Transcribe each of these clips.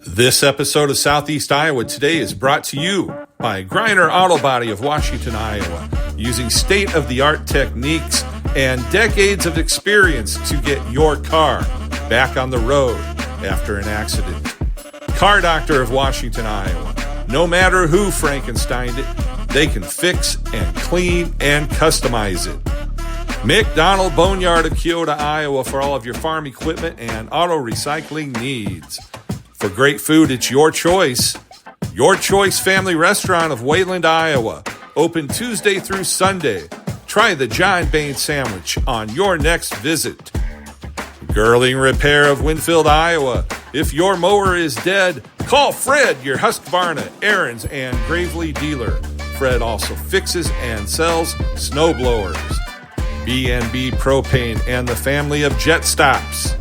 This episode of Southeast Iowa Today is brought to you by Griner Auto Body of Washington, Iowa, using state-of-the-art techniques and decades of experience to get your car back on the road after an accident. Car Doctor of Washington, Iowa. No matter who Frankensteined it, they can fix and clean and customize it. McDonald Boneyard of Keota, Iowa for all of your farm equipment and auto recycling needs. For great food, it's your choice. Your Choice Family Restaurant of Wayland, Iowa. Open Tuesday through Sunday. Try the John Bain sandwich on your next visit. Girling Repair of Winfield, Iowa. If your mower is dead, call Fred, your Husqvarna, Aaron's, and Gravely dealer. Fred also fixes and sells snow blowers. B&B Propane and the family of Jet Stops.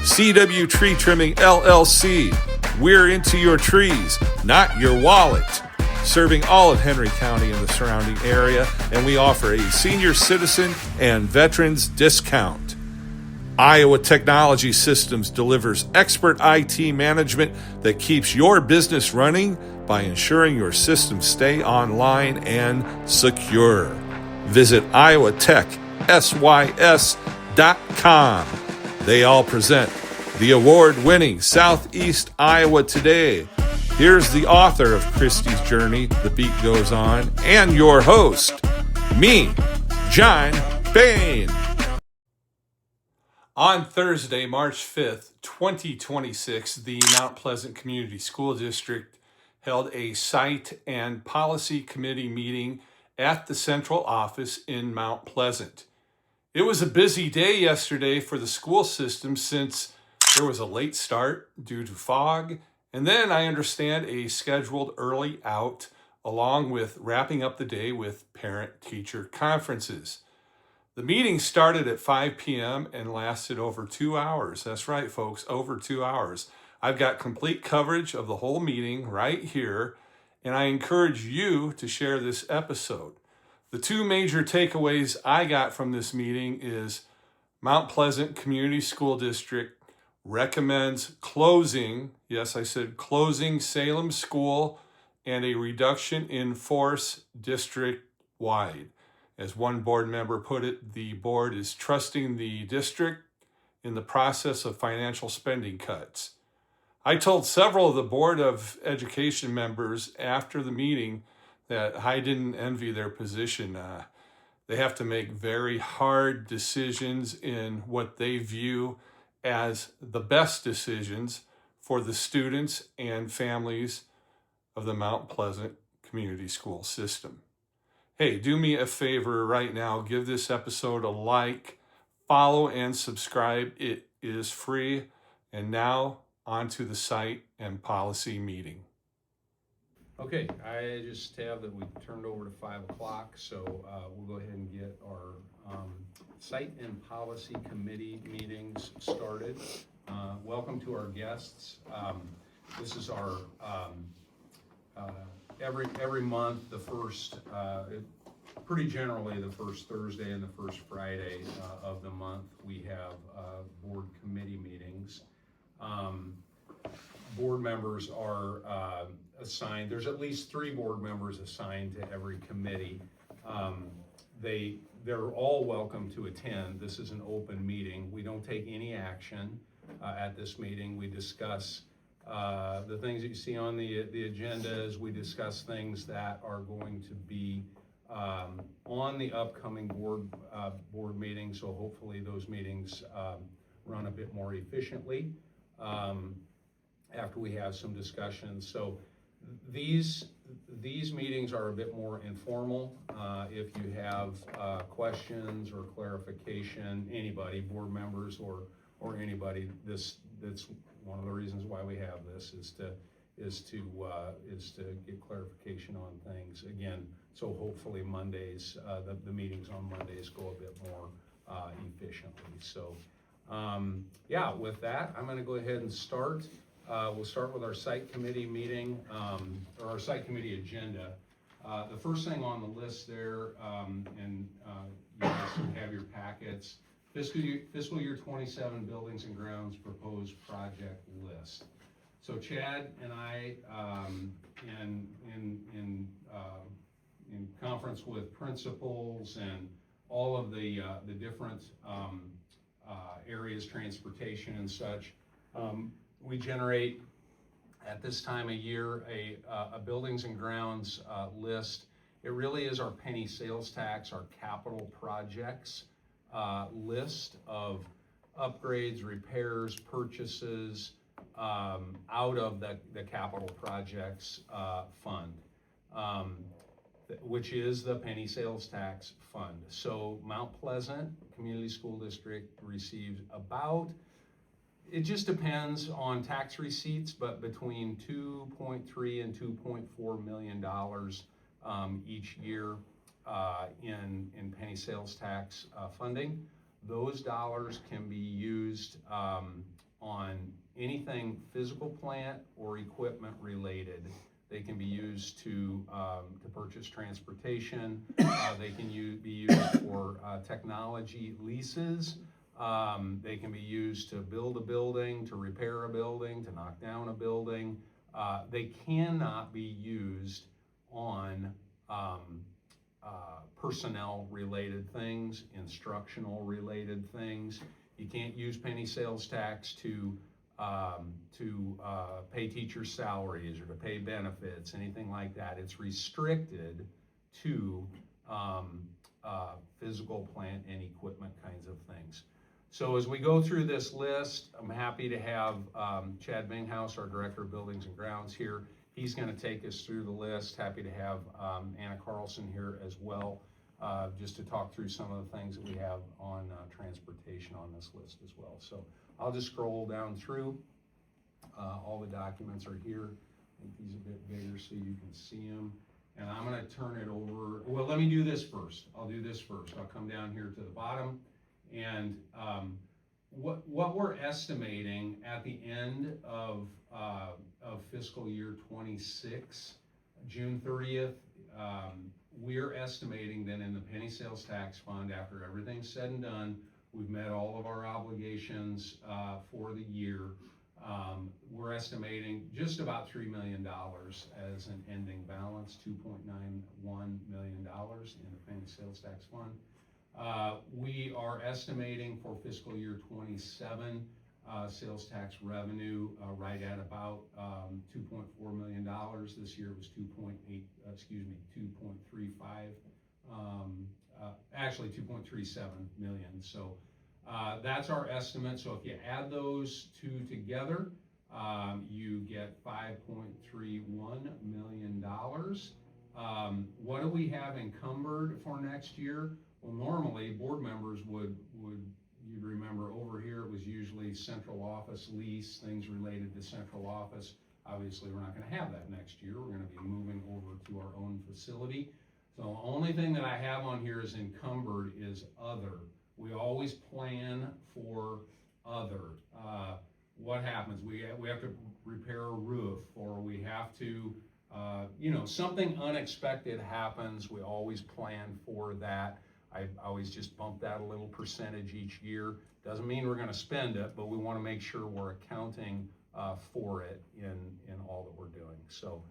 CW Tree Trimming LLC. We're into your trees, not your wallet. Serving all of Henry County and the surrounding area, and we offer a senior citizen and veterans discount. Iowa Technology Systems delivers expert IT management that keeps your business running by ensuring your systems stay online and secure. Visit iowatechsys.com. They all present the award-winning Southeast Iowa Today. Here's the author of Christie's Journey, The Beat Goes On, and your host, me, John Bain. On Thursday, March 5th, 2026, the Mount Pleasant Community School District held a Site and Policy Committee meeting at the central office in Mount Pleasant. It was a busy day yesterday for the school system since there was a late start due to fog, and then I understand a scheduled early out, along with wrapping up the day with parent-teacher conferences. The meeting started at 5 p.m. and lasted over 2 hours. That's right, folks, over 2 hours. I've got complete coverage of the whole meeting right here, and I encourage you to share this episode. The two major takeaways I got from this meeting is Mount Pleasant Community School District recommends closing, yes, I said closing Salem School and a reduction in force district-wide. As one board member put it, the board is trusting the district in the process of financial spending cuts. I told several of the Board of Education members after the meeting that I didn't envy their position. They have to make very hard decisions in what they view as the best decisions for the students and families of the Mount Pleasant Community School System. Hey, do me a favor right now. Give this episode a like, follow, and subscribe. It is free. And now, on to the Site and Policy meeting. Okay, I just have that we turned over to 5 o'clock, so we'll go ahead and get our Site and Policy Committee meetings started. Welcome to our guests. This is our every month, the first, pretty generally the first Thursday and the first Friday of the month, we have board committee meetings. Board members are assigned, there's at least 3 board members assigned to every committee. They're all welcome to attend. This is an open meeting. We don't take any action at this meeting. We discuss the things that you see on the agenda as we discuss things that are going to be on the upcoming board meeting. So hopefully those meetings run a bit more efficiently after we have some discussions. So these meetings are a bit more informal. If you have questions or clarification, anybody, board members or anybody, that's one of the reasons why we have this is to get clarification on things. Again, so hopefully Mondays, the meetings on Mondays go a bit more efficiently. So yeah, with that, I'm going to go ahead and start. We'll start with our site committee meeting, or our site committee agenda. The first thing on the list there, and you guys have your packets, fiscal year 27 buildings and grounds proposed project list. So Chad and I, in conference with principals and all of the different areas, transportation and such, we generate at this time of year a buildings and grounds list. It really is our penny sales tax, our capital projects list of upgrades, repairs, purchases out of the capital projects fund, which is the penny sales tax fund. So Mount Pleasant Community School District receives about, it just depends on tax receipts, but between $2.3 and $2.4 million each year in penny sales tax funding. Those dollars can be used on anything physical plant or equipment related. They can be used to purchase transportation. They can be used for technology leases. They can be used to build a building, to repair a building, to knock down a building. They cannot be used on personnel related things, instructional related things. You can't use penny sales tax to pay teachers' salaries or to pay benefits, anything like that. It's restricted to physical plant and equipment kinds of things. So as we go through this list, I'm happy to have Chad Binghouse, our Director of Buildings and Grounds, here. He's going to take us through the list. Happy to have Anna Carlson here as well, just to talk through some of the things that we have on transportation on this list as well. So I'll just scroll down through. All the documents are here. I think these are a bit bigger so you can see them. And I'm going to turn it over. Well, let me do this first. I'll do this first. I'll come down here to the bottom. And what we're estimating at the end of fiscal year 26, June 30th, we're estimating that in the penny sales tax fund, after everything's said and done, we've met all of our obligations for the year. We're estimating just about $3 million as an ending balance, $2.91 million in the penny sales tax fund. We are estimating for fiscal year 27 sales tax revenue right at about $2.4 million. This year it was 2.35, actually 2.37 million. So that's our estimate. So if you add those two together, you get $5.31 million. What do we have encumbered for next year? Well, normally board members would you'd remember over here it was usually central office lease, things related to central office. Obviously we're not going to have that next year. We're going to be moving over to our own facility. So the only thing that I have on here is encumbered is other. We always plan for other. What happens? We have to repair a roof, or we have to, something unexpected happens. We always plan for that. I always just bump that a little percentage each year. Doesn't mean we're going to spend it, but we want to make sure we're accounting for it in all that we're doing. So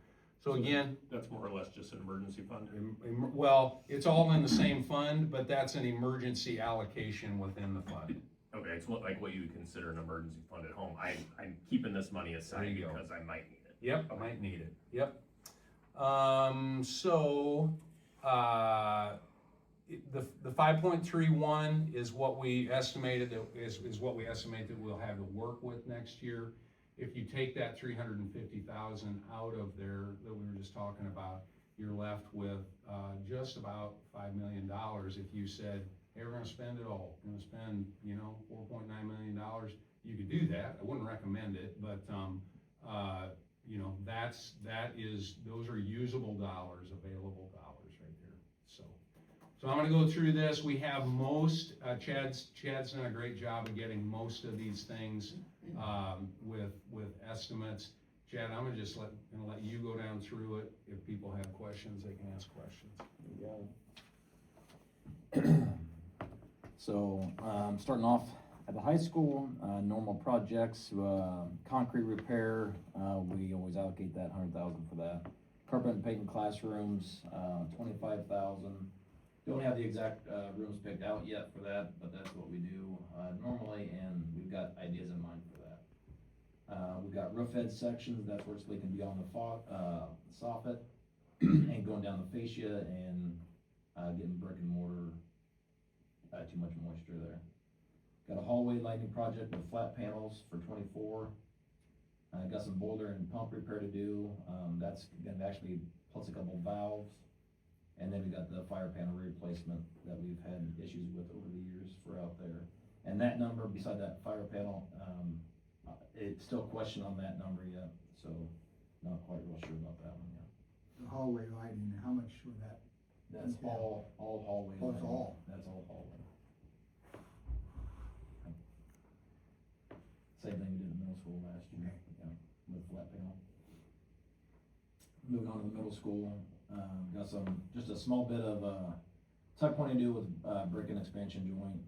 again, that's more or less just an emergency fund. Well, it's all in the same fund, but that's an emergency allocation within the fund. Okay, it's like what you would consider an emergency fund at home. I'm keeping this money aside because I might need it. Yep, I might need it. Yep. The 5.31 is what we estimated that is what we estimate that we'll have to work with next year. If you take that 350,000 out of there that we were just talking about, you're left with just about $5 million. If you said, hey, we're going to spend it all, we're going to spend $4.9 million, you could do that. I wouldn't recommend it, but those are usable dollars, available dollars right there. So I'm going to go through this. We have most, Chad's done a great job of getting most of these things with estimates. Chad, I'm going to just let you go down through it. If people have questions, they can ask questions. So starting off At the high school, normal projects, concrete repair, we always allocate that 100,000 for that. Carpet and paint in classrooms, 25,000. Don't have the exact rooms picked out yet for that, but that's what we do normally, and we've got ideas in mind for that. We've got roof head sections, that's where it's leaking beyond the soffit, and going down the fascia and getting brick and mortar, too much moisture there. Got a hallway lighting project with flat panels for 24. Got some boiler and pump repair to do. That's gonna actually plus a couple valves. And then we got the fire panel replacement that we've had issues with over the years for out there. And that number, beside that fire panel, it's still a question on that number yet, so not quite real sure about that one yet. The hallway lighting, how much would that? That's Okay. all hallway. Oh, it's lighting. all? That's all hallway. Same thing we did in middle school last year, Okay. yeah, with flat panel. Moving on to the middle school, got just a small bit of, tuck point to do with, brick and expansion joint.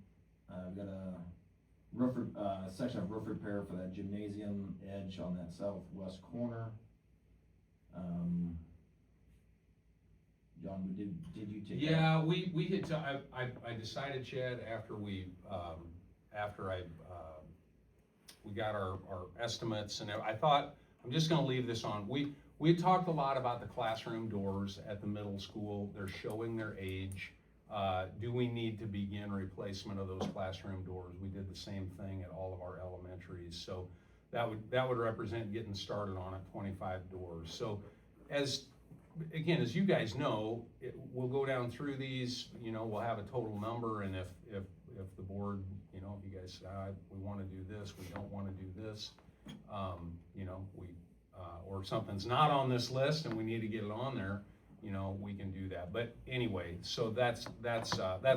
We got a section of roof repair for that gymnasium edge on that southwest corner. John, did you take that? Yeah, we had, I decided, Chad, after we got our estimates, and I thought, I'm just gonna leave this on. We had talked a lot about the classroom doors at the middle school. They're showing their age. Do we need to begin replacement of those classroom doors? We did the same thing at all of our elementaries. So that would represent getting started on it, 25 doors. So as you guys know, we'll go down through these, we'll have a total number, and if the board, if you guys decide we wanna do this, we don't wanna do this, or something's not on this list and we need to get it on there, we can do that. But anyway, so that's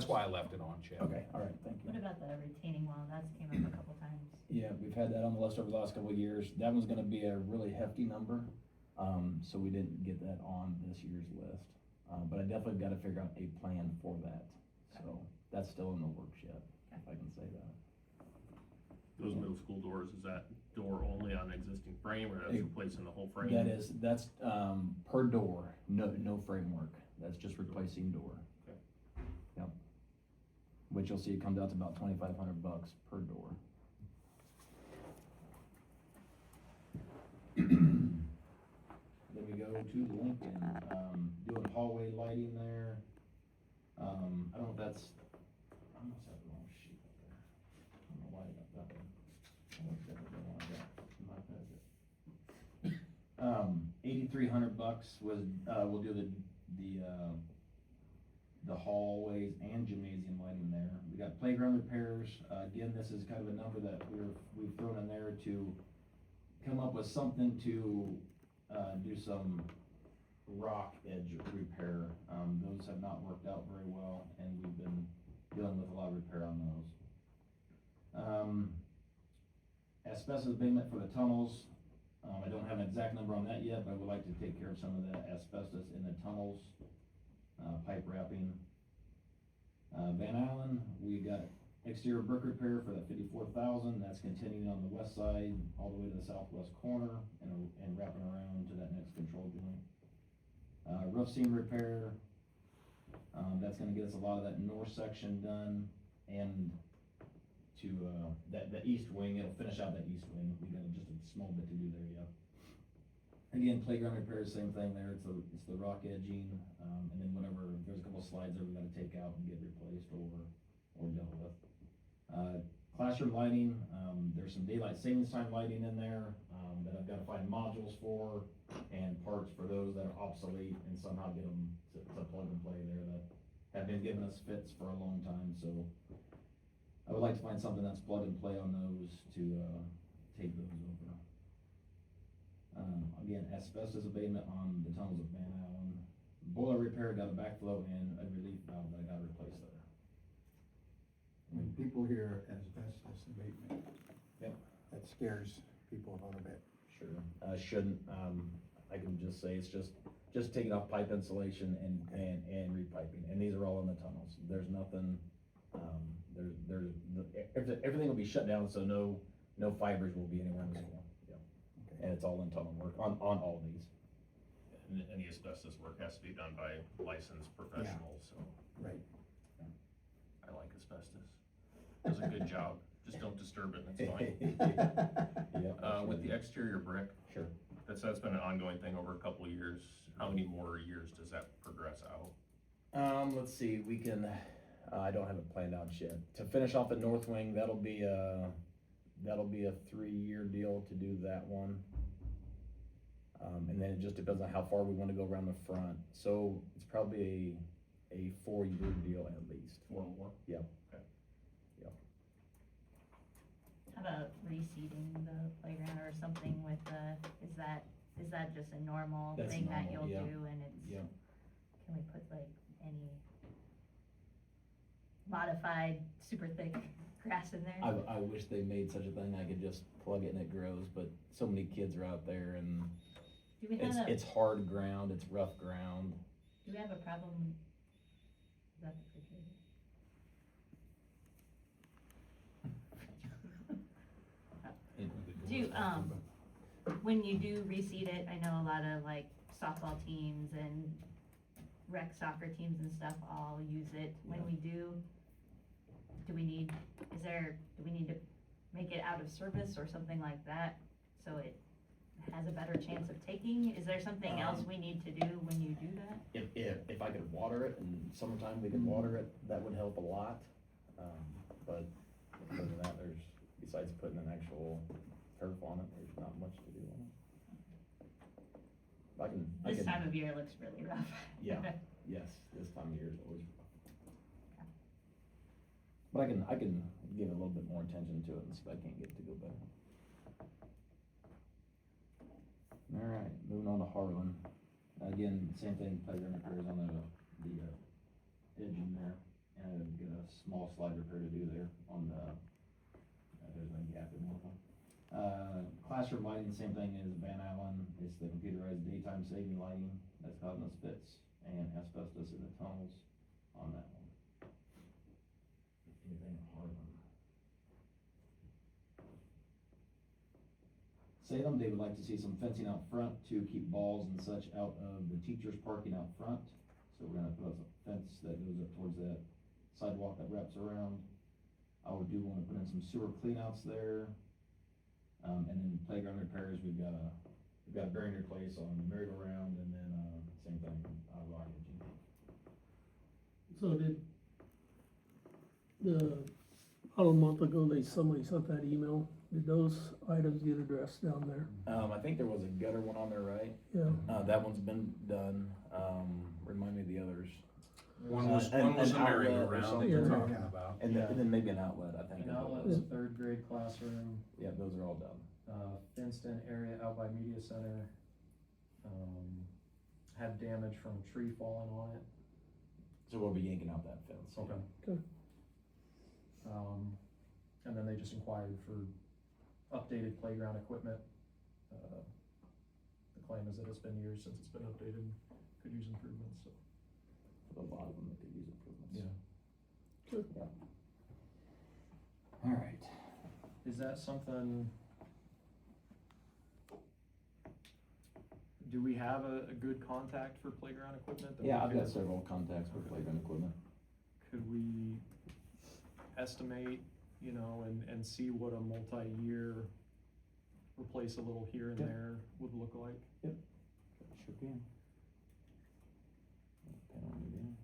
why I left it on, Chad. Okay, all right, thank you. What about the retaining wall? That's came up a couple times. Yeah, we've had that on the list over the last couple of years. That one's gonna be a really hefty number, so we didn't get that on this year's list. But I definitely gotta figure out a plan for that. So that's still in the works yet, if I can say that. Those middle school doors, is that door only on existing frame, or that's replacing the whole frame? That's per door, no framework. That's just replacing door. Okay. Yep. Which you'll see it comes out to about $2,500 per door. Then we go to Lincoln, doing hallway lighting there. I don't know if that's, I almost have the wrong sheet up there. I don't know why I got that one. I looked at it, I got my packet. $8,300 was, we'll do the hallways and gymnasium lighting there. We got playground repairs. Again, this is kind of a number that we've thrown in there to come up with something to do some rock edge repair. Those have not worked out very well, and we've been dealing with a lot of repair on those. Asbestos abatement for the tunnels. I don't have an exact number on that yet, but I would like to take care of some of the asbestos in the tunnels, pipe wrapping. Van Allen, we got exterior brick repair for that 54,000. That's continuing on the west side, all the way to the southwest corner, and wrapping around to that next control joint. Roof seam repair, that's gonna get us a lot of that north section done, and to, the east wing, it'll finish out that east wing. We got just a small bit to do there yet. Again, playground repair, same thing there. It's the rock edging, and then whatever, there's a couple slides there we gotta take out and get replaced or dealt with. Classroom lighting, there's some daylight savings time lighting in there, that I've gotta find modules for and parts for those that are obsolete, and somehow get them to plug and play there that have been giving us fits for a long time, so I would like to find something that's plug and play on those to, take those over. Again, asbestos abatement on the tunnels of Van Allen. Boiler repair, got a backflow and a relief valve that I gotta replace there. When people hear asbestos abatement. Yep. That scares people a little bit. Sure. Shouldn't, I can just say it's just taking off pipe insulation and repiping, and these are all in the tunnels. There's nothing, everything will be shut down, so no fibers will be anywhere in the school. Yeah. And it's all in tunnel work on all these. And any asbestos work has to be done by licensed professionals, so Right. I like asbestos. Does a good job, just don't disturb it, that's fine. Yeah. With the exterior brick, Sure. that's been an ongoing thing over a couple of years. How many more years does that progress out? Let's see, we can, I don't have it planned out yet. To finish off the north wing, that'll be a 3-year deal to do that one. And then it just depends on how far we wanna go around the front. So it's probably a 4-year deal at least. 4 more? Yep. Okay. Yep. How about reseeding the playground or something with is that just a normal That's thing that normal, you'll yeah. do and it's, Yep. can we put like any modified super thick grass in there? I wish they made such a thing, I could just plug it and it grows, but so many kids are out there and Do we have it's hard ground, it's rough ground. do we have a problem? Is that the refrigerator? When you do reseed it, I know a lot of like softball teams and rec soccer teams and stuff all use it. When we do we need to make it out of service or something like that, so it has a better chance of taking? Is there something else we need to do when you do that? If I could water it in summertime, we could water it, that would help a lot. But other than that, besides putting an actual turf on it, there's not much to do on it. This time of year looks really rough. Yeah, yes, this time of year is always rough. But I can give a little bit more attention to it and see if I can't get it to go better. Alright, moving on to Harlan. Again, same thing, playground repairs on the edge in there, and I've got a small slide repair to do there on the, there's a gap in one of them. Classroom lighting, same thing as Van Allen, it's the computerized daytime saving lighting that's causing us fits, and asbestos in the tunnels on that one. Anything at Harlan? Salem, they would like to see some fencing out front to keep balls and such out of the teachers' parking out front. So we're gonna put up a fence that goes up towards that sidewalk that wraps around. I would do wanna put in some sewer cleanouts there. And then playground repairs, we've got a bearing replace on the merry-go-round, and then, same thing, rock edging. So about a month ago, somebody sent that email, did those items get addressed down there? I think there was a gutter one on there, right? Yeah, That one's been done, remind me of the others. One was an a outlet or merry-go-round that something. you're Yeah. talking about. And then maybe an outlet, I think. An is what it outlet, was. third grade classroom, Yeah, those are all done. fenced in area out by media center, had damage from a tree falling on it. So we'll be yanking out that fence. Okay. And then they just inquired for updated playground equipment. The claim is that it's been years since it's been updated, could use improvements, so. A lot of them that could use improvements. Yeah. Good. Yeah. Alright. Is that something? Do we have a good contact for playground equipment? that we Yeah, I've could- got several contacts for playground equipment. Could we estimate, and see what a multi-year replace a little here and Yep. there would look like? Sure can. Pen on me again.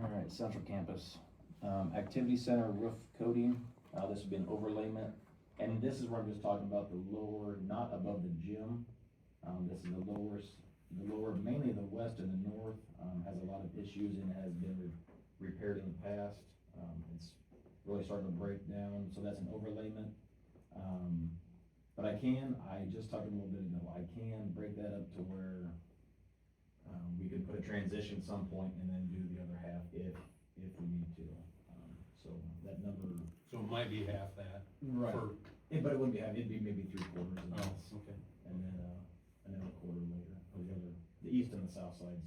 Alright, Central Campus, Activity Center roof coating, this would be an overlayment, and this is where I'm just talking about the lower, not above the gym. This is the lower, mainly the west and the north, has a lot of issues and has been repaired in the past. It's really starting to break down, so that's an overlayment. But I just talked a little bit ago, I can break that up to where we could put a transition some point and then do the other half if we need to. so that number. So it might be half that. Right. For, But it wouldn't be half, it'd be maybe 3/4 of oh, this, okay. and then, another quarter later, or the east and the south sides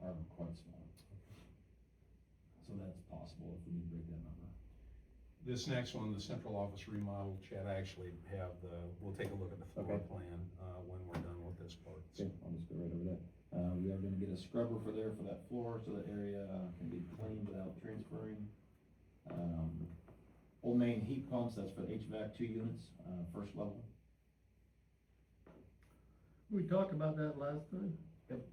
are quite small. So that's possible if we need to break that number. This next one, the central office remodel, Chad, I actually have we'll take a look at the floor Okay. plan, when we're done with this part. Okay, I'll just go right over that. We are gonna get a scrubber for there for that floor, so that area can be cleaned without transferring. Old main heat pumps, that's for the HVAC 2 units, first level. We talked about that last time. Yep.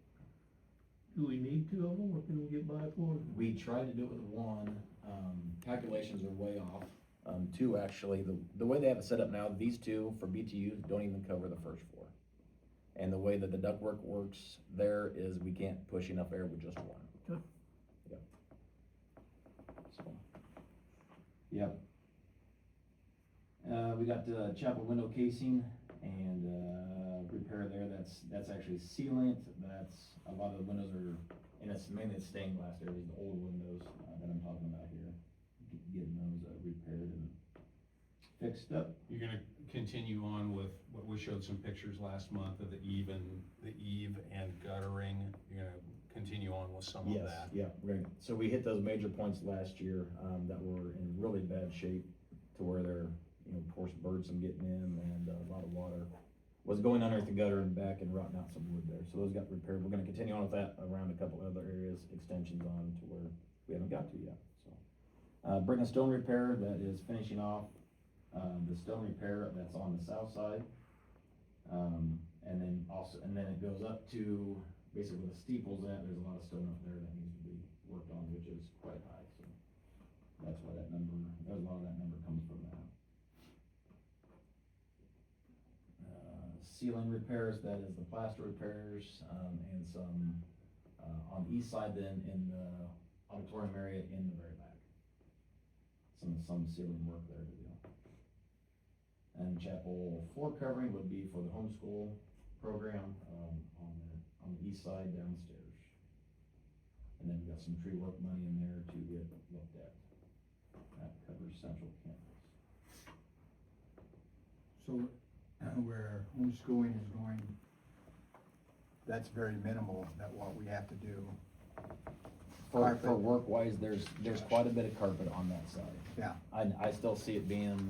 Do we need 2 of them, or can we get by with 1? We tried to do it with one, calculations are way off. 2 actually, the way they have it set up now, these 2 for BTUs don't even cover the first floor. And the way that the ductwork works there is we can't push enough air with just one. Okay. Yep. So, yep. We got the chapel window casing and, repair there, that's actually sealant, that's, a lot of the windows are, and it's mainly the stained glass areas, the old windows, that I'm talking about here. Getting those, repaired and fixed up. You're gonna continue on with what we showed some pictures last month of the eave and guttering. You're gonna continue on with some of that. Yeah, so we hit those major points last year, that were in really bad shape to where they're, of course, birds from getting in and a lot of water was going underneath the gutter and back and rotting out some wood there. So those got repaired. We're gonna continue on with that around a couple other areas, extensions on to where we haven't got to yet, so. Brick and stone repair, that is finishing off, the stone repair that's on the south side. And then it goes up to basically the steeples at, there's a lot of stone up there that needs to be worked on, which is quite high, so. That's why that number, a lot of that number comes from that. Ceiling repairs, that is the plaster repairs, and some, on the east side then in the auditorium area in the very back. Some ceiling work there to do. And chapel floor covering would be for the homeschool program, on the east side downstairs. And then we got some tree work money in there to get looked at. That covers central campus. So where homeschooling is going, that's very minimal, that what we have to do. For Carpet. work-wise, there's quite a bit of carpet on that side. Yeah, I still see it being,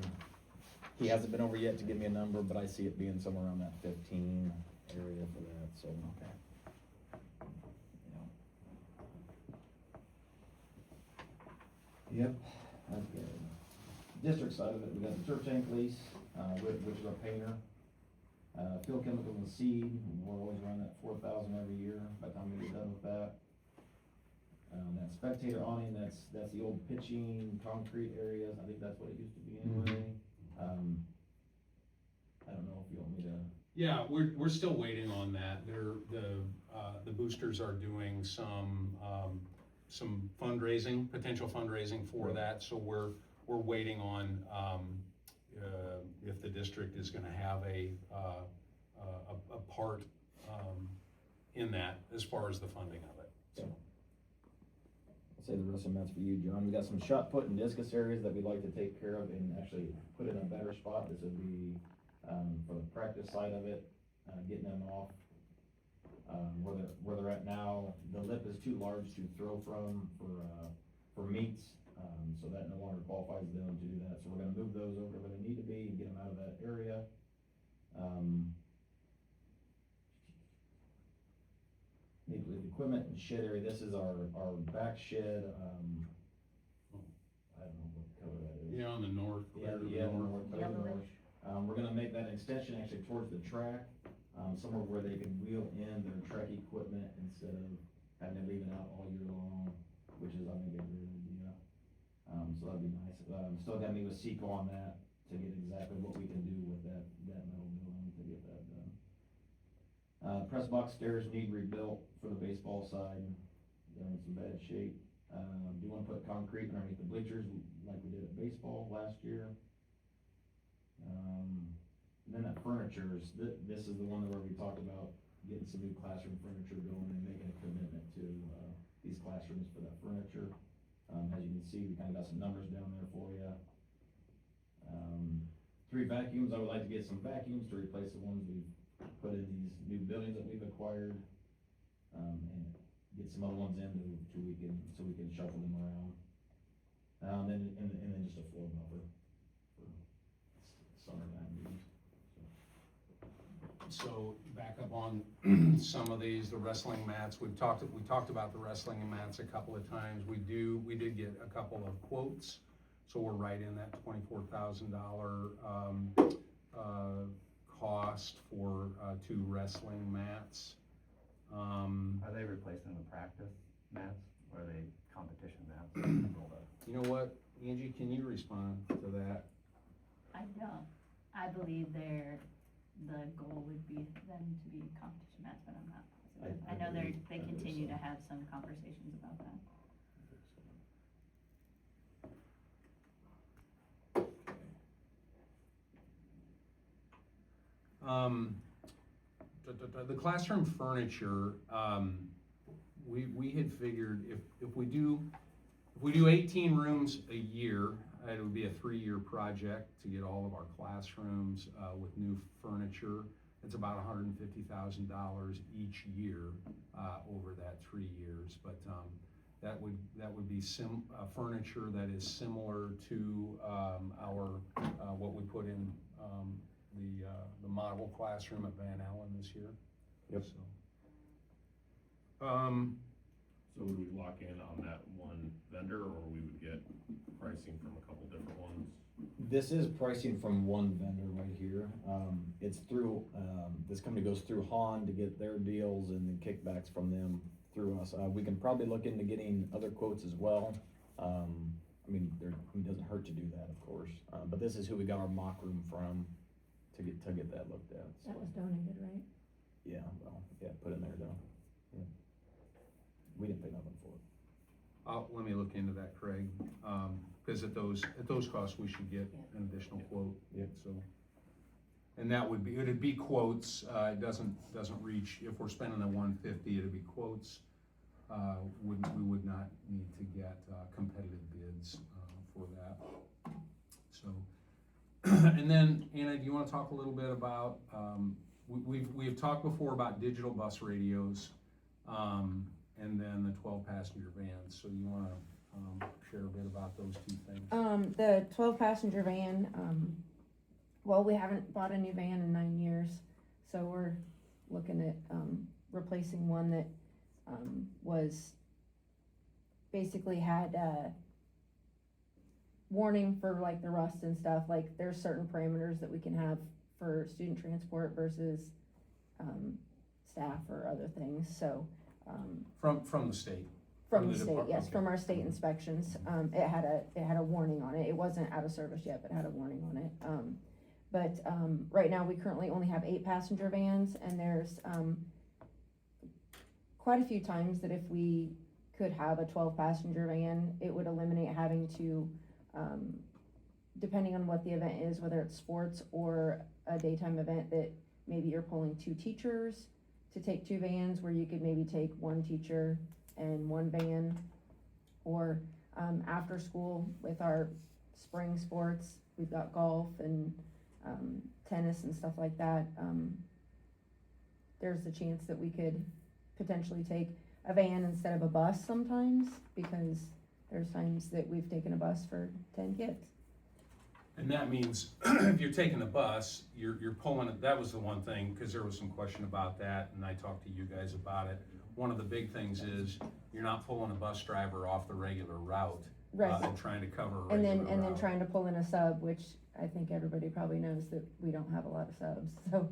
he hasn't been over yet to give me a number, but I see it being somewhere around that 15 area for that, so. okay. Yeah. Yep, that's good. District side of it, we got the turf tank lease, which is our painter. Field chemicals and seed, we're always around that 4,000 every year by the time we get done with that. That spectator awning, that's the old pitching concrete areas, I think that's what it used to be anyway. I don't know if you want me to. Yeah, we're still waiting on that. The boosters are doing some fundraising, potential fundraising for that, so we're waiting on, if the district is gonna have a part, in that as far as the funding of it, so. I'll say the rest of them, that's for you, John. We got some shot put and discus areas that we'd like to take care of and actually put in a better spot. This would be, for the practice side of it, getting them off. Where they're at now, the lip is too large to throw from for meets, so that no longer qualifies them to do that. So we're gonna move those over to where they need to be and get them out of that area. The equipment and shed area, this is our back shed, I don't know what color that is. Yeah, on the north. Yeah, clear to the yeah, north. Yellowish. we're gonna make that extension actually towards the track, somewhere where they can wheel in their track equipment instead of having to leave it out all year long, which is, I think, a great idea. So that'd be nice. Still gotta meet with Seco on that to get exactly what we can do with that metal building to get that done. Press box stairs need rebuilt for the baseball side. They're in some bad shape. Do wanna put concrete underneath the bleachers like we did at baseball last year. Then that furniture is, this is the one where we talked about getting some new classroom furniture going and making a commitment to, these classrooms for that furniture. As you can see, we kinda got some numbers down there for you. 3 vacuums, I would like to get some vacuums to replace the ones we've put in these new buildings that we've acquired. And get some other ones in so we can shuffle them around. And then just a floor buffer for summertime use. So back up on some of these, the wrestling mats, we talked about the wrestling mats a couple of times. We did get a couple of quotes, so we're right in that $24,000 cost for 2 wrestling mats. Are they replacing the practice mats, or are they competition mats? You know what, Angie, can you respond to that? I don't, I believe the goal would be them to be competition mats, but I'm not positive. I know they believe continue so. to have some conversations about that. The classroom furniture, we had figured if we do 18 rooms a year, it would be a 3-year project to get all of our classrooms with new furniture. It's about $150,000 each year over that 3 years, but that would be furniture that is similar to our what we put in the model classroom at Van Allen this year. Yep. So would we lock in on that one vendor, or we would get pricing from a couple different ones? This is pricing from one vendor right here. It's through, this company goes through Han to get their deals and then kickbacks from them through us. We can probably look into getting other quotes as well. I mean, it doesn't hurt to do that, of course, but this is who we got our mock room from to get that looked at. So, That was donated, right? yeah, well, yeah, put in there though. Yeah. We didn't pay nothing for it. Let me look into that, Craig, because at those costs, we should get an additional quote. Yep. So, and it'd be quotes, it doesn't reach, if we're spending the 150, it'd be quotes. We would not need to get competitive bids for that. So, and then, Anna, do you want to talk a little bit about, we've talked before about digital bus radios, and then the 12-passenger vans. So you want to share a bit about those 2 things? The 12-passenger van, well, we haven't bought a new van in 9 years, so we're looking at, replacing one that, was, basically had, warning for like the rust and stuff. Like there's certain parameters that we can have for student transport versus, staff or other things, so, From the state? From From the the state, depart- yes, okay. from our state inspections, it had a warning on it, it wasn't out of service yet, but it had a warning on it, but, right now, we currently only have 8-passenger vans, and there's, quite a few times that if we could have a 12-passenger van, it would eliminate having to, depending on what the event is, whether it's sports or a daytime event, that maybe you're pulling 2 teachers to take 2 vans, where you could maybe take 1 teacher and 1 van, or after school with our spring sports, we've got golf and tennis and stuff like that. There's the chance that we could potentially take a van instead of a bus sometimes, because there's times that we've taken a bus for 10 kids. And that means if you're taking the bus, you're pulling it. That was the one thing, because there was some question about that, and I talked to you guys about it. One of the big things is you're not pulling a bus driver off the regular route, Right. and trying to cover a And regular then route. trying to pull in a sub, which I think everybody probably knows that we don't have a lot of subs, so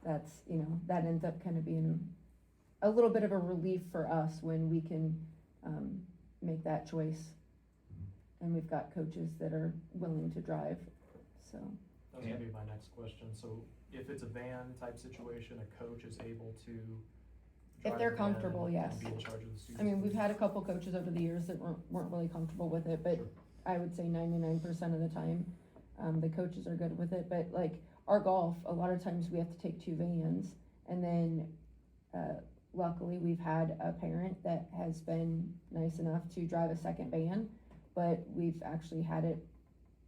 that's, that ends up kind of being a little bit of a relief for us when we can, make that choice. And we've got coaches that are willing to drive, so. That was gonna be my next question. So if it's a van type situation, a coach is able to drive they're the van comfortable, and yes. be in charge of the students. I mean, we've had a couple coaches over the years that weren't really comfortable with it, but Sure. I would say 99% of the time, the coaches are good with it. But like our golf, a lot of times we have to take 2 vans, and then luckily, we've had a parent that has been nice enough to drive a second van, but we've actually had it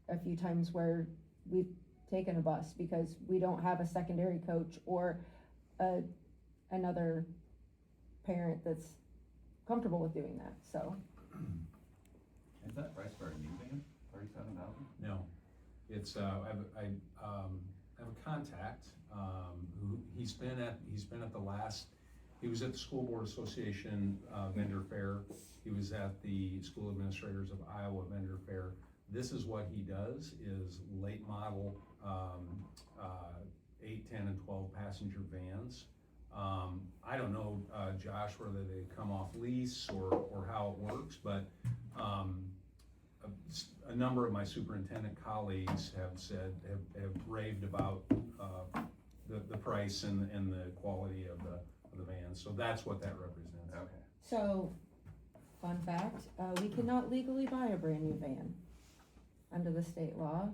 a few times where we've taken a bus because we don't have a secondary coach or another parent that's comfortable with doing that, so. Is that price for a new van, $37,000? No, it's, I have a contact, who, he's been at the last, he was at the School Board Association, vendor fair. He was at the School Administrators of Iowa vendor fair. This is what he does, is late model, 8, 10, and 12 passenger vans. I don't know, Josh, whether they come off lease or how it works, but, a number of my superintendent colleagues have raved about, the price and the quality of the van, so that's what that represents. Okay. So, fun fact, we cannot legally buy a brand new van under the state law.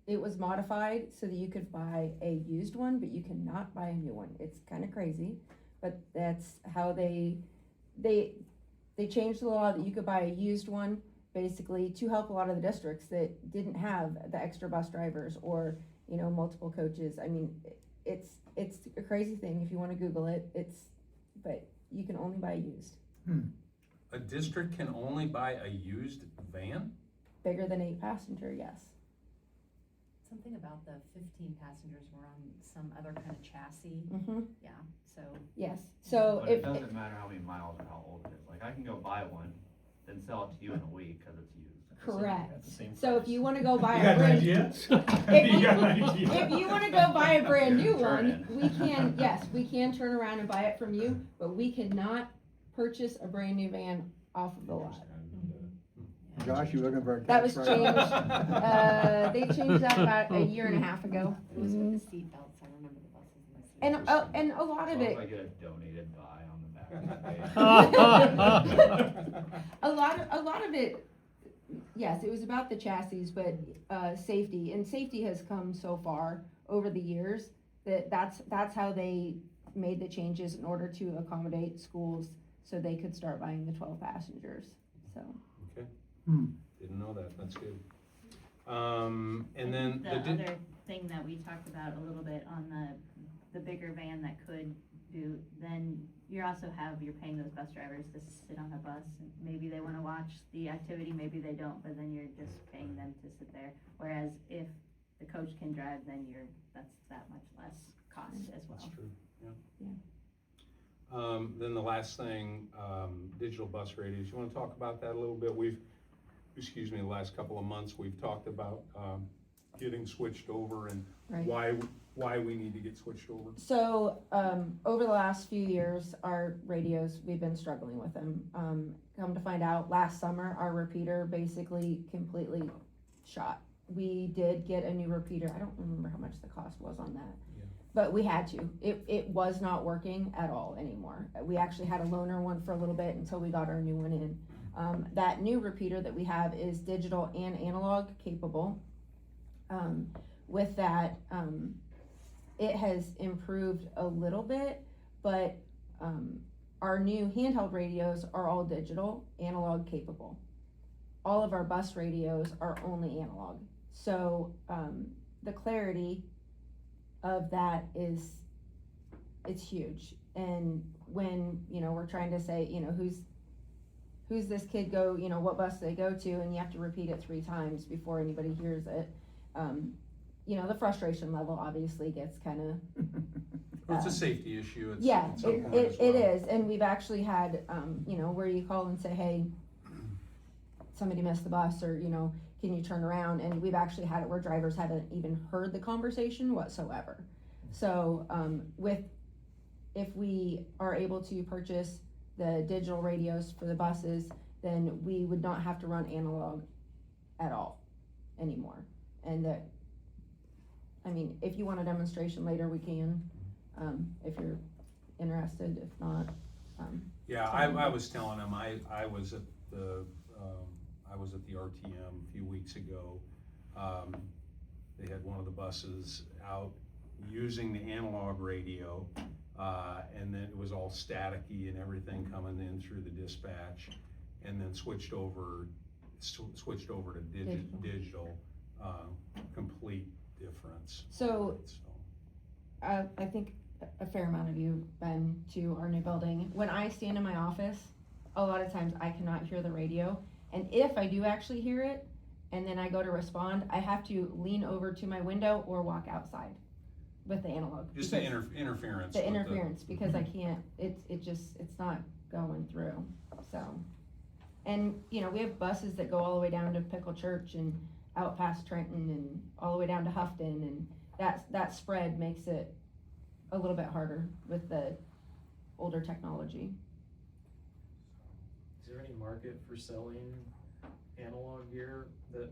It was modified so that you could buy a used one, but you cannot buy a new one. It's kinda crazy, but that's how they changed the law that you could buy a used one, basically to help a lot of the districts that didn't have the extra bus drivers or, multiple coaches. I mean, it's a crazy thing if you wanna Google it, but you can only buy used, A district can only buy a used van? bigger than 8 passenger, yes. Something about the 15 passengers were on some other kind of chassis, Mm-hmm, yeah, so. yes, so But it if, doesn't matter how many miles or how old it is, like I can go buy one, then sell it to you in a week, cause it's used. correct, At the same so if price. you wanna go buy You a got an brand, idea? If You got an idea? if you wanna go buy a brand new Turn one, we can turn around and buy it from you, but we cannot purchase a brand new van off of the lot. Josh, you looking for a That tax was write-off? changed, they changed that about a year and a half ago. It was with the seatbelts, I remember the buses and the seatbelts. And a lot As of long as it, I get a donated buy on the back. a lot of it, yes, it was about the chassis, but, safety, and safety has come so far over the years that's how they made the changes in order to accommodate schools so they could start buying the 12 passengers, so. Okay, Hmm. didn't know that, that's good. And then The other thing that we talked about a little bit on the bigger van that could do, then you're paying those bus drivers to sit on a bus. Maybe they wanna watch the activity, maybe they don't, but then you're just paying them to sit there. Whereas if the coach can drive, then that's that much less cost as well. That's true, yeah. Yeah. Then the last thing, digital bus radios, you wanna talk about that a little bit? The last couple of months, we've talked about, getting switched over and Right. why we need to get switched over. So, over the last few years, our radios, we've been struggling with them. Come to find out, last summer, our repeater basically completely shot. We did get a new repeater, I don't remember how much the cost was on that. Yeah. But we had to, it was not working at all anymore. We actually had a loaner one for a little bit until we got our new one in. That new repeater that we have is digital and analog capable. With that, it has improved a little bit, but our new handheld radios are all digital, analog capable. All of our bus radios are only analog. So the clarity of that it's huge. And when, we're trying to say, who's this kid go, what bus they go to, and you have to repeat it 3 times before anybody hears it. The frustration level obviously gets kind of. Well, it's a safety issue. It's Yeah, at some point as it well. is, and we've actually had, where you call and say, hey, somebody missed the bus, or, can you turn around, and we've actually had it where drivers haven't even heard the conversation whatsoever. So, if we are able to purchase the digital radios for the buses, then we would not have to run analog at all anymore. And if you want a demonstration later, we can, if you're interested, if not, Yeah, I was telling him, I was at the RTM a few weeks ago. They had one of the buses out using the analog radio, and then it was all staticky and everything coming in through the dispatch, and then switched over to digital, complete difference. So, I think a fair amount of you have been to our new building. When I stand in my office, a lot of times I cannot hear the radio, and if I do actually hear it, and then I go to respond, I have to lean over to my window or walk outside with the analog. Just the interference. The interference, because I can't, it's not going through, so. And, you know, we have buses that go all the way down to Pickle Church and out past Trenton and all the way down to Houghton, and that spread makes it a little bit harder with the older technology. Is there any market for selling analog gear that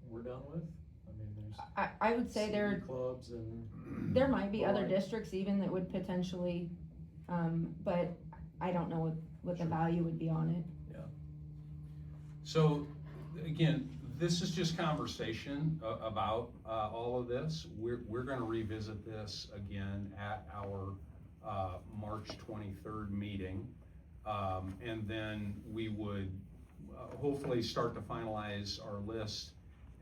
we're done with? I mean, there's I would say CD clubs and there might be other Right. districts even that would potentially, but I don't know what the value would be on it. So, again, this is just conversation about all of this. We're gonna revisit this again at our March 23rd meeting. And then we would hopefully start to finalize our list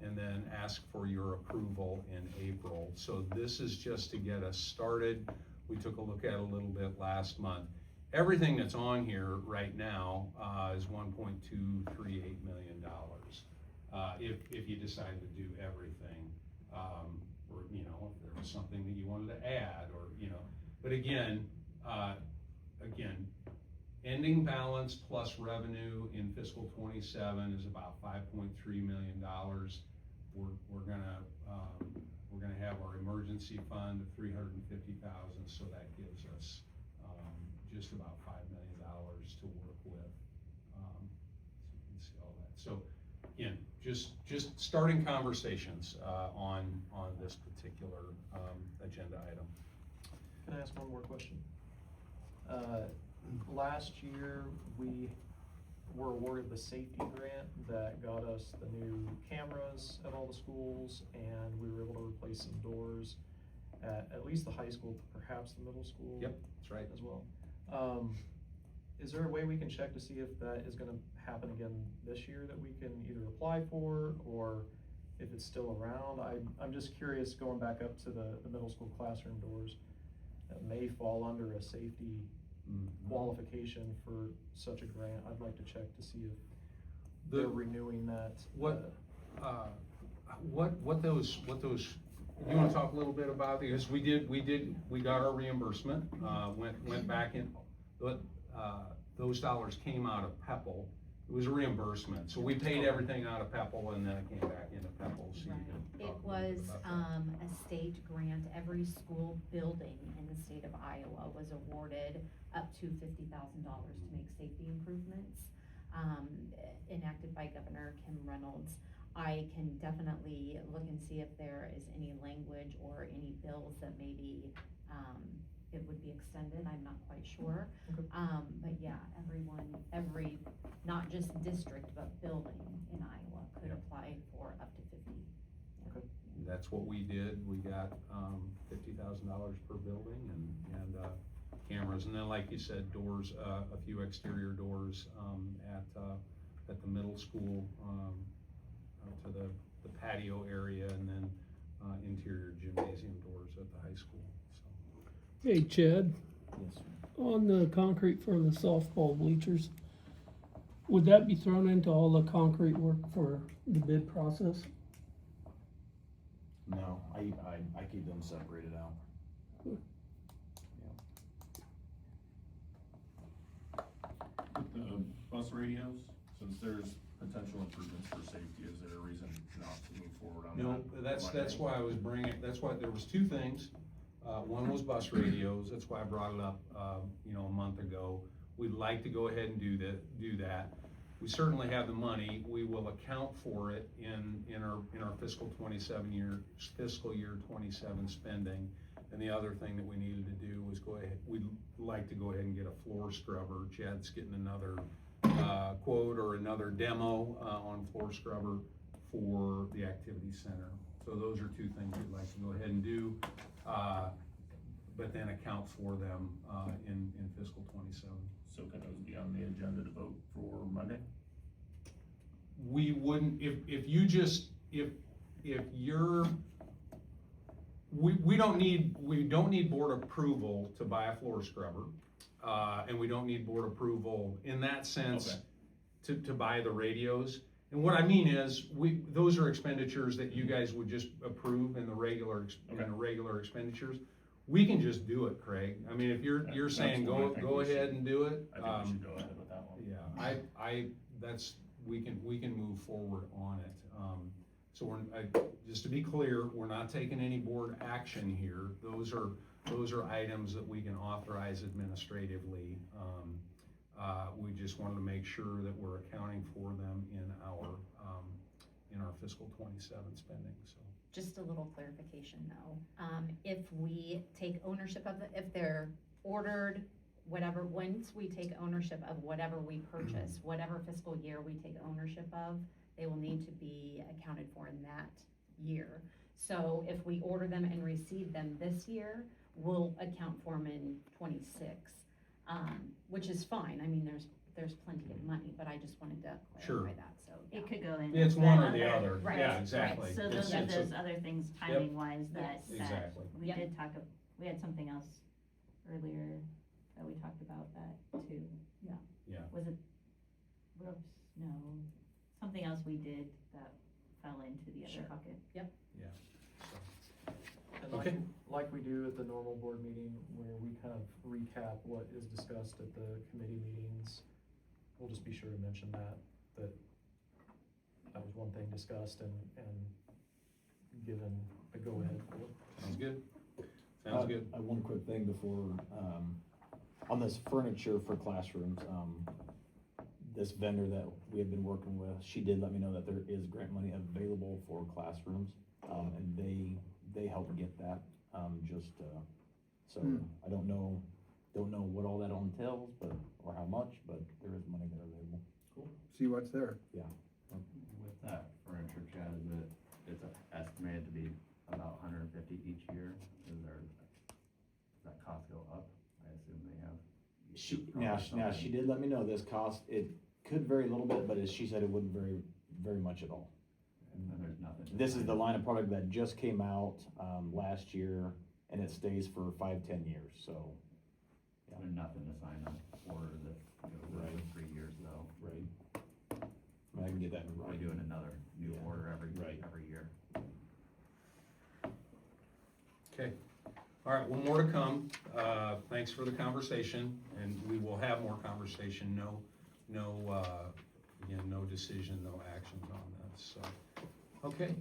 and then ask for your approval in April. So this is just to get us started. We took a look at it a little bit last month. Everything that's on here right now is $1.238 million. If you decided to do everything, or, you know, if there was something that you wanted to add, or, you know, but again, ending balance plus revenue in fiscal 27 is about $5.3 million. We're gonna have our emergency fund of $350,000, so that gives us just about $5 million to work with. So you can see all that. So again, just starting conversations on this particular agenda item. Can I ask one more question? Last year, we were awarded the safety grant that got us the new cameras at all the schools, and we were able to replace some doors at least the high school, perhaps the middle school. Yep, that's right. As well. Is there a way we can check to see if that is gonna happen again this year that we can either apply for, or if it's still around? I'm just curious, going back up to the middle school classroom doors that may fall under a safety qualification for such a grant. I'd like to check to see if they're renewing that. What those, you wanna talk a little bit about, because we got our reimbursement, went back in, those dollars came out of PEPL. It was a reimbursement, so we paid everything out of PEPL, and then it came back into PEPL. So you Right. can It talk a little was, bit about that. a state grant. Every school building in the state of Iowa was awarded up to $50,000 to make safety improvements, enacted by Governor Kim Reynolds. I can definitely look and see if there is any language or any bills that maybe, it would be extended. I'm not quite sure. Okay. But yeah, every, not just district, but building in Iowa could Yep. apply for up to 50. That's what we did. We got $50,000 per building and cameras, and then like you said, doors, a few exterior doors at the middle school, out to the patio area, and then interior gymnasium doors at the high school. So. Hey Chad, Yes, sir. on the concrete for the softball bleachers, would that be thrown into all the concrete work for the bid process? No, I keep them separated out. With the bus radios, since there's potential improvements for safety, is there a reason not to move forward on that? No, that's why I was bringing, that's why there was two things. One was bus radios, that's why I brought it up, a month ago. We'd like to go ahead and do that. We certainly have the money. We will account for it in our fiscal year 27 spending. And the other thing that we needed to do was we'd like to go ahead and get a floor scrubber. Chad's getting another quote or another demo on floor scrubber for the activity center. So those are two things we'd like to go ahead and do. but then account for them, in fiscal 27. So can those be on the agenda to vote for Monday? We wouldn't, if you just, if you're, we don't need board approval to buy a floor scrubber. And we don't need board approval in that sense to buy the radios. And what I mean is, those are expenditures that you guys would just approve in the regular expenditures. We can just do it, Craig. I mean, if you're saying go ahead and do it. I think we should go ahead with that one. Yeah, we can move forward on it. So just to be clear, we're not taking any board action here. Those are items that we can authorize administratively. We just wanted to make sure that we're accounting for them in our fiscal 27 spending, so. Just a little clarification though, if we take ownership of if they're ordered, whatever, once we take ownership of whatever we purchase, whatever fiscal year we take ownership of, they will need to be accounted for in that year. So if we order them and receive them this year, we'll account for them in 26, which is fine. I mean, there's plenty of money, but I just wanted to clarify that, so. Yeah. It could go in. It's that one or the other, Right, yeah, right. exactly. So those are those other things timing wise that Exactly. we Yep. did talk, we had something else earlier that we talked about that too. Yeah. Yeah. Was it roofs? No, something else we did that fell into the other Sure. bucket. Yep. Yeah. And Okay. like we do at the normal board meeting, where we kind of recap what is discussed at the committee meetings, we'll just be sure to mention that was one thing discussed and given a go-ahead for. Sounds good. Sounds good. I have one quick thing before, on this furniture for classrooms, this vendor that we have been working with, she did let me know that there is grant money available for classrooms, and they helped get that, so I don't know what all that entails, or how much, but there is money there available. See what's there. Yeah. With that furniture, Chad, it's estimated to be about 150 each year. Does that cost go up? I assume they have. Now she did let me know this cost, it could vary a little bit, but as she said, it wouldn't vary very much at all. And then there's nothing. This is the line of product that just came out, last year, and it stays for 5-10 years, so. Yeah. There's nothing to sign up for that goes over Right. 3 years though. Right. I mean, I can get that in We're writing. doing another new Yeah. order every Right. year. Okay. All right, well, more to come. Thanks for the conversation, and we will have more conversation. Again, no decision, no actions on this, so. Okay,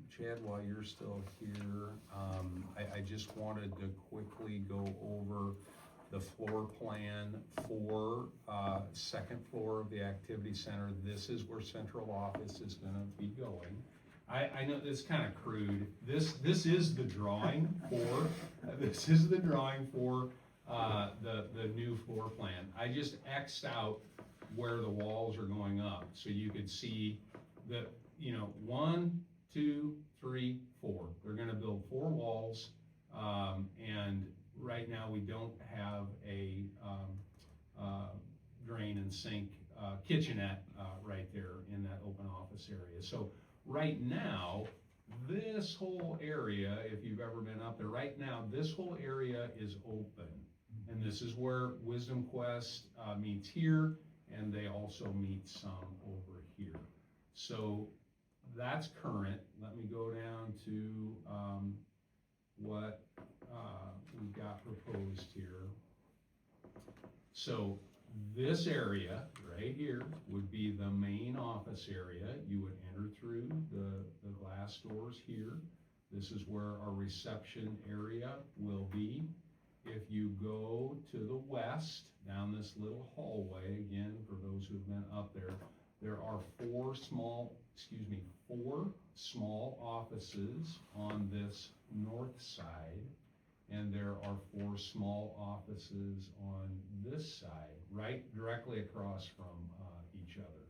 Chad, while you're still here, I just wanted to quickly go over the floor plan for, second floor of the activity center. This is where central office is gonna be going. I know it's kind of crude. This is the drawing for, the new floor plan. I just X'd out where the walls are going up, so you could see that, 1, 2, 3, 4. They're gonna build 4 walls, and right now we don't have a, drain and sink, kitchenette, right there in that open office area. So right now, this whole area, if you've ever been up there, right now, this whole area is open. And this is where Wisdom Quest meets here, and they also meet some over here. So that's current. Let me go down to what we've got proposed here. So this area right here would be the main office area. You would enter through the glass doors here. This is where our reception area will be. If you go to the west, down this little hallway, again, for those who've been up there, there are 4 small offices on this north side, and there are 4 small offices on this side, right directly across from each other.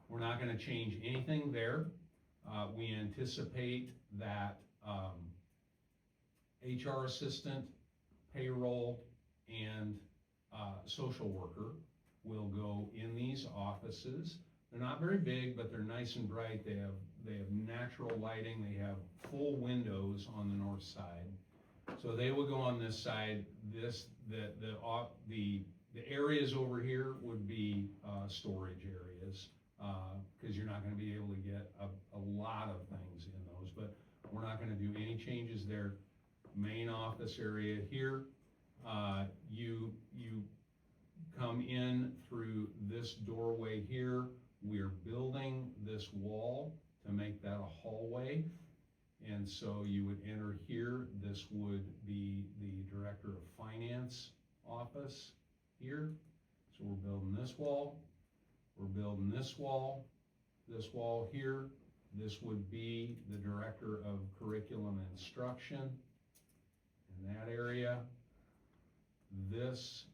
We're not going to change anything there. We anticipate that HR assistant, payroll, and social worker will go in these offices. They're not very big, but they're nice and bright. They have natural lighting. They have full windows on the north side. So they will go on this side. The areas over here would be storage areas, because you're not going to be able to get a lot of things in those. But we're not going to do any changes there. Main office area here. You come in through this doorway here. We're building this wall to make that a hallway. And so you would enter here. This would be the Director of Finance office here. So we're building this wall. We're building this wall here. This would be the Director of Curriculum and Instruction in that area. This,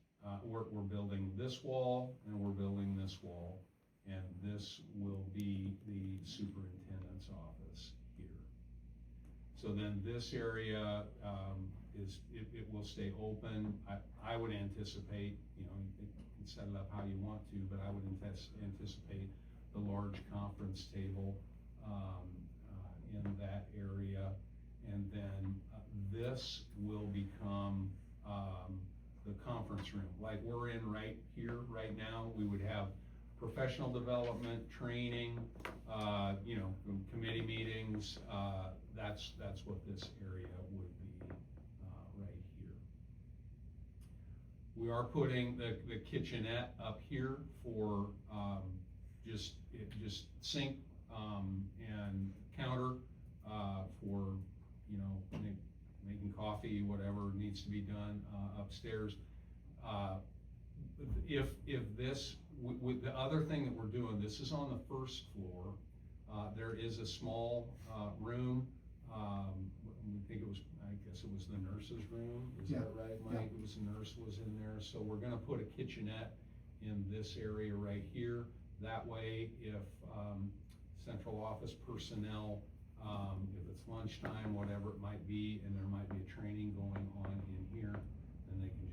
we're building this wall, and we're building this wall, and this will be the superintendent's office here. So then this area it will stay open. I would anticipate, you can set it up how you want to, but I would anticipate the large conference table in that area, and then this will become the conference room. Like we're in right here, right now. We would have professional development, training, committee meetings. That's what this area would be right here. We are putting the kitchenette up here for just sink and counter for making coffee, whatever needs to be done upstairs. If this, with the other thing that we're doing, this is on the first floor. There is a small room. I guess it was the nurse's room. Is that right, Mike? It was the nurse was in there. So we're gonna put a kitchenette in this area right here. That way, if central office personnel, if it's lunchtime, whatever it might be, and there might be a training going on in here, then they can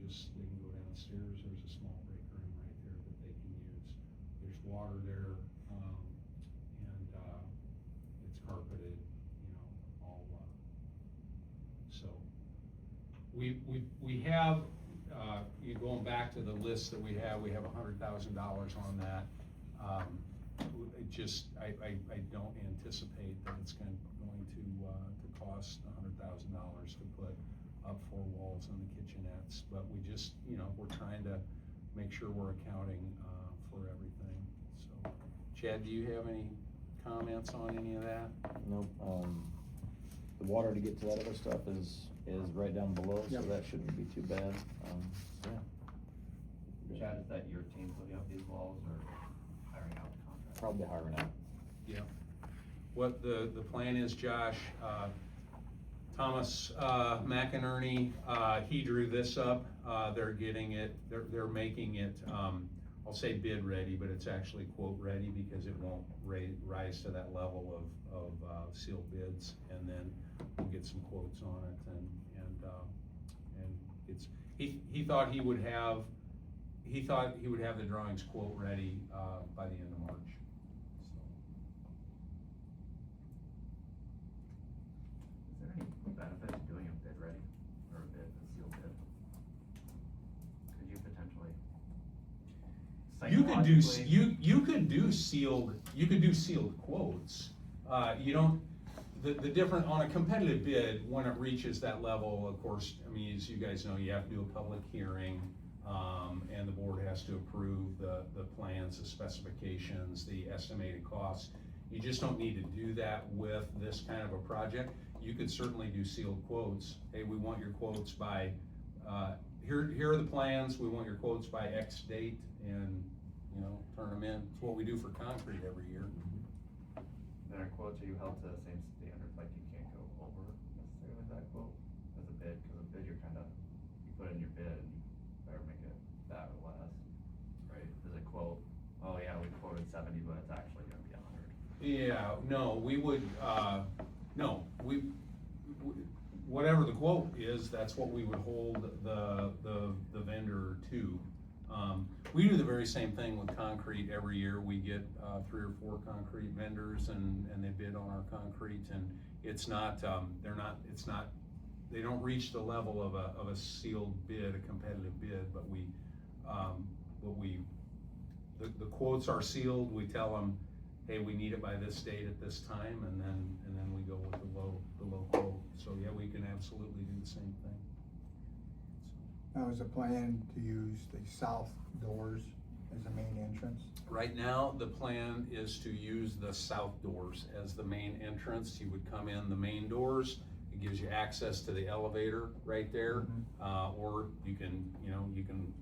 go downstairs. There's a small break room right there that they can use. There's water there, and it's carpeted, all so we have going back to the list that we have $100,000 on that. I don't anticipate that it's going to cost $100,000 to put up 4 walls on the kitchenettes, but we just, we're trying to make sure we're accounting for everything. So, Chad, do you have any comments on any of that? Nope. The water to get to that other stuff is right down below, so that shouldn't be too bad. Chad, is that your team putting up these walls or hiring out the contract? Probably hiring out. Yeah. What the plan is, Josh, Thomas McInerney, he drew this up. They're getting it, they're making it, I'll say bid ready, but it's actually quote ready because it won't rise to that level of sealed bids, and then we'll get some quotes on it, and it's, he thought he would have the drawings quote ready by the end of March. Is there any benefit to doing a bid ready or a sealed bid? Could you potentially? You could do sealed quotes. You don't, the different, on a competitive bid, when it reaches that level, of course, I mean, as you guys know, you have to do a public hearing, and the board has to approve the plans, the specifications, the estimated costs. You just don't need to do that with this kind of a project. You could certainly do sealed quotes. Hey, we want your quotes by, here are the plans, we want your quotes by X date, and, turn them in. It's what we do for concrete every year. Then our quotes, are you held to the same standards, like you can't go over necessarily that quote as a bid? Because a bid, you put in your bid, and you better make it that or less. Right. There's a quote, oh yeah, we quoted 70, but it's actually gonna be 100. Yeah, no, we would, whatever the quote is, that's what we would hold the vendor to. We do the very same thing with concrete every year. We get 3 or 4 concrete vendors and they bid on our concrete, and it's not, they don't reach the level of a sealed bid, a competitive bid, but the quotes are sealed. We tell them, hey, we need it by this date at this time, and then we go with the low quote. So yeah, we can absolutely do the same thing. Now, is the plan to use the south doors as the main entrance? Right now, the plan is to use the south doors as the main entrance. You would come in the main doors. It gives you access to the elevator right there, or you can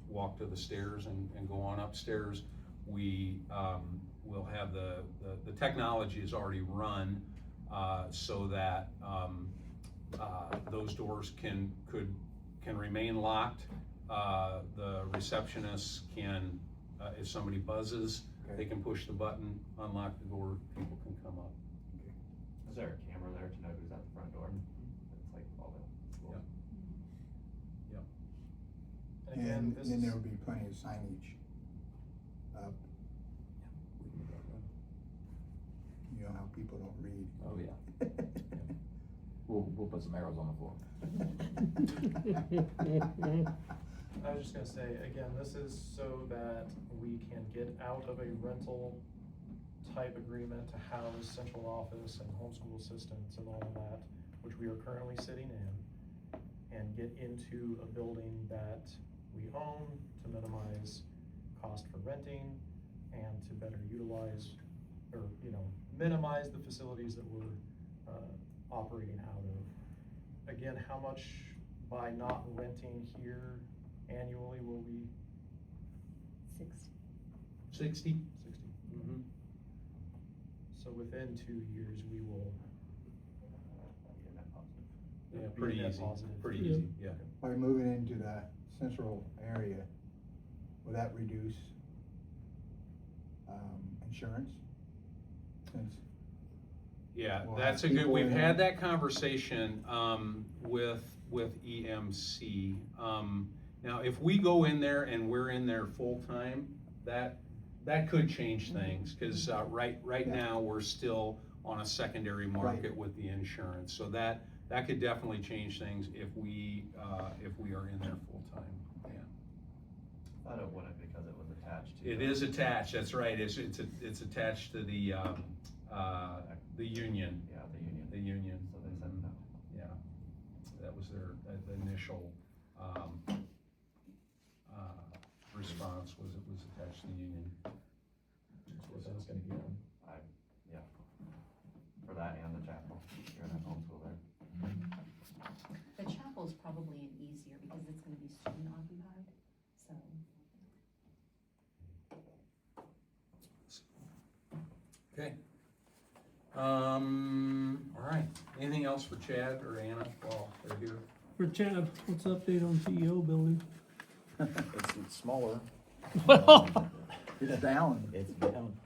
walk to the stairs and go on upstairs. We will have the technology is already run so that those doors can remain locked. The receptionists can, if somebody buzzes, they can push the button, unlock the door, people can come up. Is there a camera there to know who's at the front door? It's like all the schools. Yep. And again, And this then is, there will be plenty of signage up. You know how people don't read. Oh, yeah. We'll put some arrows on the floor. I was just gonna say, again, this is so that we can get out of a rental type agreement to house central office and homeschool assistants and all of that, which we are currently sitting in, and get into a building that we own to minimize cost for renting and to better utilize, or, minimize the facilities that we're operating out of. Again, how much by not renting here annually will we? 60. 60. 60. Mm-hmm. So within 2 years, we will. Yeah, be pretty net easy. positive. Pretty easy. Yeah. By moving into the central area, will that reduce insurance? Since Yeah, We'll that's a have good, people we've in had there. that conversation with EMC. Now, if we go in there and we're in there full-time, that could change things, because right Yeah. now, we're still on a secondary market with the insurance. So that could definitely change things if we are in there full-time. Yeah. I thought it wouldn't because it was attached to. It is attached, that's right, it's attached to the union. Yeah, the union. The union. So they said no. Yeah, that was their initial response, was it was attached to the union. So that's gonna be done. Yeah. For that and the chapel, you're gonna have homeschool there. The chapel's probably an easier because it's gonna be student occupied, so. Okay. All right, anything else for Chad or Anna while they're here? For Chad, what's the update on CEO building? It's smaller. it's down. It's down.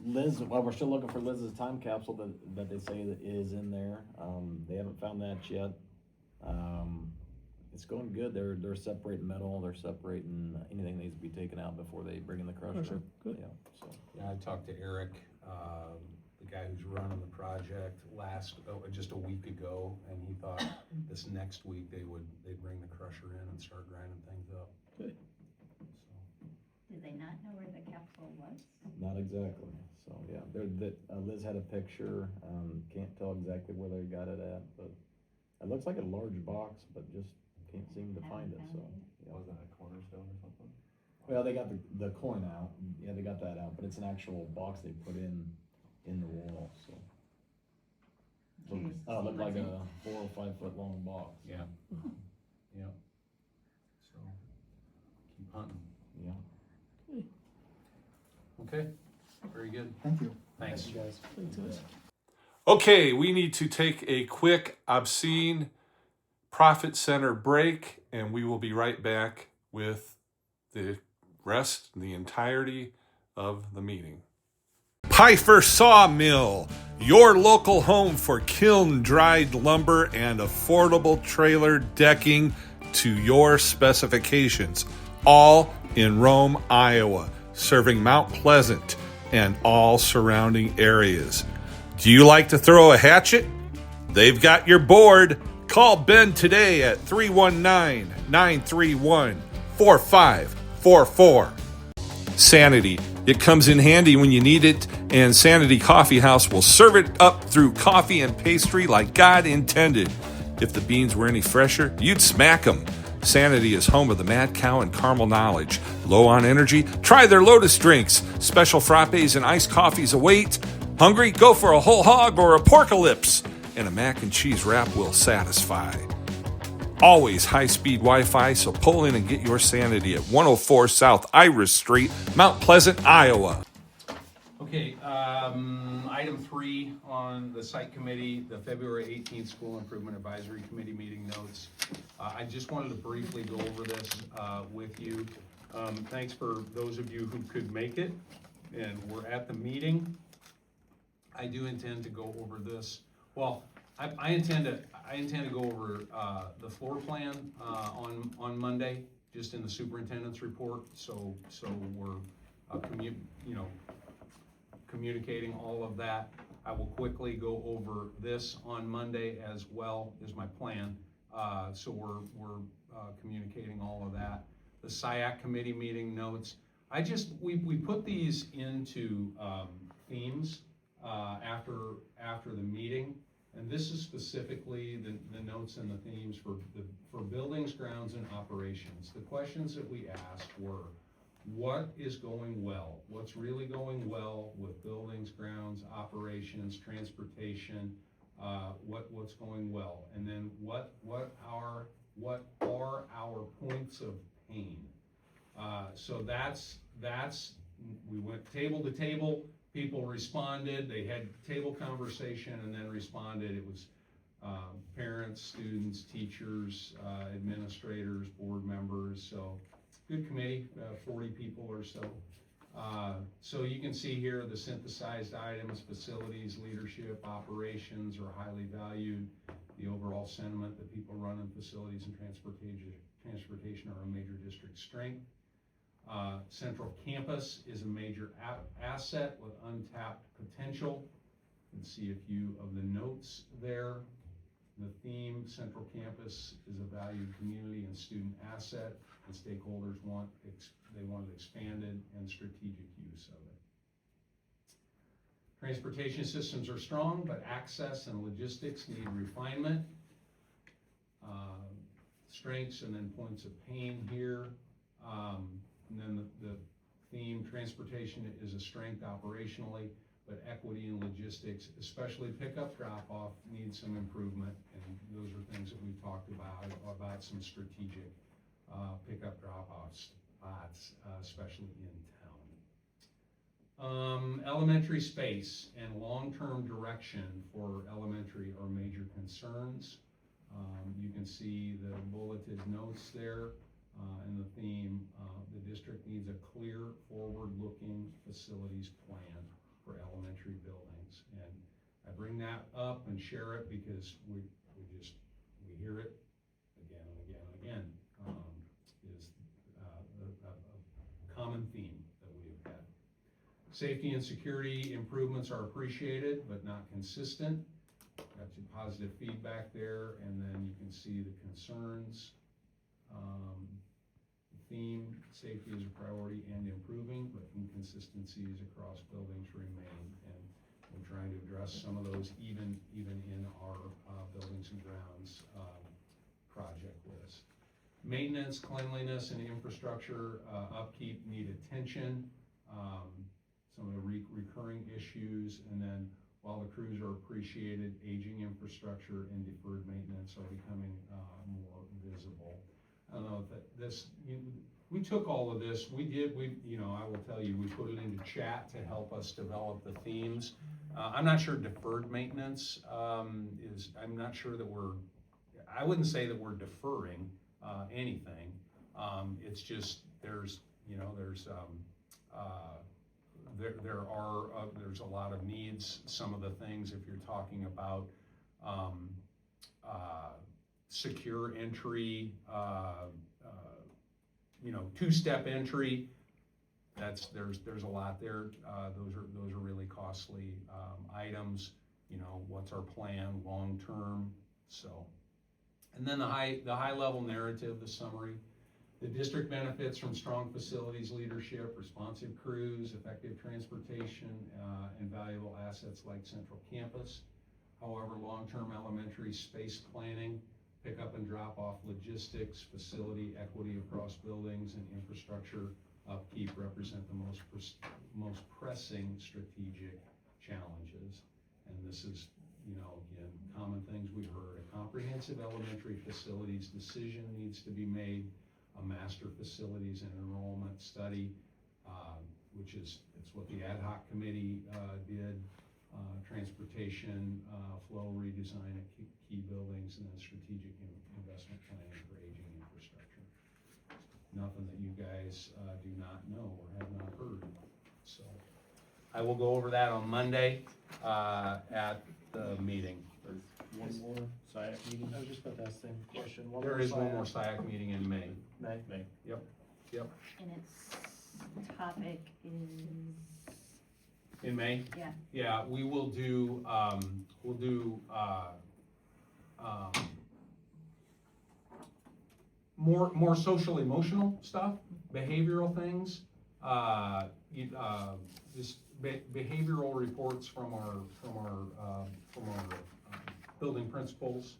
Liz, well, we're still looking for Liz's time capsule that they say that is in there. They haven't found that yet. It's going good. They're separating metal. They're separating anything that needs to be taken out before they bring in the crusher. Good. Yeah. So. Yeah, I talked to Eric, the guy who's running the project just a week ago, and he thought this next week they'd bring the crusher in and start grinding things up. Good. So, Did they not know where the capsule was? Not exactly. So yeah, Liz had a picture. Can't tell exactly where they got it at, but it looks like a large box, but just can't seem to find it. So yeah. Was that a cornerstone or something? Well, they got the coin out. Yeah, they got that out, but it's an actual box they put in the wall. So Curious to it see looked like what's in a 4 or 5 foot long box. yeah. Yeah. So, keep hunting. Yeah. Okay, very good. Thank you. Thanks. Thank you guys. Thanks, guys. Okay, we need to take a quick obscene profit center break, and we will be right back with the rest, the entirety of the meeting. Pfeiffer Sawmill, your local home for kiln-dried lumber and affordable trailer decking to your specifications, all in Rome, Iowa, serving Mount Pleasant and all surrounding areas. Do you like to throw a hatchet? They've got your board. Call Ben today at 319-931-4544. Sanity. It comes in handy when you need it, and Sanity Coffee House will serve it up through coffee and pastry like God intended. If the beans were any fresher, you'd smack them. Sanity is home of the Mad Cow and Caramel Knowledge. Low on energy? Try their Lotus drinks. Special frappes and iced coffees await. Hungry? Go for a whole hog or a porcalypse. And a mac and cheese wrap will satisfy. Always high-speed Wi-Fi, so pull in and get your Sanity at 104 South Iris Street, Mount Pleasant, Iowa. Okay, item 3 on the site committee, the February 18th School Improvement Advisory Committee meeting notes. I just wanted to briefly go over this with you. Thanks for those of you who could make it and were at the meeting. I do intend to go over this. Well, I intend to go over the floor plan on Monday, just in the superintendent's report. So we're communicating all of that. I will quickly go over this on Monday as well, is my plan. So we're communicating all of that. The SIAC committee meeting notes. We put these into themes after the meeting. And this is specifically the notes and the themes for buildings, grounds, and operations. The questions that we asked were, what is going well? What's really going well with buildings, grounds, operations, transportation? What's going well? And then what are our points of pain? So that's we went table to table. People responded, they had table conversation and then responded. It was parents, students, teachers, administrators, board members. So good committee, 40 people or so. So you can see here the synthesized items: facilities, leadership, operations are highly valued. The overall sentiment that people run in facilities and transportation are a major district strength. Central campus is a major asset with untapped potential. You can see a few of the notes there. The theme, Central Campus is a valued community and student asset, and stakeholders want expanded and strategic use of it. Transportation systems are strong, but access and logistics need refinement. Strengths and then points of pain here. And then the theme, transportation is a strength operationally, but equity and logistics, especially pickup drop-off, needs some improvement. And those are things that we've talked about some strategic pickup drop-off spots, especially in town. Elementary space and long-term direction for elementary are major concerns. You can see the bulleted notes there. And the theme, the district needs a clear, forward-looking facilities plan for elementary buildings. And I bring that up and share it because we hear it again and again and again. Is a common theme that we have had. Safety and security improvements are appreciated, but not consistent. Got some positive feedback there, and then you can see the concerns. Theme, safety is a priority and improving, but inconsistencies across buildings remain, and we're trying to address some of those even in our buildings and grounds project list. Maintenance, cleanliness, and infrastructure upkeep need attention. Some of the recurring issues, and then while the crews are appreciated, aging infrastructure and deferred maintenance are becoming more visible. I don't know if we took all of this, I will tell you, we put it into chat to help us develop the themes. I'm not sure deferred maintenance I'm not sure that I wouldn't say that we're deferring anything. It's just, there's there's a lot of needs. Some of the things, if you're talking about secure entry, two-step entry, there's a lot there. Those are really costly items. What's our plan long-term? So, and then the high level narrative, the summary. The district benefits from strong facilities leadership, responsive crews, effective transportation, and valuable assets like central campus. However, long-term elementary space planning, pick-up and drop-off logistics, facility equity across buildings, and infrastructure upkeep represent the most pressing strategic challenges. And this is, again, common things we've heard. A comprehensive elementary facilities decision needs to be made. A master facilities and enrollment study, which it's what the ad hoc committee did. Transportation, flow redesign at key buildings, and then strategic investment planning for aging infrastructure. Nothing that you guys do not know or have not heard. So I will go over that on Monday at the meeting. There's one more SIAC meeting. I was just about to ask the same question. There is one more SIAC meeting in May. May. Yep. And its topic is, In May? yeah, Yeah, we will do, more social emotional stuff, behavioral things, just behavioral reports from our building principals.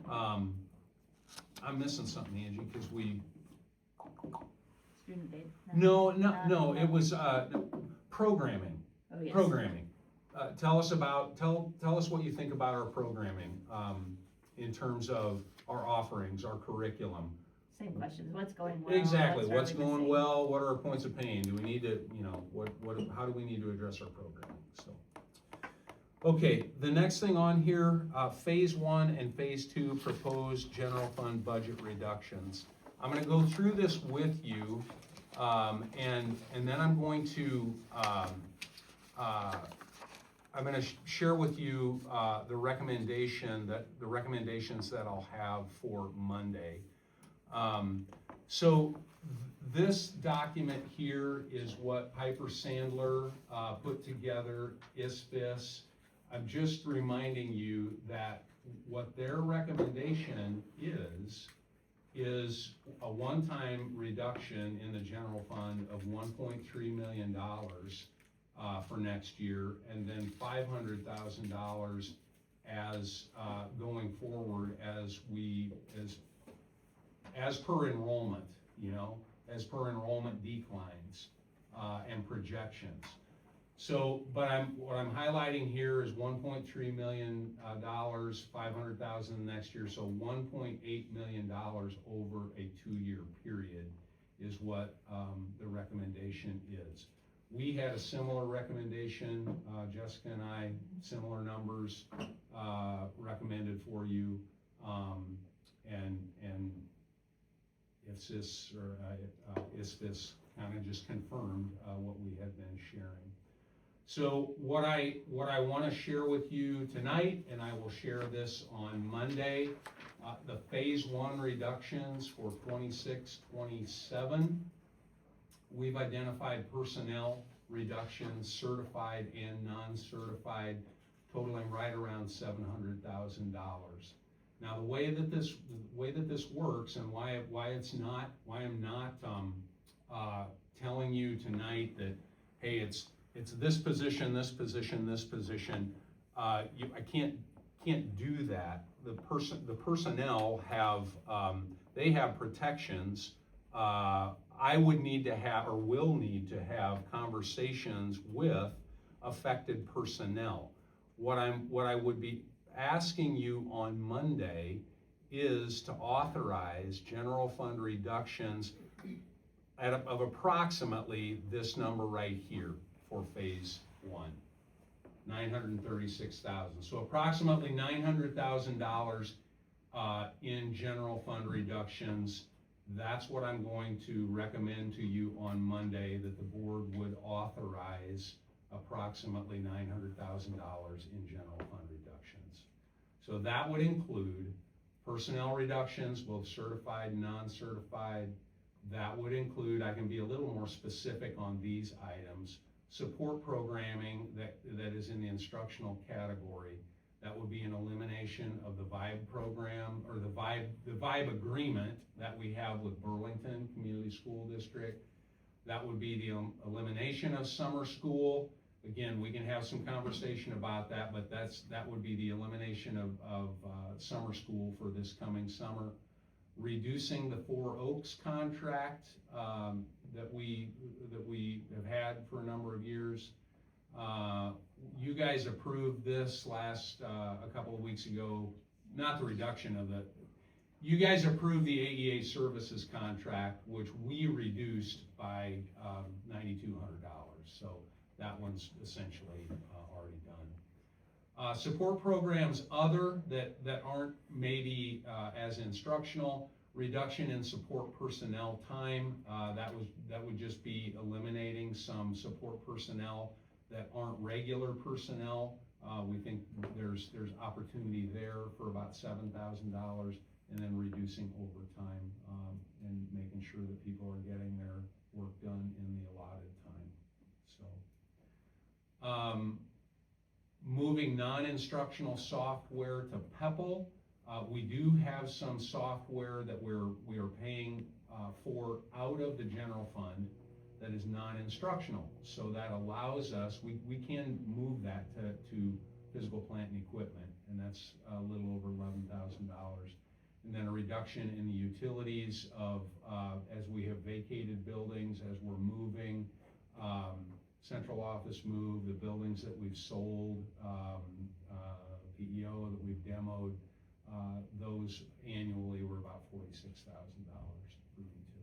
I'm missing something, Angie, because student data. no, it was, programming. Oh, yes. Programming. Tell us what you think about our programming, in terms of our offerings, our curriculum. Same questions, what's going well? Exactly, are what's we going missing? well, what are our points of pain? Do we need to, how do we need to address our programming? So, okay, the next thing on here, phase 1 and phase 2 proposed general fund budget reductions. I'm gonna go through this with you, and then I'm going to, share with you the recommendations that I'll have for Monday. So this document here is what Piper Sandler put together, ISFIS. I'm just reminding you that what their recommendation is a one-time reduction in the general fund of $1.3 million for next year, and then $500,000 as going forward as per enrollment, as per enrollment declines and projections. So, what I'm highlighting here is $1.3 million, $500,000 next year, so $1.8 million over a 2-year period is what the recommendation is. We had a similar recommendation, Jessica and I, similar numbers recommended for you, and ISFIS kind of just confirmed what we had been sharing. So what I want to share with you tonight, and I will share this on Monday, the phase 1 reductions for 26-27. We've identified personnel reductions, certified and non-certified, totaling right around $700,000. Now, the way that this works, and why I'm not telling you tonight that, hey, it's this position, this position, this position. I can't do that. The personnel have they have protections. I would need to have, or will need to have, conversations with affected personnel. What I would be asking you on Monday is to authorize general fund reductions of approximately this number right here for phase 1, $936,000. So approximately $900,000 in general fund reductions That's what I'm going to recommend to you on Monday, that the board would authorize approximately $900,000 in general fund reductions. So that would include personnel reductions, both certified and non-certified. That would include, I can be a little more specific on these items, support programming that is in the instructional category. That would be an elimination of the VIBE program, or the VIBE agreement that we have with Burlington Community School District. That would be the elimination of summer school. Again, we can have some conversation about that, but that would be the elimination of summer school for this coming summer. Reducing the Four Oaks contract that we have had for a number of years. You guys approved this a couple of weeks ago, not the reduction of you guys approved the AEA services contract, which we reduced by $9,200. So that one's essentially already done. Support programs other that aren't maybe as instructional, reduction in support personnel time. That would just be eliminating some support personnel that aren't regular personnel. We think there's opportunity there for about $7,000, and then reducing overtime and making sure that people are getting their work done in the allotted time. So, moving non-instructional software to PEPL. We do have some software that we are paying for out of the general fund that is non-instructional. So that allows us, we can move that to physical plant and equipment, and that's a little over $11,000. And then a reduction in the utilities of, as we have vacated buildings, as we're moving, central office move, the buildings that we've sold, PEO that we've demoed, those annually were about $46,000 for utilities.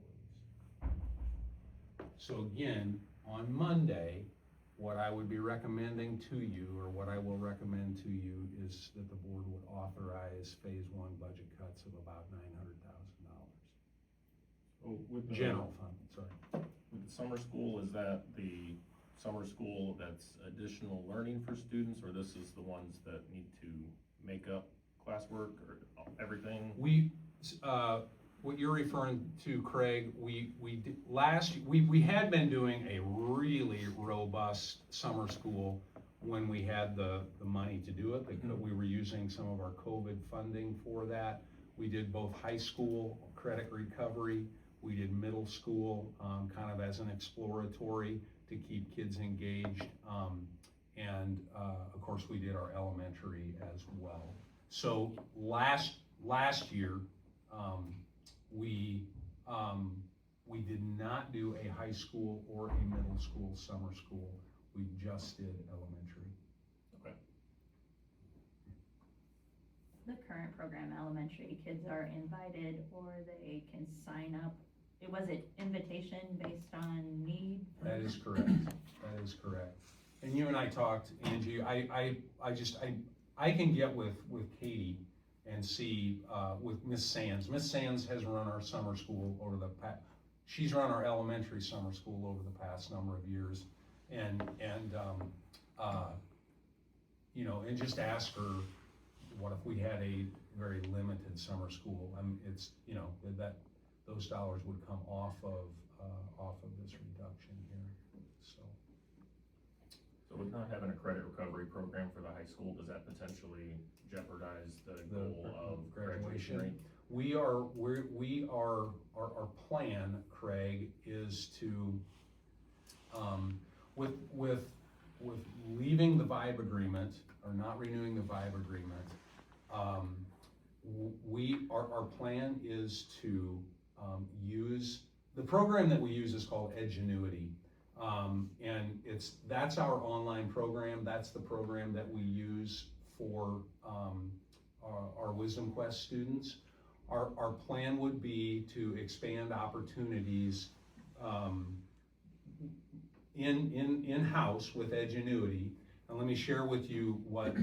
So again, on Monday, what I would be recommending to you, or what I will recommend to you, is that the board would authorize phase one budget cuts of about $900,000. So with the General fund, sorry. With the summer school, is that the summer school that's additional learning for students, or this is the ones that need to make up classwork or everything? What you're referring to, Craig, we had been doing a really robust summer school when we had the money to do it. We were using some of our COVID funding for that. We did both high school credit recovery. We did middle school kind of as an exploratory to keep kids engaged. And of course, we did our elementary as well. So last year, we did not do a high school or a middle school summer school. We just did elementary. Okay. The current program, elementary, kids are invited or they can sign up. Was it invitation based on need? That is correct. That is correct. And you and I talked, Angie. I can get with Katie and see with Miss Sands. Miss Sands has run our summer school over the past. She's run our elementary summer school over the past number of years, and just ask her, what if we had a very limited summer school? It's that those dollars would come off of this reduction here. So with not having a credit recovery program for the high school, does that potentially jeopardize the goal of graduation rate? Our plan, Craig, is to, with leaving the VIBE agreement, or not renewing the VIBE agreement, our plan is to use, the program that we use is called Edgenuity. And that's our online program. That's the program that we use for our Wisdom Quest students. Our plan would be to expand opportunities in-house with Edgenuity. And let me share with you what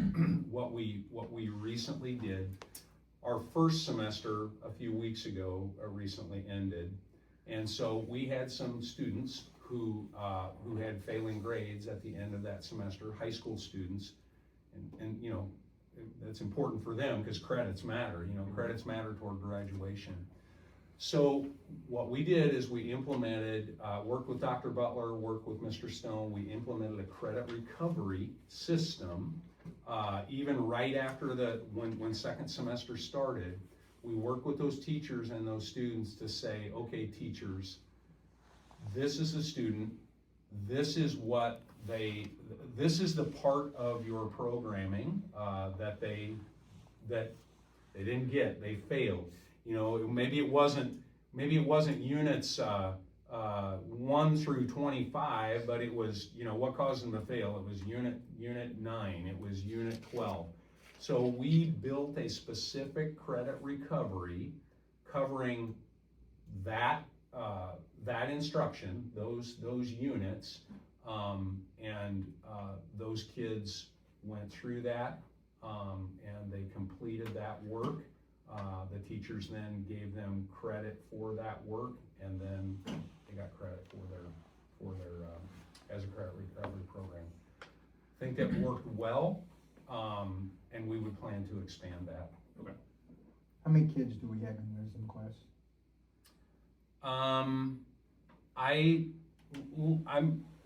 we recently did. our first semester a few weeks ago recently ended. And so we had some students who had failing grades at the end of that semester, high school students. And you know, that's important for them because credits matter, you know, credits matter toward graduation. So what we did is we implemented, worked with Dr. Butler, worked with Mr. Stone, we implemented a credit recovery system. Even right after when second semester started, we worked with those teachers and those students to say, okay, teachers, this is the student, this is the part of your programming that they didn't get, they failed. You know, maybe it wasn't units 1 through 25, but it was, you know, what caused them to fail? It was unit 9, it was unit 12. So we built a specific credit recovery covering that instruction, those units, and those kids went through that, and they completed that work. The teachers then gave them credit for that work, and then they got credit for their as a credit recovery program. I think that worked well, and we would plan to expand that. Okay. How many kids do we have in wisdom class?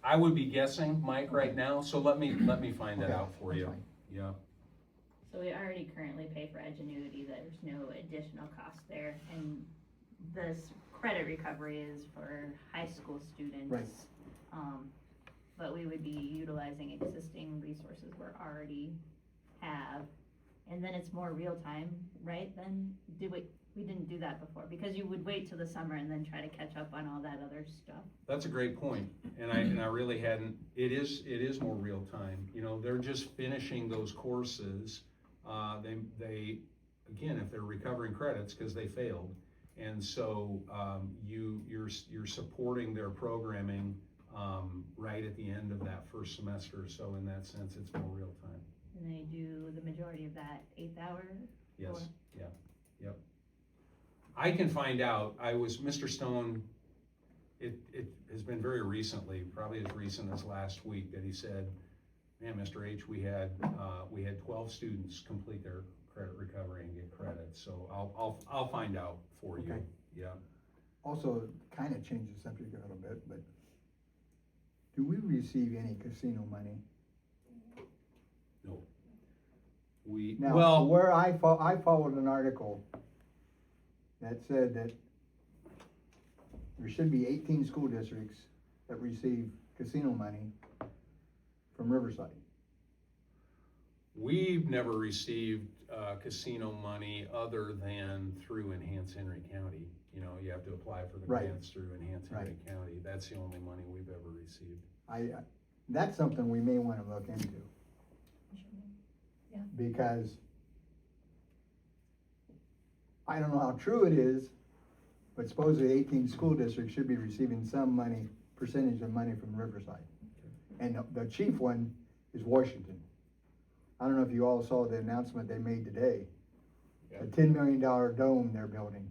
I would be guessing, Mike, right now. So let me find that out for you. Yeah. So we already currently pay for Edgenuity, there's no additional cost there, and this credit recovery is for high school students. Right. But we would be utilizing existing resources we already have, and then it's more real time, right? Then we didn't do that before, because you would wait till the summer and then try to catch up on all that other stuff. That's a great point, and I really hadn't. It is more real time. You know, they're just finishing those courses. They again, if they're recovering credits because they failed, and so you're supporting their programming right at the end of that first semester. So in that sense, it's more real time. And they do the majority of that 8th hour? Yes. Or- Yeah. Yep. I can find out. Mr. Stone. It has been very recently, probably as recent as last week, that he said, man, Mr. H, we had 12 students complete their credit recovery and get credit. So I'll find out for you. Okay. Yeah. Also, kind of change the subject a little bit, but do we receive any casino money? No. Now, where I followed an article that said that there should be 18 school districts that receive casino money from Riverside. We've never received casino money other than through Enhance Henry County. You know, you have to apply for the Right. grants through Enhance Henry County. That's the only money we've ever received. That's something we may want to look into. Yeah. Because I don't know how true it is, but supposedly 18 school districts should be receiving some money, percentage of money from Riverside. And the chief one is Washington. I don't know if you all saw the announcement they made today. A $10 million dome they're building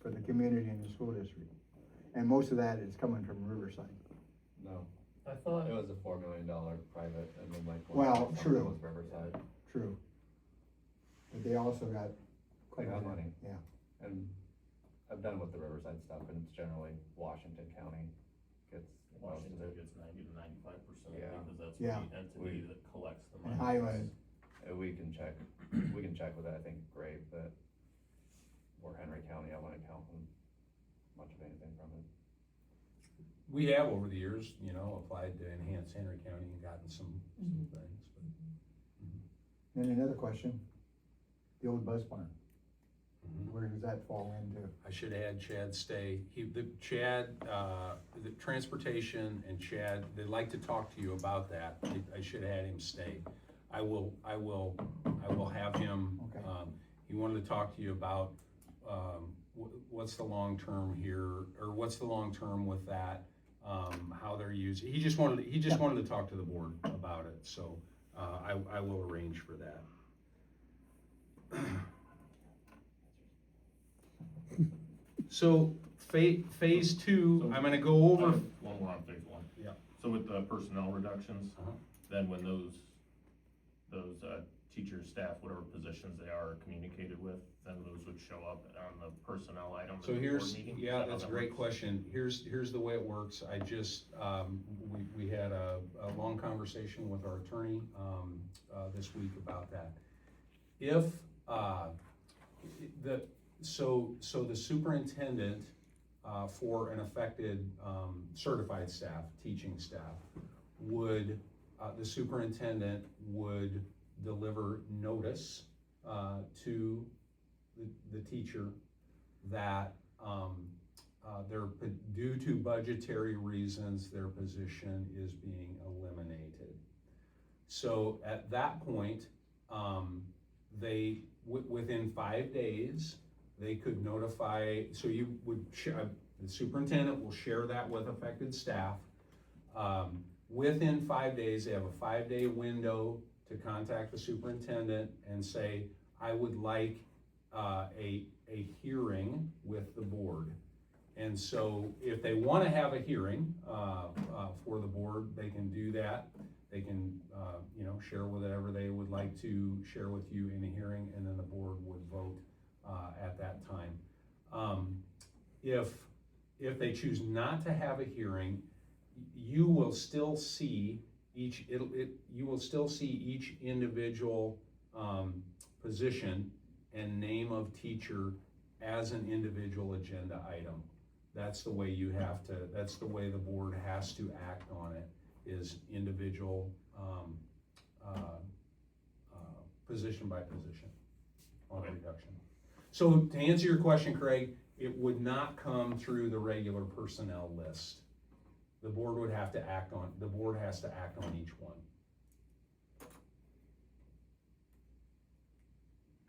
for the community and the school district. And most of that is coming from Riverside. No, I thought, it was a $4 million private, and then like. Well, true. Was Riverside. True. But they also got. They got money. Yeah. And I've done with the Riverside stuff, and it's generally Washington County gets most of Washington it. gets 90 to 95%, Yeah. because that's Yeah. the entity that collects the money. And Highland. We can check with it, I think, great, but we're Henry County, I wouldn't count much of anything from it. We have over the years, you know, applied to Enhance Henry County and gotten some things. But, Then another question, the old bus barn, mhm. where does that fall into? I should add Chad Stay. The transportation and Chad, they'd like to talk to you about that. I should add him stay. I will have him. Okay. He wanted to talk to you about, what's the long term here, or what's the long term with that, how they're using. He just wanted to talk to the board about it. So, I will arrange for that. So phase two, So- I'm gonna go over. One more on phase one. Yeah. So with the personnel reductions, Uh-huh. then when those teachers, staff, whatever positions they are communicated with, then those would show up on the personnel item. So at the board here's, meeting? Is yeah, that how that's a that great works? question. Here's the way it works. I just, we had a long conversation with our attorney, this week about that. If, so the superintendent, for an affected, certified staff, teaching staff, would, the superintendent would deliver notice, to the teacher that, due to budgetary reasons, their position is being eliminated. So at that point, within 5 days, they could notify, so you would, the superintendent will share that with affected staff. Within 5 days, they have a 5-day window to contact the superintendent and say, I would like a hearing with the board. And so if they want to have a hearing for the board, they can do that. They can, share whatever they would like to share with you in a hearing, and then the board would vote at that time. If they choose not to have a hearing, you will still see each individual position and name of teacher as an individual agenda item. That's the way that's the way the board has to act on it, is individual, position by position on Okay. reduction. So to answer your question, Craig, it would not come through the regular personnel list. The board has to act on each one.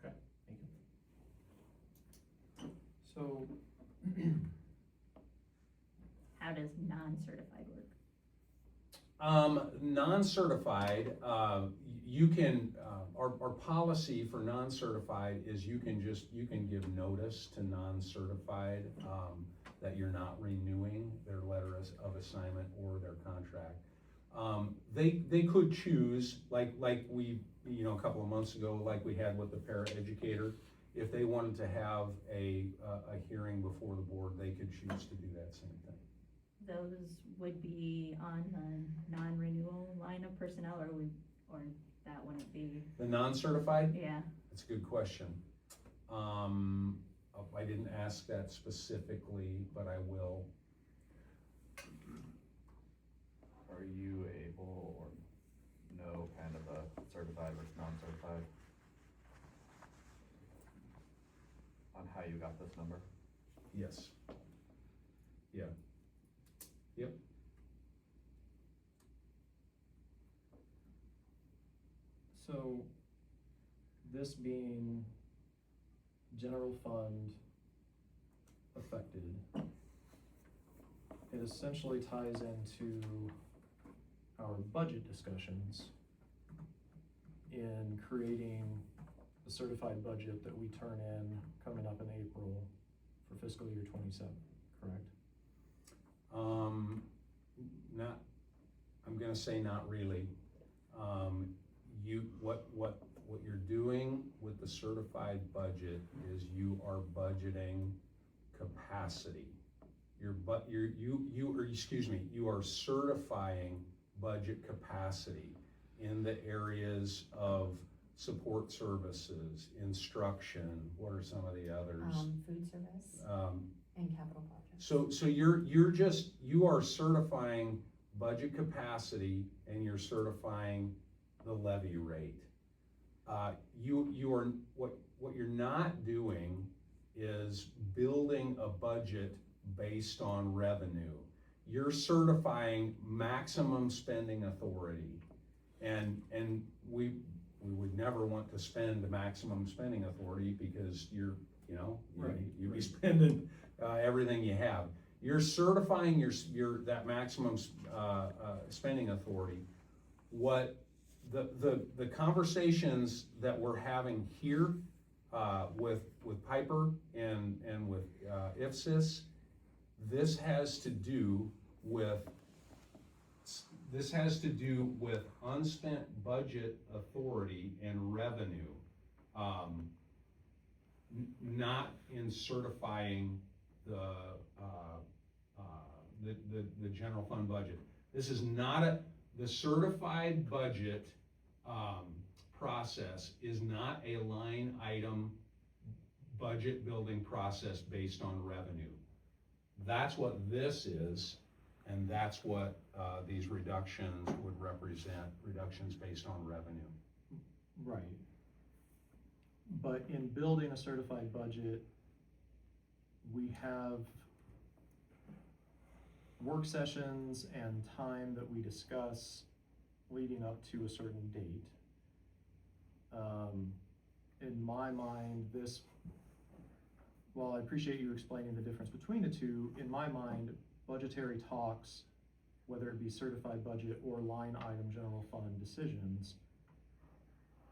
Okay, thank you. So, How does non-certified work? Non-certified, you can, our policy for non-certified is you can give notice to non-certified, that you're not renewing their letter of assignment or their contract. They could choose, like we, a couple of months ago, like we had with the paraeducator, if they wanted to have a hearing before the board, they could choose to do that same thing. Those would be on the non-renewal line of personnel, or that wouldn't be, The non-certified? yeah. That's a good question. I didn't ask that specifically, but I will. Are you able or know kind of a certified versus non-certified? On how you got this number? Yes. Yeah. Yep. so this being general fund affected, it essentially ties into our budget discussions in creating the certified budget that we turn in coming up in April for fiscal year 27, correct? I'm gonna say not really. What you're doing with the certified budget is you are budgeting capacity. You are certifying budget capacity in the areas of support services, instruction, what are some of the others? Food service and capital projects. So you are certifying budget capacity and you're certifying the levy rate. What you're not doing is building a budget based on revenue. You're certifying maximum spending authority. And we would never want to spend the maximum spending authority because you'd be spending everything you have. You're certifying that maximum spending authority. What the conversations that we're having here with Piper and with IFSIS, this has to do with unspent budget authority and revenue, not in certifying the general fund budget. This is not the certified budget process is not a line item budget building process based on revenue. That's what this is, and that's what these reductions would represent, reductions based on revenue. Right. But in building a certified budget, we have work sessions and time that we discuss leading up to a certain date. In my mind, this, while I appreciate you explaining the difference between the two, in my mind, budgetary talks, whether it be certified budget or line item general fund decisions,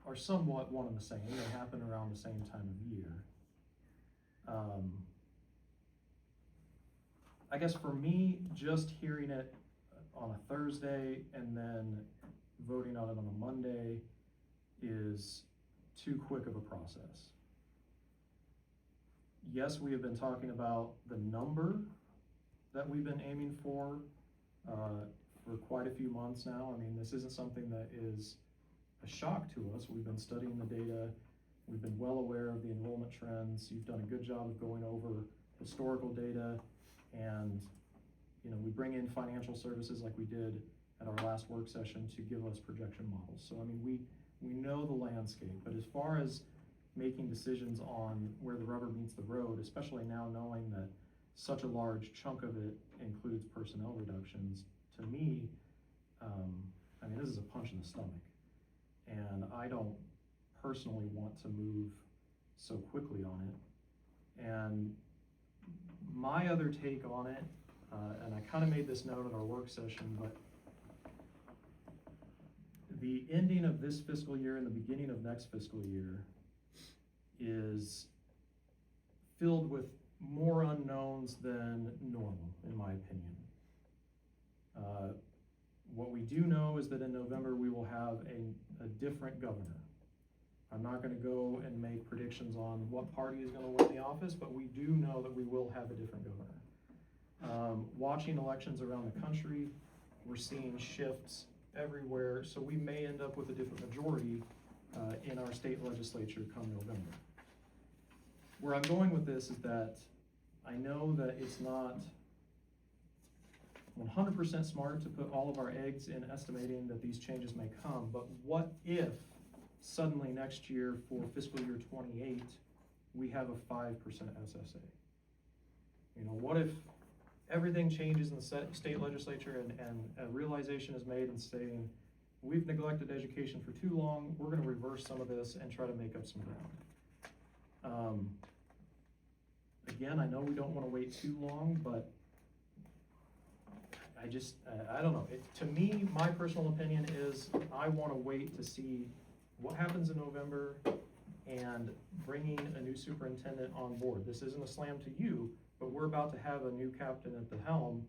are somewhat one and the same. They happen around the same time of year. I guess for me, just hearing it on a Thursday and then voting on it on a Monday is too quick of a process. Yes, we have been talking about the number that we've been aiming for quite a few months now. I mean, this isn't something that is a shock to us. We've been studying the data. We've been well aware of the enrollment trends. You've done a good job of going over historical data, and we bring in financial services like we did at our last work session to give us projection models. So I mean, we know the landscape, but as far as making decisions on where the rubber meets the road, especially now knowing that such a large chunk of it includes personnel reductions, to me, I mean, this is a punch in the stomach. And I don't personally want to move so quickly on it. And my other take on it, and I kind of made this note in our work session, but the ending of this fiscal year and the beginning of next fiscal year is filled with more unknowns than normal, in my opinion. What we do know is that in November we will have a different governor. I'm not going to go and make predictions on what party is going to win the office, but we do know that we will have a different governor. Watching elections around the country, we're seeing shifts everywhere, so we may end up with a different majority in our state legislature come November. Where I'm going with this is that I know that it's not 100% smart to put all of our eggs in estimating that these changes may come, but what if suddenly next year for fiscal year 28, we have a 5% SSA? What if everything changes in the state legislature and a realization is made and saying, we've neglected education for too long, we're going to reverse some of this and try to make up some ground. Again, I know we don't want to wait too long, but I don't know. To me, my personal opinion is I want to wait to see what happens in November and bringing a new superintendent on board. This isn't a slam to you, but we're about to have a new captain at the helm.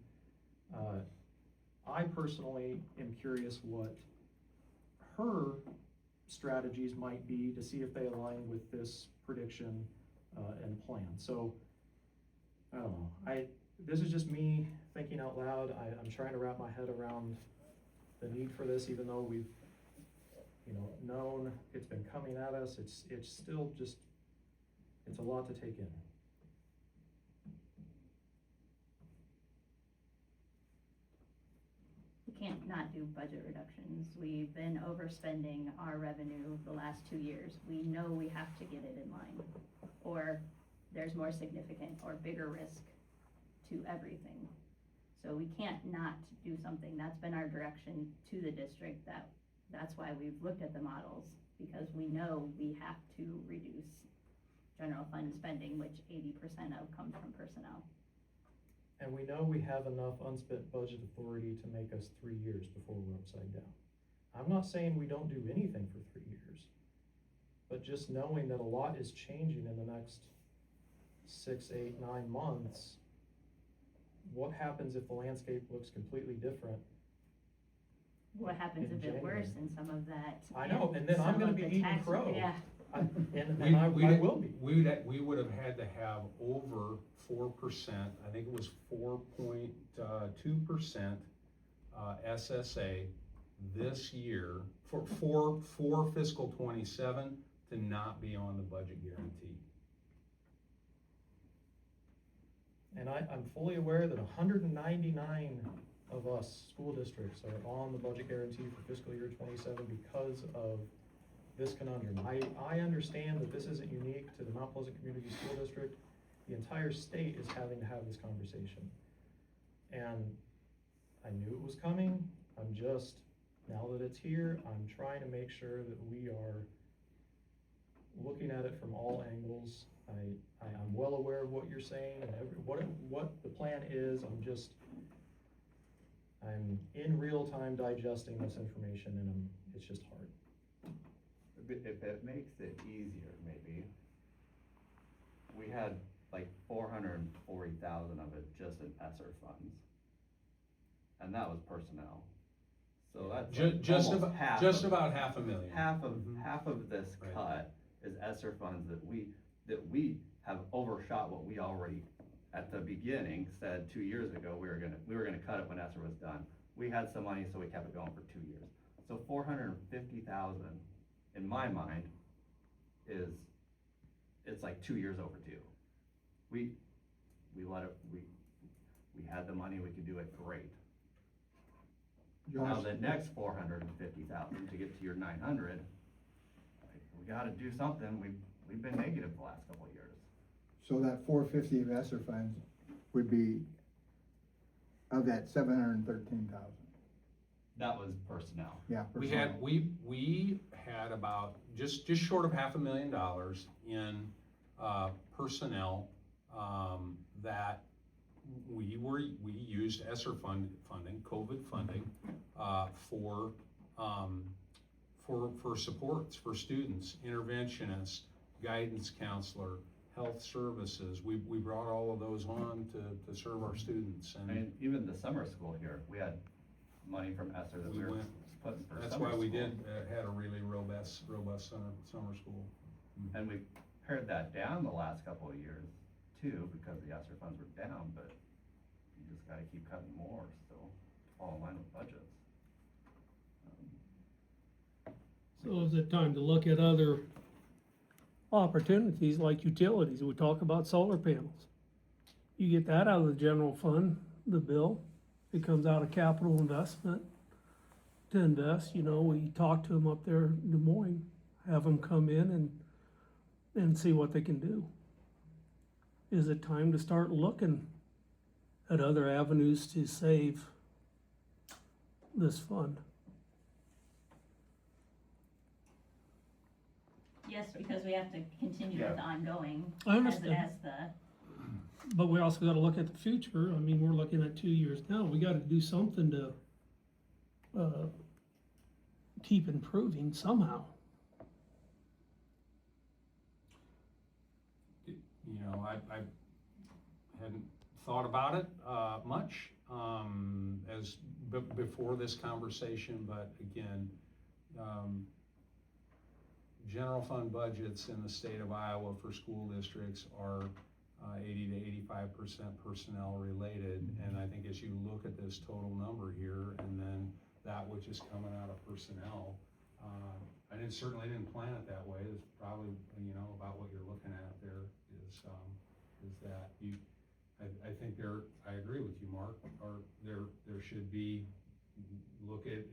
I personally am curious what her strategies might be to see if they align with this prediction and plan. So, I don't know. This is just me thinking out loud. I'm trying to wrap my head around the need for this, even though we've, known it's been coming at us. It's still just, it's a lot to take in. We can't not do budget reductions. We've been overspending our revenue the last 2 years. We know we have to get it in line, or there's more significant or bigger risk to everything. So we can't not do something. That's been our direction to the district. That's why we've looked at the models, because we know we have to reduce general fund spending, which 80% of comes from personnel. And we know we have enough unspent budget authority to make us 3 years before we're upside down. I'm not saying we don't do anything for 3 years, but just knowing that a lot is changing in the next 6, 8, 9 months, what happens if the landscape looks completely different? What happens In if it January. worsens some of that? I know, and then I'm some gonna of be the eating tax- crow. Yeah, I will be. We would have had to have over 4%, I think it was 4.2% SSA this year for fiscal '27 to not be on the budget guarantee. And I'm fully aware that 199 of us school districts are on the budget guarantee for fiscal year '27 because of this conundrum. I understand that this isn't unique to the Mount Pleasant Community School District. The entire state is having to have this conversation. And I knew it was coming. I'm just, now that it's here, I'm trying to make sure that we are looking at it from all angles. I'm well aware of what you're saying and what the plan is. I'm in real time digesting this information, and it's just hard. If it makes it easier, maybe, we had like 440,000 of it just in ESSER funds. And that was personnel. So that's like Just almost half just of- about $500,000. half of this Right. cut is ESSER funds that we have overshot what we already, at the beginning, said 2 years ago, we were gonna cut it when ESSER was done. We had some money, so we kept it going for 2 years. So 450,000, in my mind, it's like 2 years overdue. We had the money, we could do it, great. Now Josh, the next 450,000 to get to your 900, we gotta do something. We've been negative the last couple of years. so that 450 of ESSER funds would be of that 713,000. That was personnel. Yeah. We had about just short of $500,000 in personnel that we used ESSER funding, COVID funding, for supports for students, interventionists, guidance counselor, health services. We brought all of those on to serve our students, I mean, even the summer school here, we had money from ESSER that we were putting for that's summer why we school. had a really robust summer school. And we pared that down the last couple of years too, because the ESSER funds were down, but you just gotta keep cutting more still, to fall in line with budgets. So is it time to look at other opportunities like utilities? We talk about solar panels. You get that out of the general fund, the bill, it comes out of capital investment to invest, we talk to them up there in Des Moines, have them come in and see what they can do. Is it time to start looking at other avenues to save this fund? yes, because we have to continue with the ongoing. I understand. As the, But we also gotta look at the future. I mean, we're looking at 2 years now. We gotta do something to, keep improving somehow. I hadn't thought about it much before this conversation, but again, general fund budgets in the state of Iowa for school districts are 80 to 85% personnel related, and I think as you look at this total number here, and then that which is coming out of personnel, I certainly didn't plan it that way. It's probably, about what you're looking at there is that I think I agree with you, Mark, or there should be, look at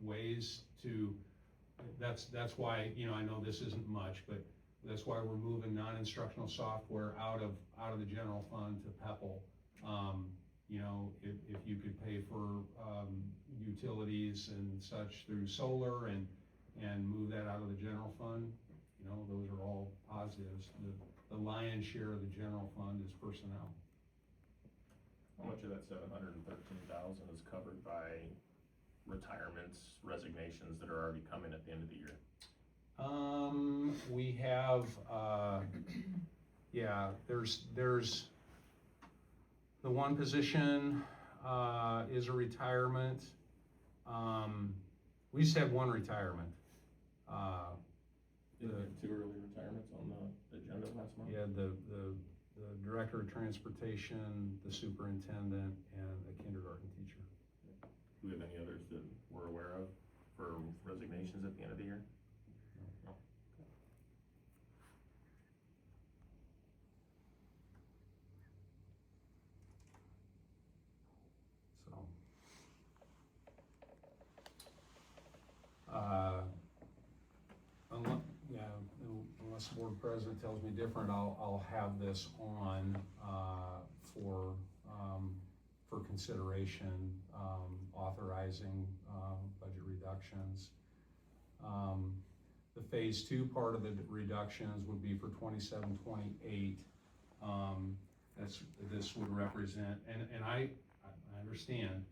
ways to, that's why, I know this isn't much, but that's why we're moving non-instructional software out of the general fund to PEPL. If you could pay for utilities and such through solar and move that out of the general fund, those are all positives. The lion's share of the general fund is personnel. How much of that 713,000 is covered by retirements, resignations that are already coming at the end of the year? We have, yeah, there's the one position, is a retirement. We just had one retirement. Did we have 2 early retirements on the agenda last month? Yeah, the director of transportation, the superintendent, and a kindergarten teacher. Do we have any others that we're aware of for resignations at the end of the year? No. So. Unless the board president tells me different, I'll have this on, for consideration, authorizing, budget reductions. The phase 2 part of the reductions would be for 27-28. This would represent, and I understand,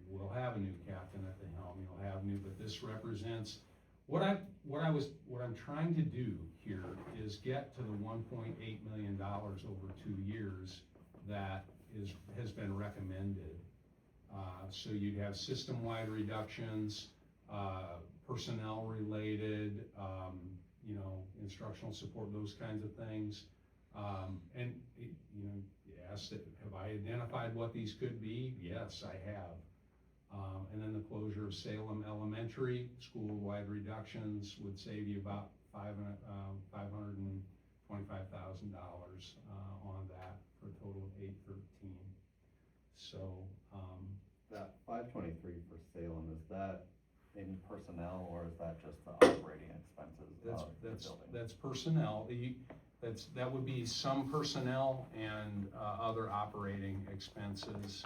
we'll have a new captain at the helm, you'll have new, but this represents, what I'm trying to do here is get to the $1.8 million over 2 years that has been recommended. So you'd have system-wide reductions, personnel related, instructional support, those kinds of things. And you asked, have I identified what these could be? Yes, I have. And then the closure of Salem Elementary, school-wide reductions would save you about $525,000 on that, for a total of $813. So That 523 for Salem, is that in personnel or is that just the operating expenses of the building? that's personnel. That would be some personnel and other operating expenses.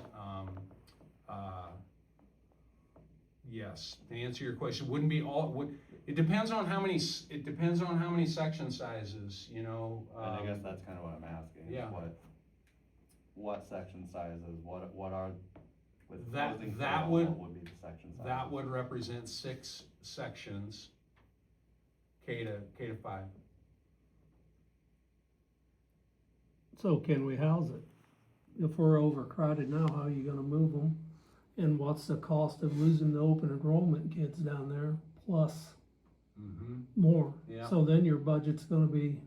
Yes, to answer your question, wouldn't be all, it depends on how many section sizes, And I guess that's kind of what I'm asking, is Yeah. what section sizes, what are, with That- closing that Salem, would- what would be the section sizes? that would represent 6 sections, K to 5. So can we house it? If we're overcrowded now, how are you gonna move them? And what's the cost of losing the open enrollment kids down there, plus more? Yeah. So then your budget's gonna be,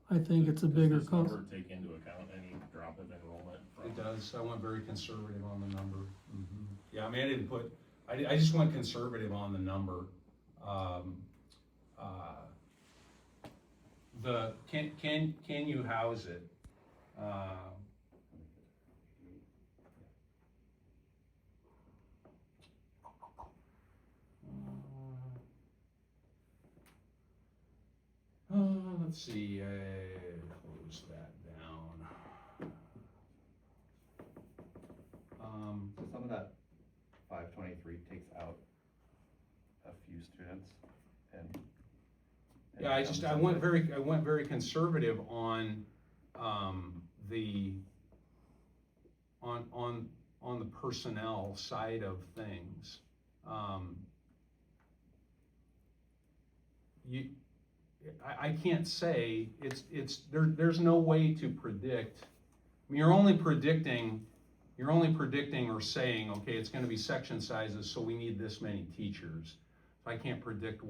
I think it's a bigger Does this cost. number take into account any drop of enrollment from? It does. I went very conservative on the number. Yeah, I mean, I didn't put, I just went conservative on the number. Can you house it? Let's see, close that down. So some of that 523 takes out a few students and. Yeah, I went very conservative on, on the personnel side of things. I can't say, there's no way to predict. I mean, you're only predicting or saying, okay, it's gonna be section sizes, so we need this many teachers. So I can't predict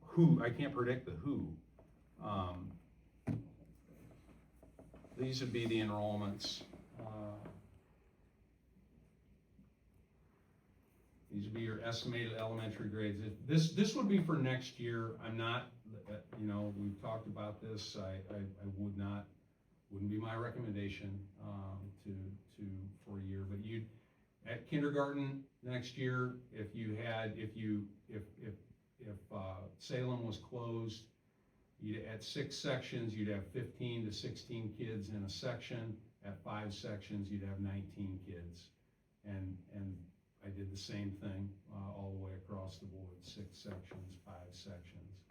who, I can't predict the who. These would be the enrollments. These would be your estimated elementary grades. This would be for next year. I'm not, we've talked about this. I wouldn't be my recommendation, for a year, but at kindergarten next year, if Salem was closed, at 6 sections, you'd have 15 to 16 kids in a section. At 5 sections, you'd have 19 kids. And I did the same thing, all the way across the board, 6 sections, 5 sections.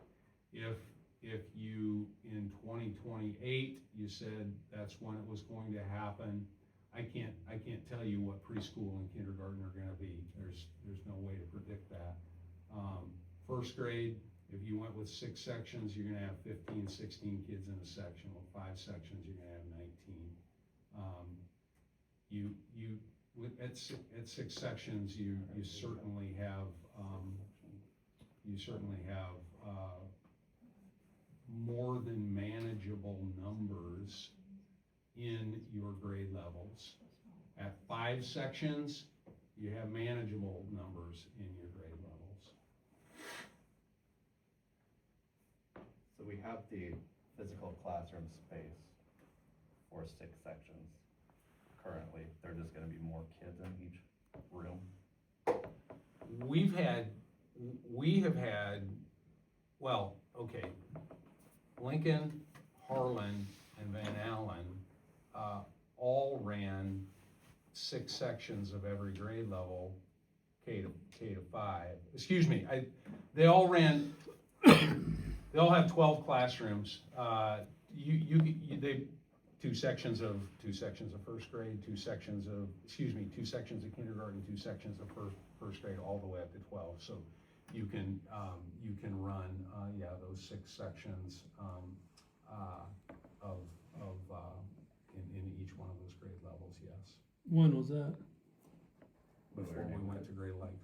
If you, in 2028, you said that's when it was going to happen, I can't tell you what preschool and kindergarten are gonna be. There's no way to predict that. first grade, if you went with 6 sections, you're gonna have 15, 16 kids in a section. With 5 sections, you're gonna have 19. At 6 sections, you certainly have, more than manageable numbers in your grade levels. At 5 sections, you have manageable numbers in your grade levels. So we have the physical classroom space for 6 sections. Currently, there are just gonna be more kids in each room. We have had, well, okay, Lincoln, Harlan, and Van Allen, all ran 6 sections of every grade level, K to 5. Excuse me, they all ran, they all have 12 classrooms. They 2 sections of first grade, 2 sections of kindergarten, 2 sections of first grade, all the way up to 12. So you can run, those 6 sections in each one of those grade levels, yes. When was that? Before we went to grade length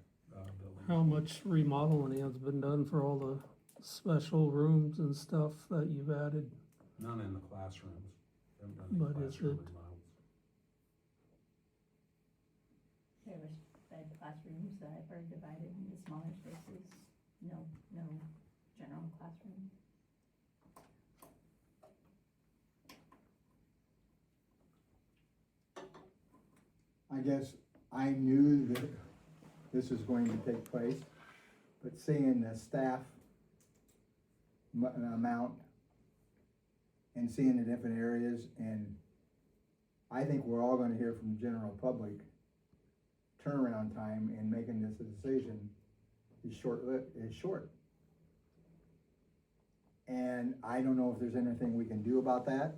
building. How much remodeling has been done for all the special rooms and stuff that you've added? None in the classrooms. Haven't done But any is classroom it- remodels. There was bed classrooms that are divided into smaller spaces, no general classroom. I guess I knew that this was going to take place, but seeing the staff amount and seeing the different areas, and I think we're all gonna hear from the general public, turnaround time in making this a decision is short. And I don't know if there's anything we can do about that,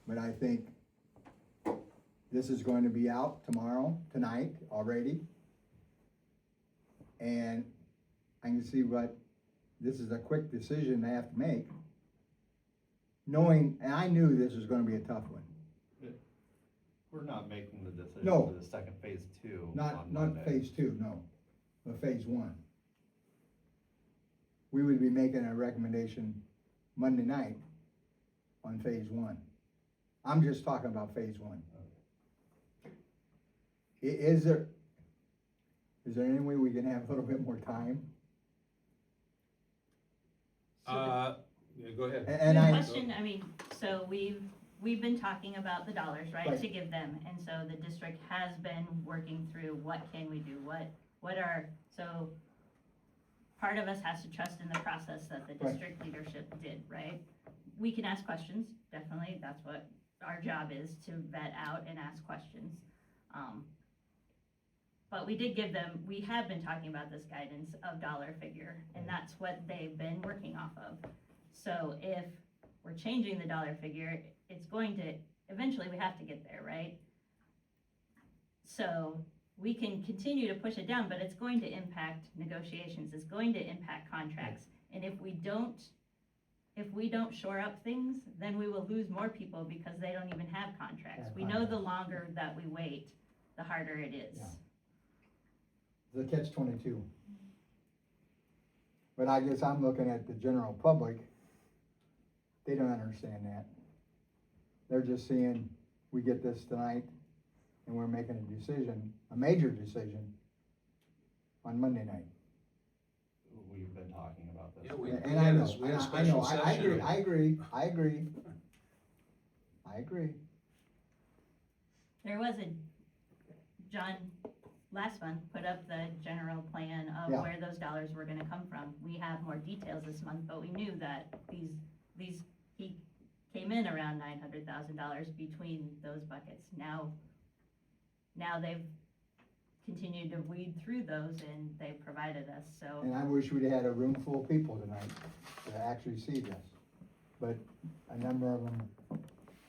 but I think this is going to be out tonight already. And I can see this is a quick decision they have to make. Knowing, and I knew this was gonna be a tough one. We're not making the decision No. for the second phase 2 Not on Monday. phase 2, no, but phase 1. We would be making a recommendation Monday night on phase 1. I'm just talking about phase 1. Is there any way we can have a little bit more time? Yeah, go ahead. And The I, question, I mean, so we've been talking about the dollars, right, Right. to give them, and so the district has been working through what can we do, so part of us has to trust in the process that the Right. district leadership did, right? We can ask questions, definitely, that's what our job is, to vet out and ask questions. But we have been talking about this guidance of dollar figure, and that's what they've been working off of. So if we're changing the dollar figure, it's going to, eventually we have to get there, right? So we can continue to push it down, but it's going to impact negotiations, it's going to impact contracts. And if we don't shore up things, then we will lose more people because they don't even have contracts. We know the longer that we wait, the harder it is. Yeah. the catch-22. But I guess I'm looking at the general public, they don't understand that. They're just seeing, we get this tonight, and we're making a decision, a major decision, on Monday night. We've been talking about this. Yeah, we And I had know, a I special know, I session. agree. There was John, last month, put up the general plan of Yeah. where those dollars were gonna come from. We have more details this month, but we knew that he came in around $900,000 between those buckets. Now they've continued to weed through those and they've provided us, so. And I wish we'd had a room full of people tonight to actually see this. But a number of them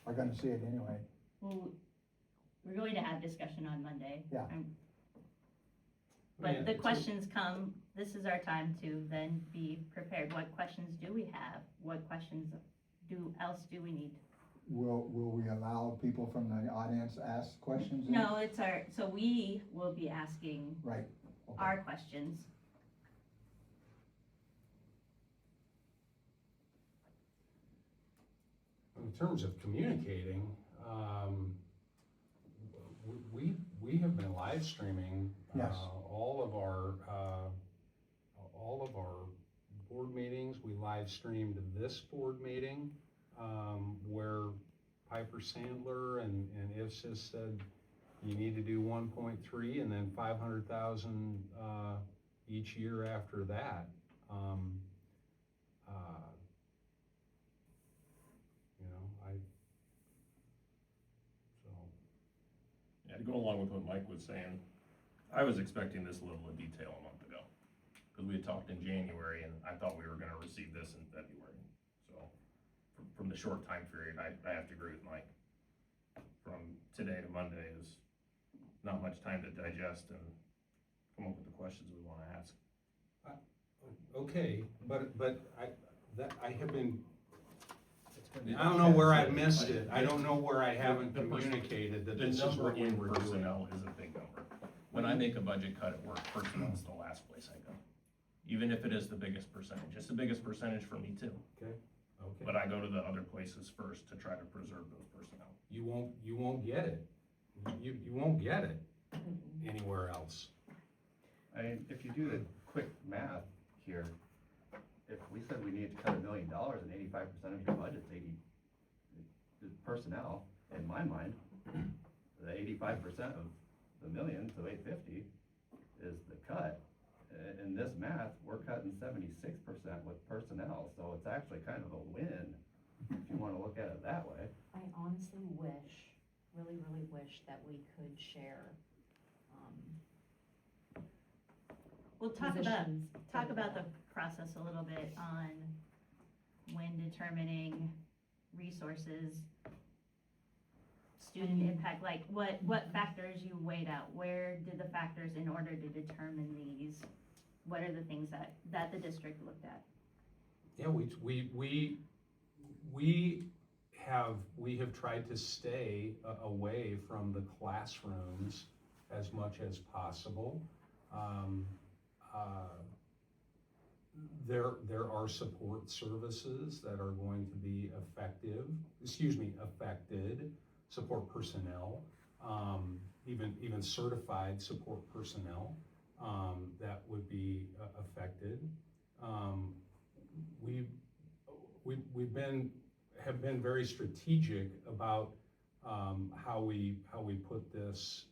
are gonna see it anyway. Well, we're going to have discussion on Monday. Yeah. But Yeah, the it's a- questions come this is our time to then be prepared. What questions do we have? What questions else do we need? Will we allow people from the audience to ask questions? then? No, so we will be asking Right. Okay. our questions. In terms of communicating, we have been live streaming Yes. all of our board meetings. We live streamed this board meeting where Piper Sandler and IFSIS said you need to do 1.3 and then 500,000 each year after that. Yeah, to go along with what Mike was saying, I was expecting this level of detail a month ago. Because we had talked in January and I thought we were gonna receive this in February. So, from the short time period, I have to agree with Mike. From today to Monday is not much time to digest and come up with the questions we wanna ask. Okay, but I have been, I don't know where I missed it. I don't know where I haven't communicated that The this is number what we in were doing. personnel is a big number. When I make a budget cut at work, personnel is the last place I go. Even if it is the biggest percentage, it's the biggest percentage for me too. Okay. But I go to the other places first to try to preserve those personnel. You won't get it. You won't get it anywhere else. If you do the quick math here, if we said we need to cut $1 million and 85% of your budget's is personnel, in my mind, the 85% of the million, so 850, is the cut. In this math, we're cutting 76% with personnel, so it's actually kind of a win, if you wanna look at it that way. I honestly really wish that we could share, We'll talk positions about the together. process a little bit on when determining resources, student impact, like what factors you weighed out, where did the factors in order to determine these, what are the things that the district looked at? Yeah, we have tried to stay away from the classrooms as much as possible. There are support services that are going to be affected, support personnel, even certified support personnel that would be affected. Have been very strategic about how we put this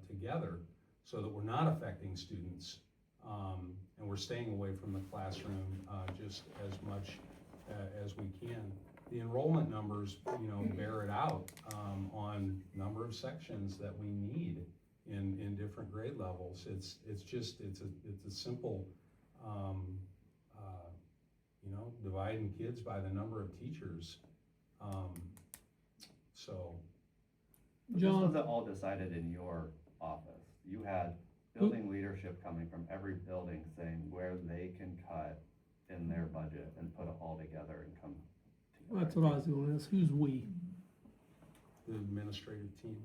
together so that we're not affecting students and we're staying away from the classroom just as much as we can. The enrollment numbers, bear it out on number of sections that we need in different grade levels. It's a simple, dividing kids by the number of teachers. But John? this wasn't all decided in your office. You had building leadership coming from every building saying where they can cut in their budget and put it all together and come together. That's what I was gonna ask, who's we? The administrative team.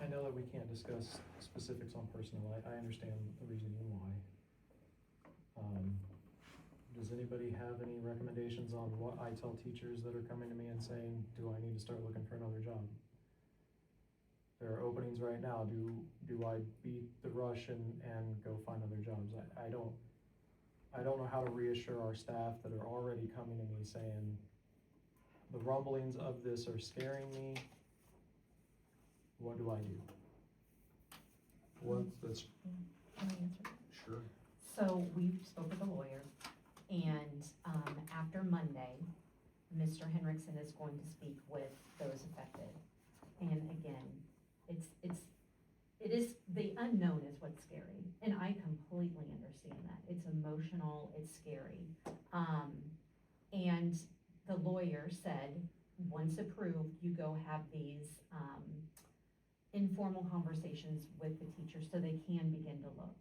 I know that we can't discuss specifics on personnel, I understand the reasoning why. Does anybody have any recommendations on what I tell teachers that are coming to me and saying, do I need to start looking for another job? There are openings right now, do I beat the rush and go find other jobs? I don't know how to reassure our staff that are already coming to me saying, the rumblings of this are scaring me, what do I do? That's Can I answer? sure. So we spoke with a lawyer, and after Monday, Mr. Henriksen is going to speak with those affected. And again, it is, the unknown is what's scary, and I completely understand that. It's emotional, it's scary. And the lawyer said, once approved, you go have these informal conversations with the teachers so they can begin to look.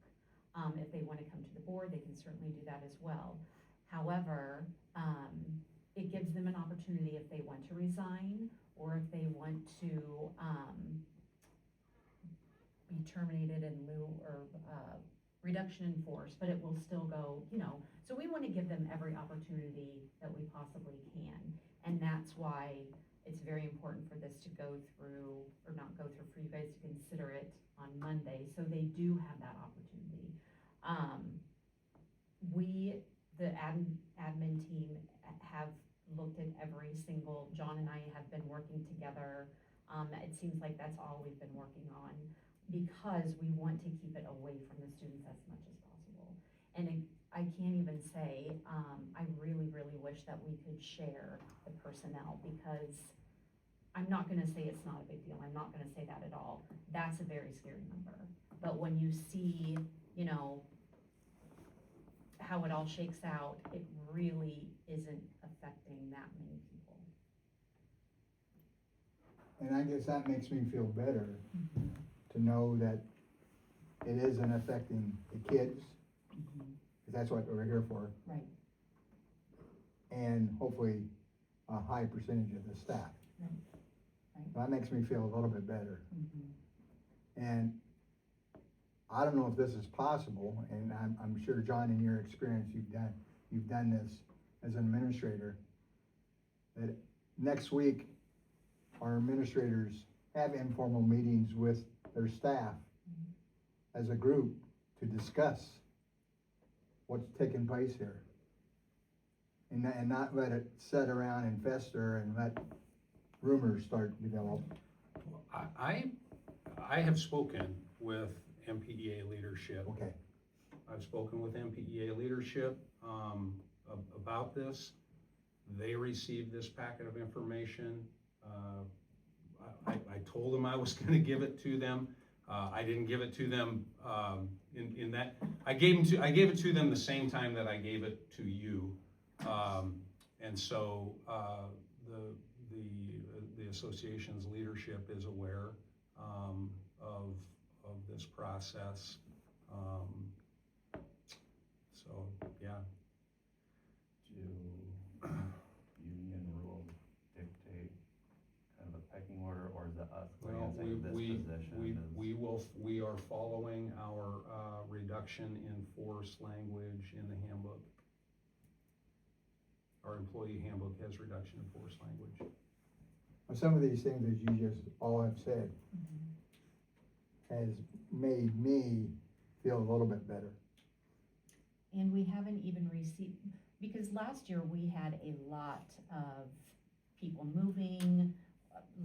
If they want to come to the board, they can certainly do that as well. However, it gives them an opportunity if they want to resign or if they want to be terminated in lieu or reduction in force, but it will still go, so we want to give them every opportunity that we possibly can. And that's why it's very important for this to go through, or not go through, for you guys to consider it on Monday, so they do have that opportunity. The admin team have looked at every single, John and I have been working together. It seems like that's all we've been working on because we want to keep it away from the students as much as possible. And I can't even say, I really, really wish that we could share the personnel because I'm not gonna say it's not a big deal. I'm not gonna say that at all. That's a very scary number. But when you see, how it all shakes out, it really isn't affecting that many people. And I guess that makes me feel better to know that it isn't affecting the kids, because that's what we're here for. Right. And hopefully a high percentage of the staff. Right. Right. That makes me feel a little bit better. And I don't know if this is possible, and I'm sure, John, in your experience, you've done this as an administrator, that next week our administrators have informal meetings with their staff as a group to discuss what's taking place here. And not let it sit around and fester and let rumors start developing. I have spoken with MPEA leadership. Okay. I've spoken with MPEA leadership about this. They received this packet of information. I told them I was going to give it to them. I didn't give it to them in that. I gave it to them the same time that I gave it to you, and so the association's leadership is aware of this process. So yeah. Do union rules dictate kind of a pecking order, or is it us going Well, and saying this position we are following our reduction in force language in the handbook. Our employee handbook has reduction in force language. Well, some of these things that you just all have said has made me feel a little bit better. And we haven't even received, because last year we had a lot of people moving,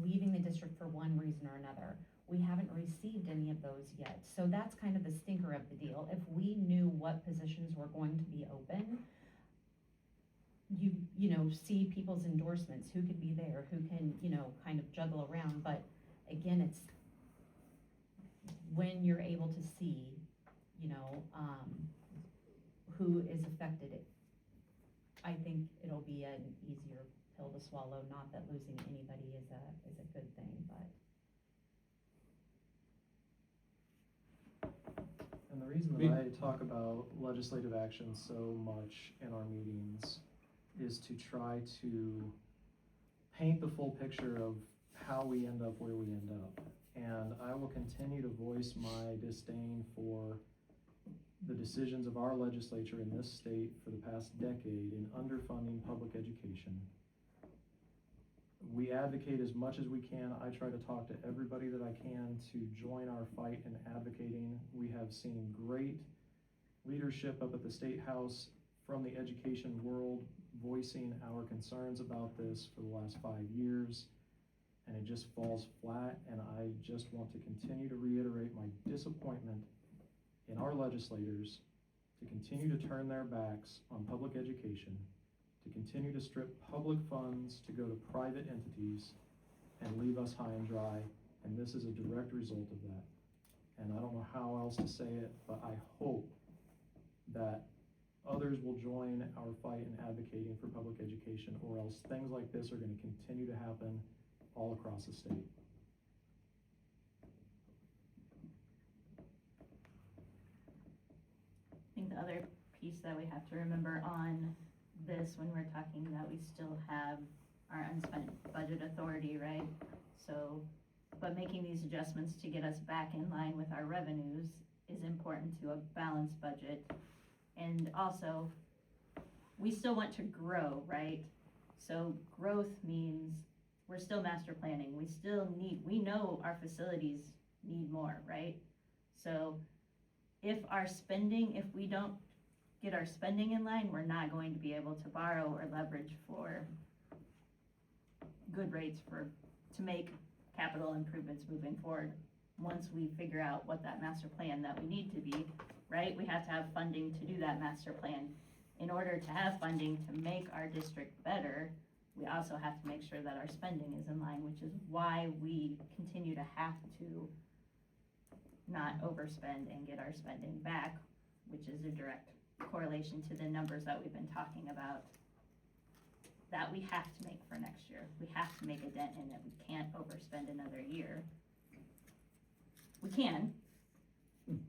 leaving the district for one reason or another. We haven't received any of those yet. So that's kind of the stinker of the deal. If we knew what positions were going to be open, you know, see people's endorsements, who could be there, who can, kind of juggle around. But again, it's when you're able to see, who is affected, I think it'll be an easier pill to swallow. Not that losing anybody is a good thing, but. And the reason that I talk about legislative action so much in our meetings is to try to paint the full picture of how we end up where we end up. And I will continue to voice my disdain for the decisions of our legislature in this state for the past decade in underfunding public education. We advocate as much as we can. I try to talk to everybody that I can to join our fight in advocating. We have seen great leadership up at the State House from the education world voicing our concerns about this for the last 5 years, and it just falls flat. And I just want to continue to reiterate my disappointment in our legislators to continue to turn their backs on public education, to continue to strip public funds to go to private entities and leave us high and dry. And this is a direct result of that. And I don't know how else to say it, but I hope that others will join our fight in advocating for public education, or else things like this are going to continue to happen all across the state. piece that we have to remember on this when we're talking that we still have our unspent budget authority, right? So, but making these adjustments to get us back in line with our revenues is important to a balanced budget. And also, we still want to grow, right? So growth means we're still master planning. We know our facilities need more, right? So if we don't get our spending in line, we're not going to be able to borrow or leverage for good rates to make capital improvements moving forward. Once we figure out what that master plan that we need to be, right? We have to have funding to do that master plan. In order to have funding to make our district better, we also have to make sure that our spending is in line, which is why we continue to have to not overspend and get our spending back, which is a direct correlation to the numbers that we've been talking about that we have to make for next year. We have to make a dent in it. We can't overspend another year. We can,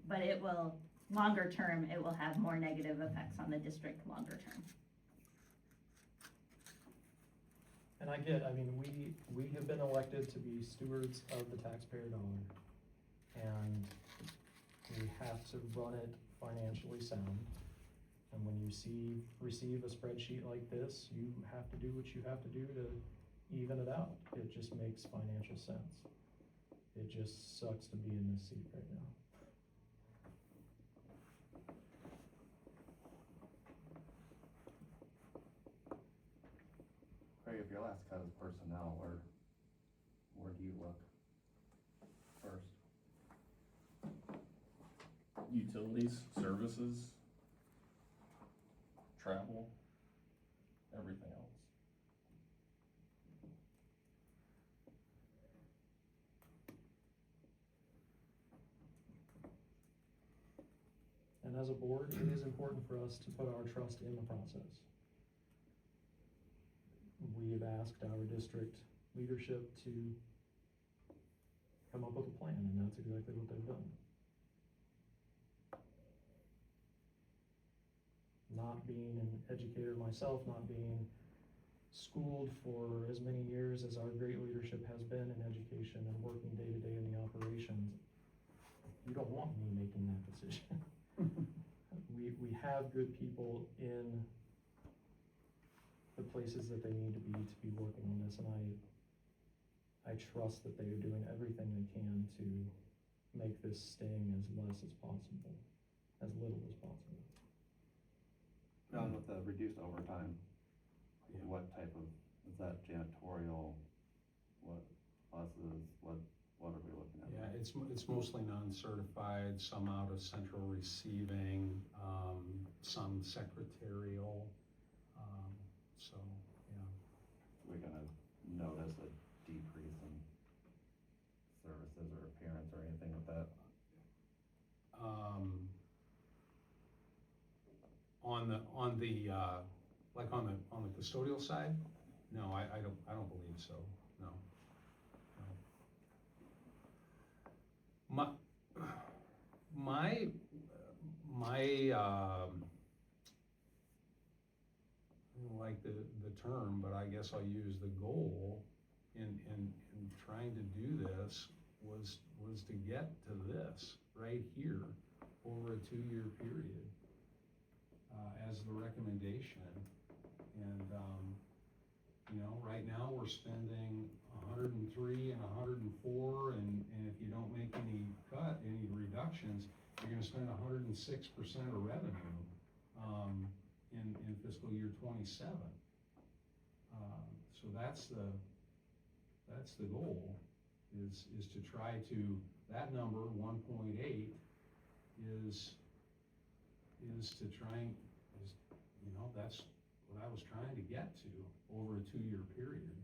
but it will, longer term, it will have more negative effects on the district longer term. And I mean, we have been elected to be stewards of the taxpayer dollar. And we have to run it financially sound. And when you receive a spreadsheet like this, you have to do what you have to do to even it out. It just makes financial sense. It just sucks to be in this seat right now. Craig, if your last cut is personnel, where do you look first? Utilities, services, travel, everything else. And as a board, it is important for us to put our trust in the process. We have asked our district leadership to come up with a plan, and that's exactly what they've done. Not being an educator myself, not being schooled for as many years as our great leadership has been in education and working day to day in the operations, you don't want me making that decision. We have good people in the places that they need to be working on this, and I trust that they are doing everything they can to make this sting as less as possible, as little as possible. John, with the reduced overtime, what type of, is that janitorial, what buses, what are we looking at? Yeah, it's mostly non-certified, some out of central receiving, some secretarial, so, yeah. We're gonna notice a decrease in services or appearance or anything with that? On the custodial side, no, I don't believe so, no. My I don't like the term, but I guess I'll use the goal in trying to do this was to get to this right here over a 2-year period as the recommendation. And right now we're spending 103 and 104, and if you don't make any reductions, you're gonna spend 106% of revenue in fiscal year 27. So that's the goal, is to try to, that number 1.8 is to try, that's what I was trying to get to over a 2-year period.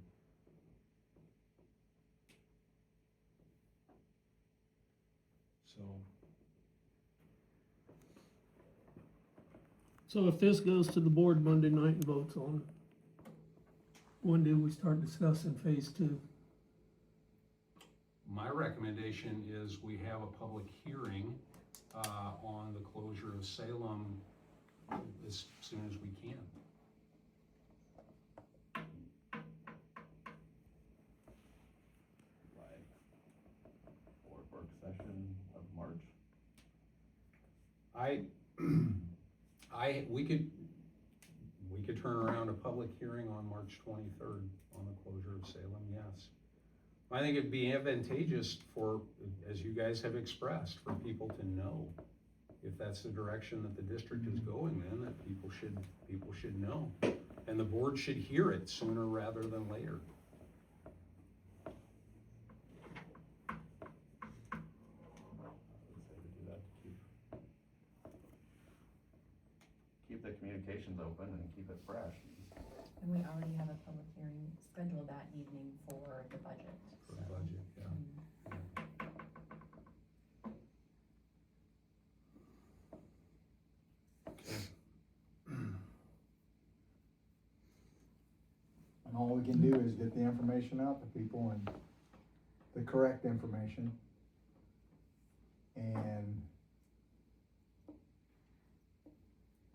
So if this goes to the board Monday night and votes on, when do we start discussing phase 2? My recommendation is we have a public hearing on the closure of Salem as soon as we can. Like, board work session of March. We could turn around a public hearing on March 23rd on the closure of Salem, yes. I think it'd be advantageous for, as you guys have expressed, for people to know if that's the direction that the district is going, then that people should know. And the board should hear it sooner rather than later. I would say to do that to keep the communications open and keep it fresh. And we already have a public hearing scheduled that evening for the budget. For the budget, yeah. And all we can do is get the information out to people and the correct information. And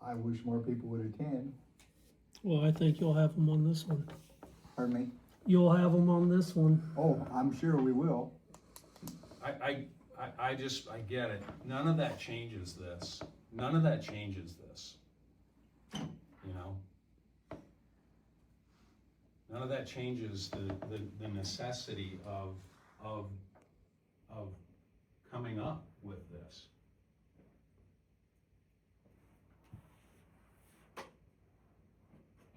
I wish more people would attend. Well, I think you'll have them on this one. Pardon me? You'll have them on this one. Oh, I'm sure we will. I get it. None of that changes this. None of that changes this. You know? None of that changes the necessity of coming up with this.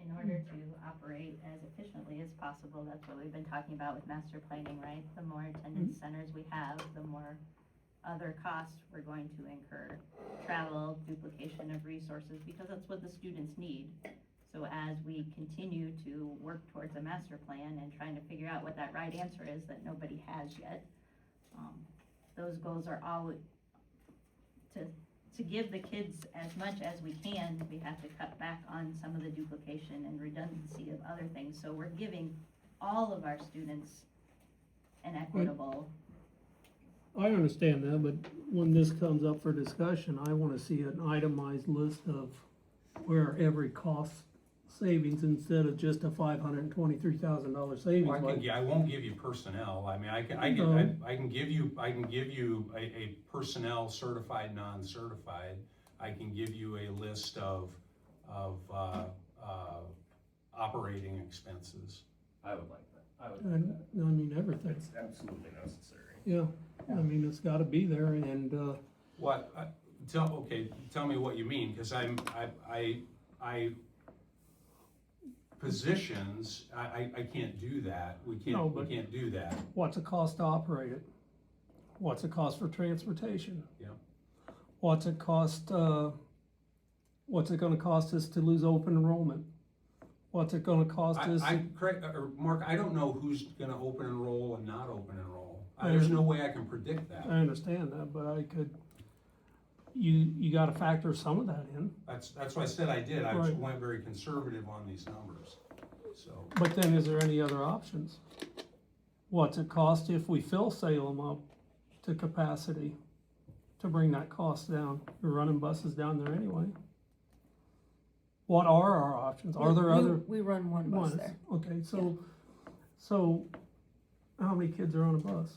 In order to operate as efficiently as possible, that's what we've been talking about with master planning, right? The more attendance centers we have, the more other costs we're going to incur. Travel, duplication of resources, because that's what the students need. So as we continue to work towards a master plan and trying to figure out what that right answer is that nobody has yet, those goals are always to give the kids as much as we can. We have to cut back on some of the duplication and redundancy of other things. So we're giving all of our students an equitable. I understand that, but when this comes up for discussion, I wanna see an itemized list of where every cost savings instead of just a $523,000 savings. Well, like- I won't give you personnel. I mean, I can give you a personnel certified, non-certified. I can give you a list of operating expenses. I would like that. I would And, like that. I mean, everything, It's absolutely necessary. yeah, I mean, it's gotta be there, and, What, tell me what you mean, cause I positions, I can't do that. We No, can't but- do that. what's it cost to operate it? What's it cost for transportation? Yeah. What's it gonna cost us to lose open enrollment? What's it gonna cost us? Craig, or Mark, I don't know who's gonna open enroll and not open enroll. There's no way I can predict that. I understand that, but you gotta factor some of that in. That's what I said I did. I Right. went very conservative on these numbers, so. But then is there any other options? What's it cost if we fill Salem up to capacity to bring that cost down? We're running buses down there anyway. What are our options? Are there other We run one bus ones? there. Okay, so how many kids are on a bus?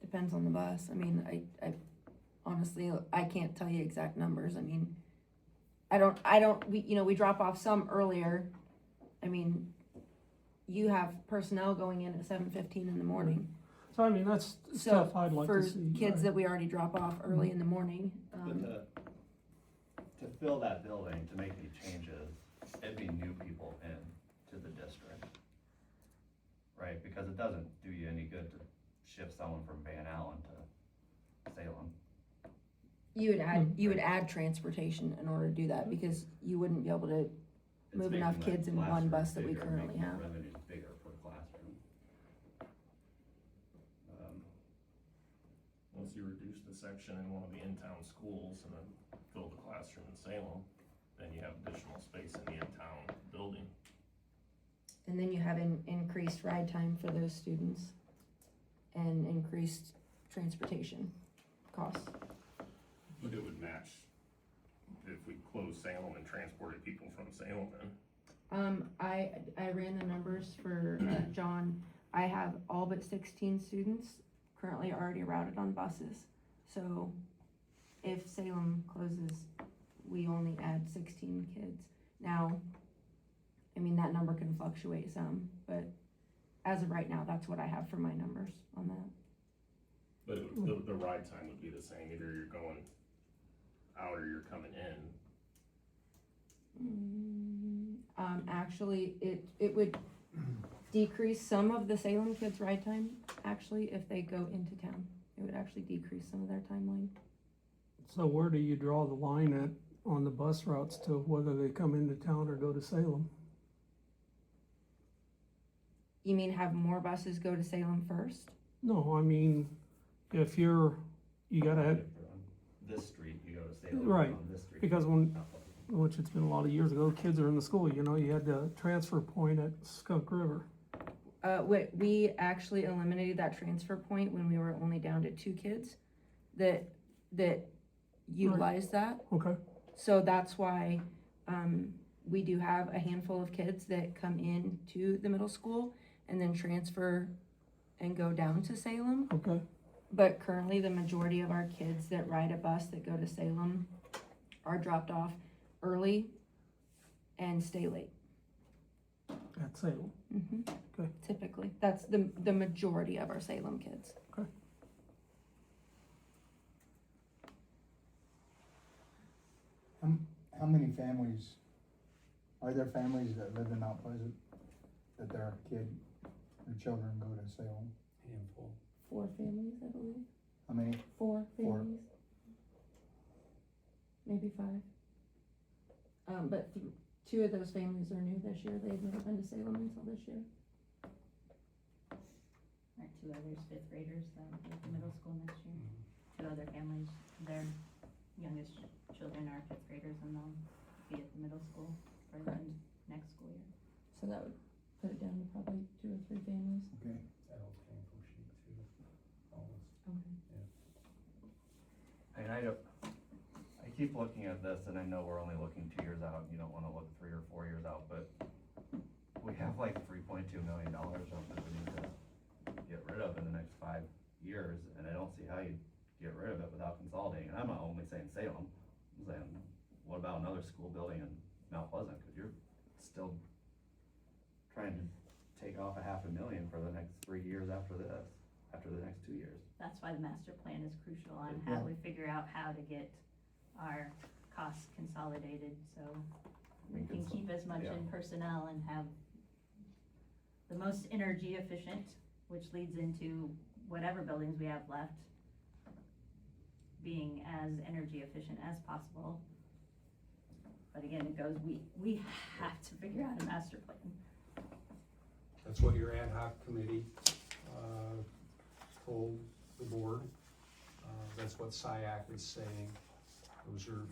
Depends on the bus. I mean, I honestly, I can't tell you exact numbers. I mean, we drop off some earlier. I mean, you have personnel going in at 7:15 in the morning. So I mean, that's So stuff I'd like for to see. kids that we already drop off early in the morning, But to fill that building, to make any changes, it'd be new people in to the district. Right, because it doesn't do you any good to shift someone from Van Allen to Salem. you would add transportation in order to do that, because you wouldn't be able to It's move making enough that kids in one classroom bus that we bigger, currently making the have. revenues bigger per classroom. Once you reduce the section in one of the in-town schools and then fill the classroom in Salem, then you have additional space in the in-town building. And then you have increased ride time for those students and increased transportation costs. But it would match if we close Salem and transported people from Salem then? I ran the numbers for, John. I have all but 16 students currently already routed on buses. So if Salem closes, we only add 16 kids. Now, I mean, that number can fluctuate some, but as of right now, that's what I have for my numbers on that. But the ride time would be the same, either you're going out or you're coming in. Actually, it would decrease some of the Salem kids' ride time, actually, if they go into town. It would actually decrease some of their timeline. So where do you draw the line at on the bus routes to whether they come into town or go to Salem? You mean have more buses go to Salem first? No, I mean, if you gotta have, If they're on this street, you go to Salem. Right, On this street. because which it's been a lot of years ago, kids are in the school, you know, you had the transfer point at Skunk River. We actually eliminated that transfer point when we were only down to 2 kids that utilized that. Okay, So that's why, we do have a handful of kids that come in to the middle school and then transfer and go down to Salem. okay, But currently, the majority of our kids that ride a bus that go to Salem are dropped off early and stay late. at Salem, okay. Typically, that's the majority of our Salem kids. How many families, are there families that live in Mount Pleasant, that their children go to Salem? Handful. 4 families, I believe. How many? 4 Four. families. Maybe 5. But 2 of those families are new this year. They've never been to Salem until this year. Our 2 others, 5th graders, that will be at the middle school next year. 2 other families, their youngest children are 5th graders and they'll be at the middle school for the next school year. So that would put it down to probably 2 or 3 families. Okay. That'll came from sheet 2. Almost. And I keep looking at this and I know we're only looking 2 years out, and you don't wanna look 3 or 4 years out, but we have like $3.2 million of that we need to get rid of in the next 5 years, and I don't see how you get rid of it without consolidating. And I'm not only saying Salem, I'm saying, what about another school building in Mount Pleasant? Cause you're still trying to take off $500,000 for the next 3 years after this, after the next 2 years. That's why the master plan is crucial on how we figure out how to get our costs consolidated, so we can keep as much in personnel and have the most energy efficient, which leads into whatever buildings we have left being as energy efficient as possible. But again, it goes, we have to figure out a master plan. That's what your ad hoc committee, told the board. That's what SIAC is saying. Those are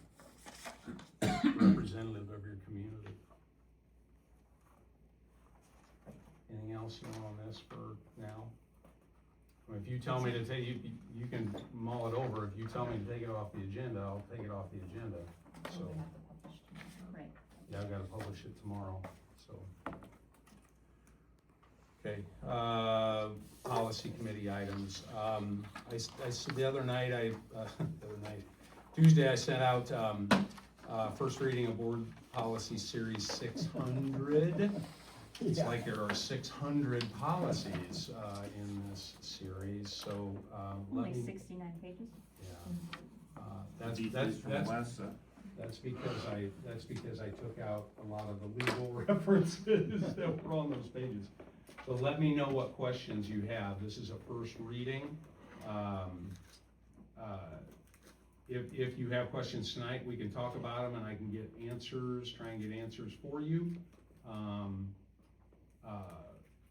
representative of your community. Anything else you want on this for now? I mean, if you tell me to take, you can mull it over. If you tell me to take it off the agenda, I'll take it off the agenda, so. We have to publish tomorrow. Right. Yeah, I've gotta publish it tomorrow, so. Okay, policy committee items. I said the other night, Tuesday, I sent out, first reading of board policy series 600. It's like there are 600 policies, in this series, so, Only 69 pages. yeah. That's because I took out a lot of the legal references that were on those pages. So let me know what questions you have. This is a first reading. If you have questions tonight, we can talk about them and I can get answers, try and get answers for you.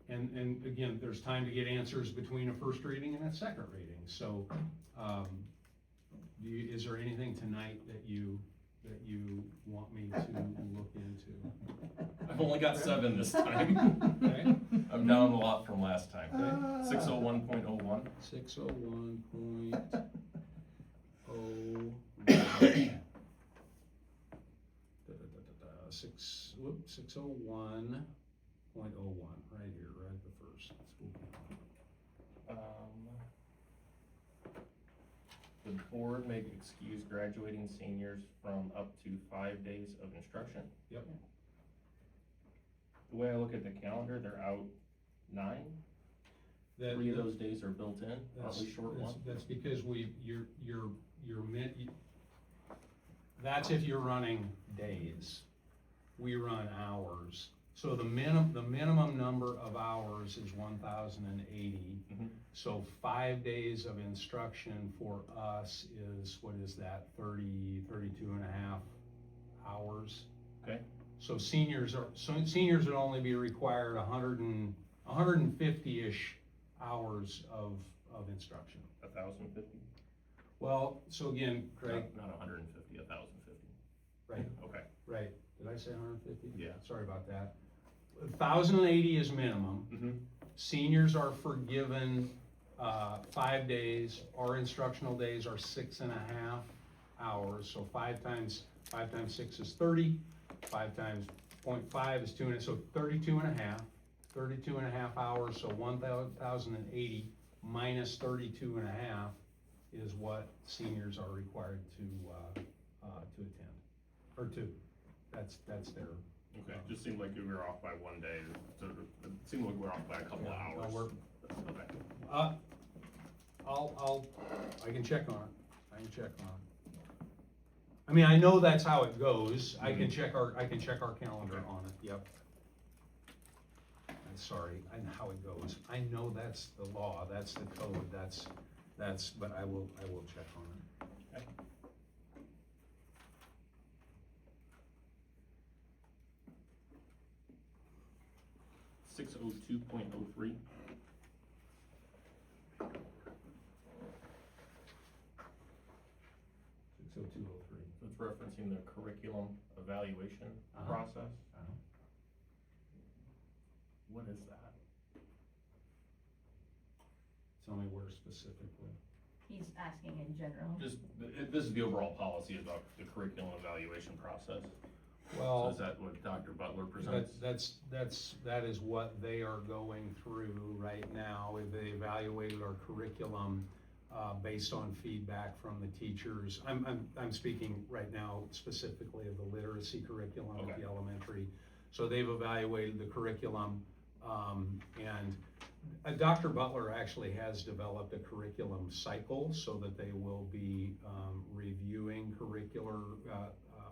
And again, there's time to get answers between a first reading and a second reading. So, is there anything tonight that you want me to look into? I've only got 7 this time. Okay. I'm down a lot from last time. 601.01. 601.01. 601.01, right here, right at the first school calendar. The board may excuse graduating seniors from up to 5 days of instruction. Yep. The way I look at the calendar, they're out 9. 3 of those days are built in, probably short one. That's because that's if you're running days. We run hours. So the minimum number of hours is 1,080. Mhm. So 5 days of instruction for us is, what is that, 32 and a half hours? Okay. So seniors would only be required 150-ish hours of instruction. 1,050? Well, so again, Craig, Not 150, 1,050. right, Okay. right, did I say 150? Yeah. Sorry about that. 1,080 is minimum. Mm-hmm. Seniors are forgiven 5 days. Our instructional days are 6.5 hours. So 5 times 6 is 30. 5 times 0.5 is 2, so 32 and a half. 32 and a half hours, so 1,080 minus 32 and a half is what seniors are required to attend, or to, that's their. Okay, just seemed like we were off by 1 day, so it seemed like we were off by a couple of Yeah, no, hours. we're- Okay. I can check on it. I mean, I know that's how it goes. I can check our calendar Okay. on it, yep. I'm sorry, I know how it goes. I know that's the law, that's the code, that's, but I will check on it. Okay. .03. 60203. So it's referencing the curriculum evaluation Uh-huh. process. Uh-huh. What is that? Tell me where specifically. He's asking in general. Just, this is the overall policy about the curriculum evaluation process. So Well, is that what Dr. Butler presents? that is what they are going through right now. They evaluated our curriculum based on feedback from the teachers. I'm speaking right now specifically of the literacy curriculum at Okay. the elementary. So they've evaluated the curriculum, and Dr. Butler actually has developed a curriculum cycle so that they will be reviewing curricular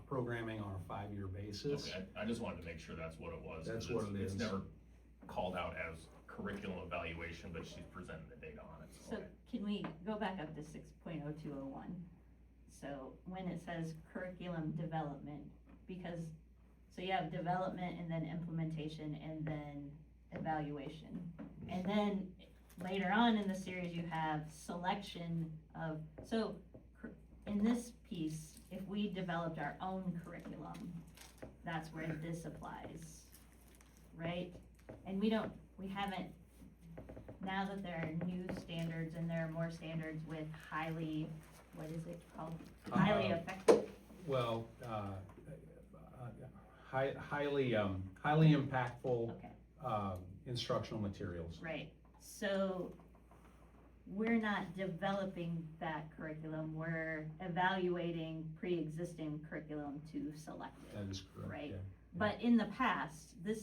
programming on a 5-year basis. Okay, I just wanted to make sure that's what it was. 'Cause That's what it It's is. never called out as curriculum evaluation, but she's presenting the data on it, So okay. can we go back up to 6.0201? So when it says curriculum development, because, so you have development and then implementation and then evaluation. And then later on in the series, you have selection of, so in this piece, if we developed our own curriculum, that's where this applies, right? And we haven't, now that there are new standards and there are more standards with highly, what is it called? Highly effective, Well, highly impactful okay, instructional materials. right. So we're not developing that curriculum, we're evaluating pre-existing curriculum to select it. That is correct, Right. yeah. But in the past, the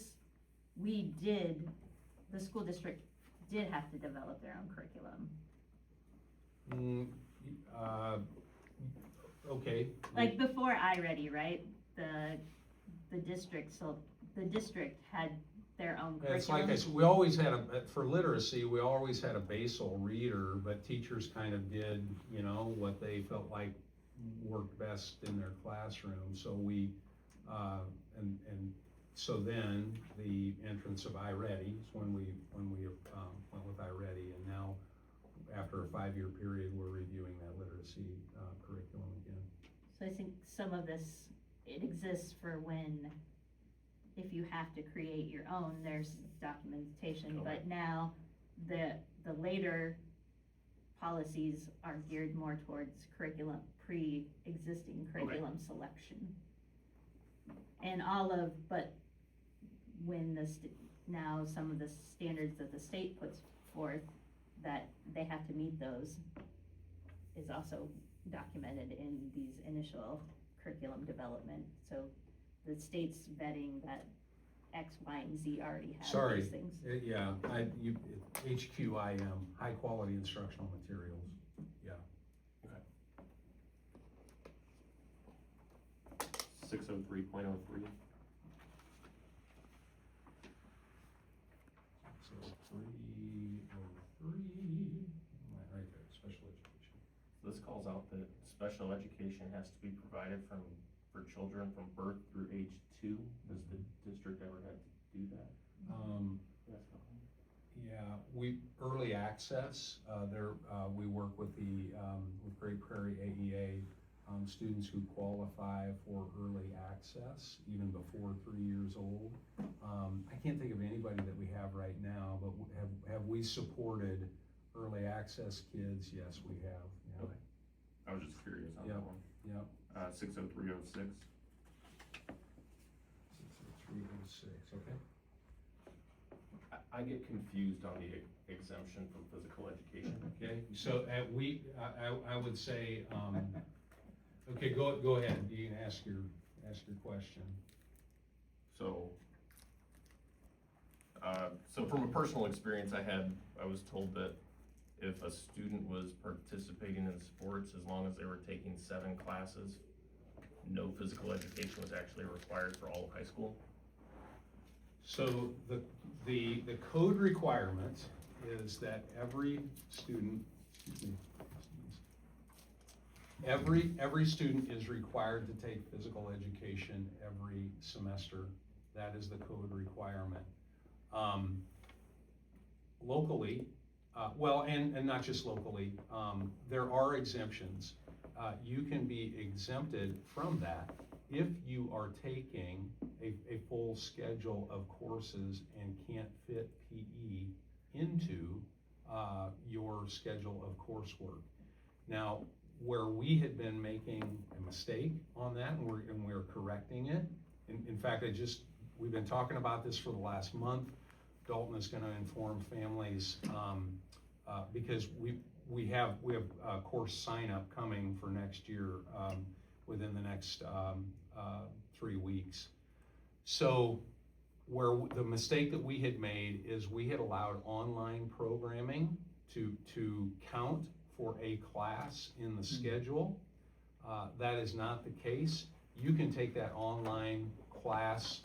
school district did have to develop their own curriculum. Okay. Like before iReady, right? The district, so the district had their own It's like curriculum. I said, we always had for literacy, we always had a basal reader, but teachers kind of did, what they felt like worked best in their classroom. So so then the entrance of iReady is when we went with iReady, and now after a 5-year period, we're reviewing that literacy curriculum again. So I think some of this, it exists for when, if you have to create your own, there's documentation, Okay. but now the later policies are geared more towards curriculum, pre-existing curriculum selection. And but when now some of the standards that the state puts forth, that they have to meet those, is also documented in these initial curriculum development. So the state's vetting that X, Y, and Z already have Sorry, these things. yeah, HQIM, high quality instructional materials, yeah. 603.03. So 303, right there, special education. This calls out that special education has to be provided for children from birth through age 2. Does the district ever have to do that? Yes. Yeah, early access, we work with with Great Prairie AEA, students who qualify for early access even before 3 years old. I can't think of anybody that we have right now, but have we supported early access kids? Yes, we have, yeah. Okay. I was just curious on Yep. that one. Yep. 60306. 60306, okay. I get confused on the exemption from physical education. Okay, so I would say, okay, go ahead, you can ask your question. So, so from a personal experience I was told that if a student was participating in sports, as long as they were taking 7 classes, no physical education was actually required for all of high school. So the code requirement is that every student, every student is required to take physical education every semester. That is the code requirement. Locally, well, and not just locally, there are exemptions. You can be exempted from that if you are taking a full schedule of courses and can't fit PE into your schedule of coursework. Now, where we had been making a mistake on that, and we're correcting it. In fact, we've been talking about this for the last month. Dalton is going to inform families because we have course sign up coming for next year within the next 3 weeks. So where the mistake that we had made is we had allowed online programming to count for a class in the schedule. That is not the case. You can take that online class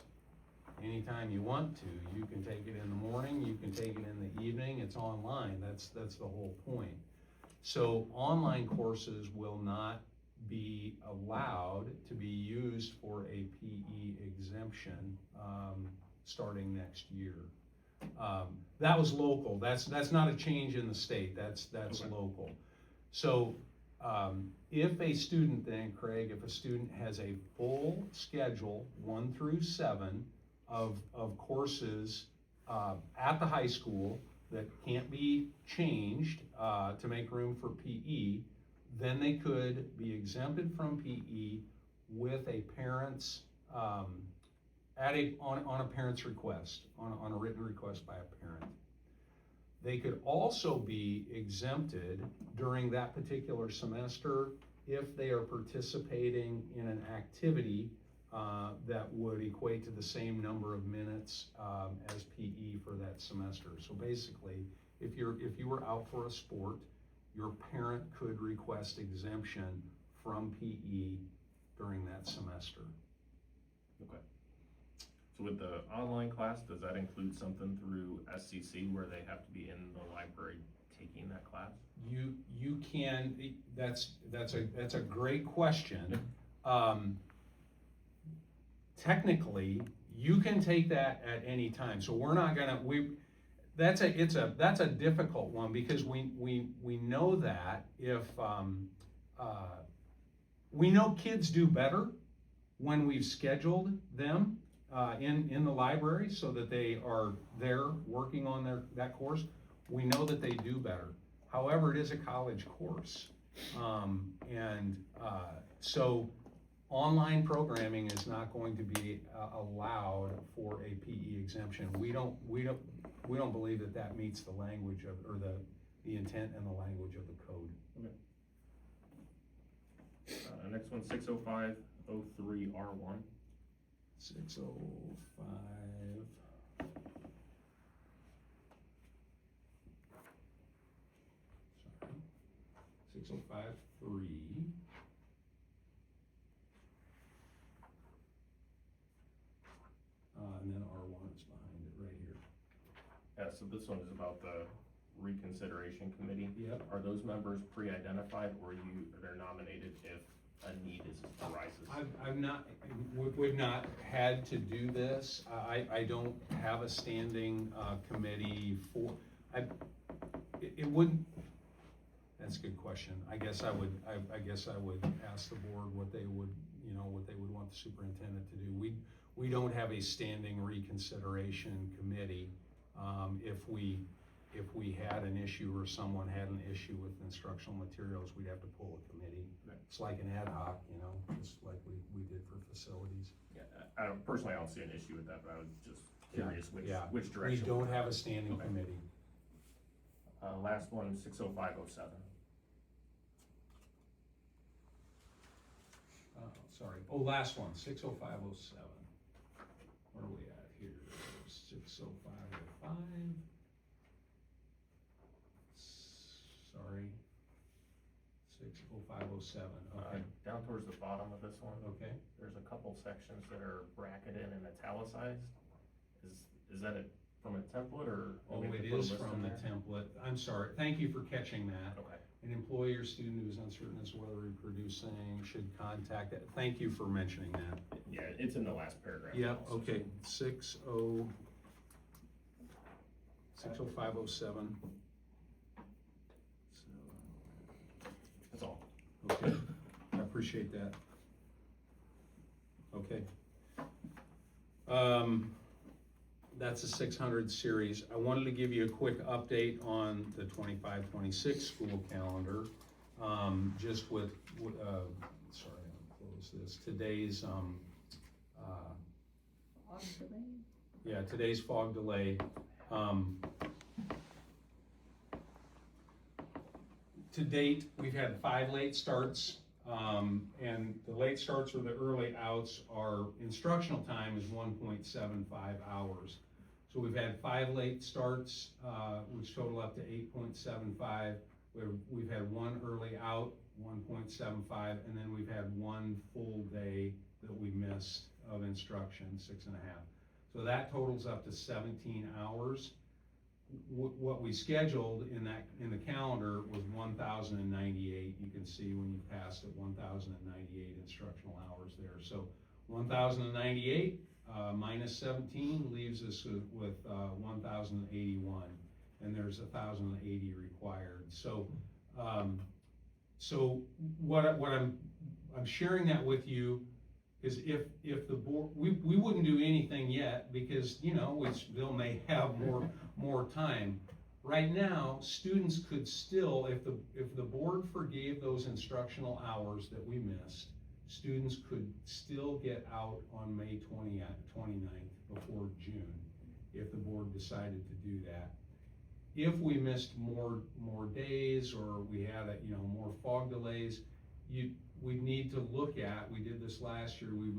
anytime you want to. You can take it in the morning, you can take it in the evening, it's online. That's the whole point. So online courses will not be allowed to be used for a PE exemption starting next year. That was local. That's not a change in the state. That's Okay. local. So if a student then, Craig, if a student has a full schedule 1 through 7 of courses at the high school that can't be changed to make room for PE, then they could be exempted from PE with a parent's on a parent's request, on a written request by a parent. They could also be exempted during that particular semester if they are participating in an activity that would equate to the same number of minutes as PE for that semester. So basically, if you were out for a sport, your parent could request exemption from PE during that semester. Okay. So with the online class, does that include something through SCC where they have to be in the library taking that class? You can, that's a great question. Technically, you can take that at any time. So we're not gonna, that's a difficult one because we know that if, we know kids do better when we've scheduled them in the library so that they are there working on that course. We know that they do better. However, it is a college course. So online programming is not going to be allowed for a PE exemption. We don't believe that that meets the language of, or the intent and the language of the code. Next one, 60503R1. 605. Sorry. 6053. And then R1 is behind it right here. Yeah, so this one is about the reconsideration committee. Yep. Are those members pre-identified, or they're nominated if a need arises? I've not, we've not had to do this. I don't have a standing committee for, it wouldn't, that's a good question. I guess I would ask the board what they would, what they would want the superintendent to do. We don't have a standing reconsideration committee. If we had an issue or someone had an issue with instructional materials, we'd have to pull a committee. Right. It's like an ad hoc, just like we did for facilities. Yeah, I don't see an issue with that, but I was just curious Yeah. which We direction. don't have a standing Okay. committee. Last one, 60507. Sorry. Oh, last one, 60507. Where are we at here? 60505. Sorry. 60507. Okay. Down towards the bottom of this one, Okay. there's a couple sections that are bracketed and italicized. Is that from a template, or? Oh, do we have it to put a is list in from the there? template. I'm sorry. Thank you for catching that. Okay. An employee or student who is uncertain as to whether reproducing should contact it. Thank you for mentioning that. Yeah, it's in the last paragraph. Yep, also. okay, 60507. That's all. Okay, I appreciate that. Okay. That's a 600 series. I wanted to give you a quick update on the 25-26 school calendar. Just with, sorry, I'll close this. Today's, today's fog delay. To date, we've had 5 late starts, and the late starts or the early outs, our instructional time is 1.75 hours. So we've had 5 late starts, which total up to 8.75. We've had 1 early out, 1.75, and then we've had 1 full day that we missed of instruction, 6.5. So that totals up to 17 hours. What we scheduled in the calendar was 1,098. You can see when you passed it, 1,098 instructional hours there. So 1,098 minus 17 leaves us with 1,081, and there's 1,080 required. So so what I'm sharing that with you is if the board, we wouldn't do anything yet because, we still may have more time. Right now, students could still, if the board forgave those instructional hours that we missed, students could still get out on May 29th before June, if the board decided to do that. If we missed more days or we had more fog delays, we'd need to look at, we did this last year, we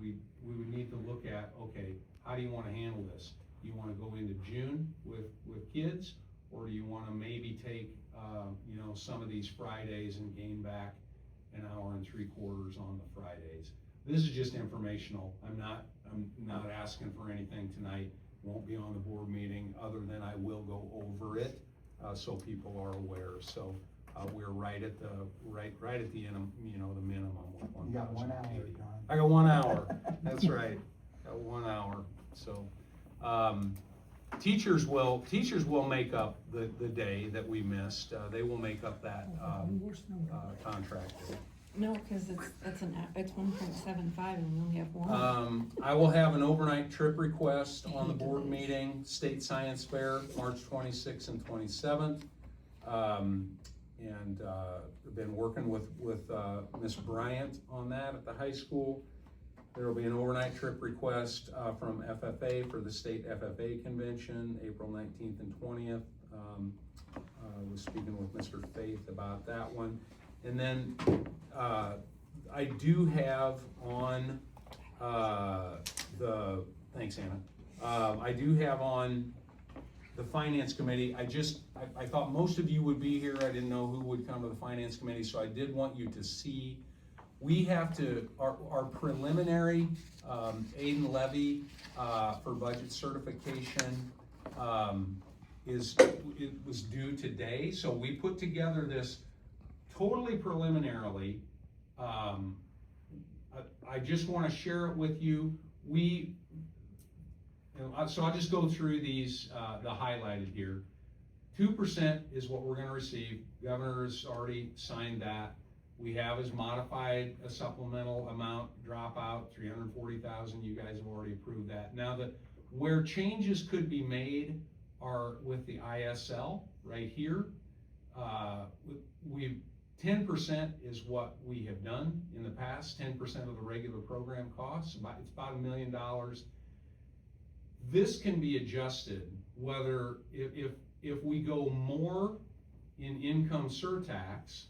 would need to look at, okay, how do you want to handle this? Do you want to go into June with kids, or do you want to maybe take some of these Fridays and gain back an hour and 3/4 on the Fridays? This is just informational. I'm not asking for anything tonight. Won't be on the board meeting, other than I will go over it so people are aware. So we're right at the end, the minimum with 1,080. You got 1 hour, John. I got 1 hour. That's right. Got 1 hour. So teachers will make up the day that we missed. They will make up that contract day. No, cause it's 1.75 and we only have 1. I will have an overnight trip request on the board meeting, State Science Fair, March 26th and 27th. And been working with Miss Bryant on that at the high school. There will be an overnight trip request from FFA for the state FFA convention, April 19th and 20th. I was speaking with Mr. Faith about that one. And then I do have on thanks Anna, I do have on the finance committee, I thought most of you would be here. I didn't know who would come to the finance committee, so I did want you to see. We have to, our preliminary aid and levy for budget certification it was due today, so we put together this totally preliminarily. I just want to share it with you. So I'll just go through these, the highlighted here. 2% is what we're going to receive. Governor's already signed that. We have as modified a supplemental amount dropout, 340,000. You guys have already approved that. Now, where changes could be made are with the ISL right here. 10% is what we have done in the past. 10% of the regular program costs. It's about $1 million. This can be adjusted whether if we go more in income surtax,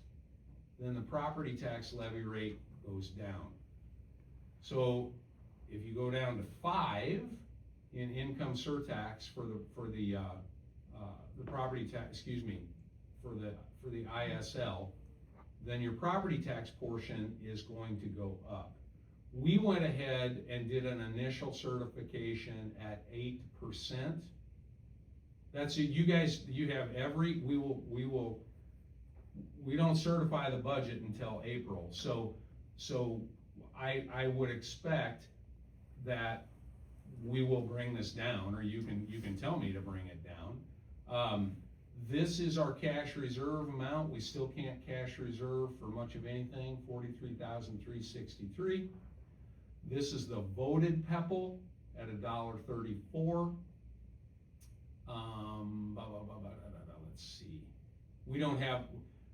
then the property tax levy rate goes down. So if you go down to 5 in income surtax for the property tax, for the ISL, then your property tax portion is going to go up. We went ahead and did an initial certification at 8%. That's it. You guys, you have we don't certify the budget until April. So I would expect that we will bring this down, or you can tell me to bring it down. This is our cash reserve amount. We still can't cash reserve for much of anything, $43,363. This is the voted PEPL at $1.34. Let's see. We don't have,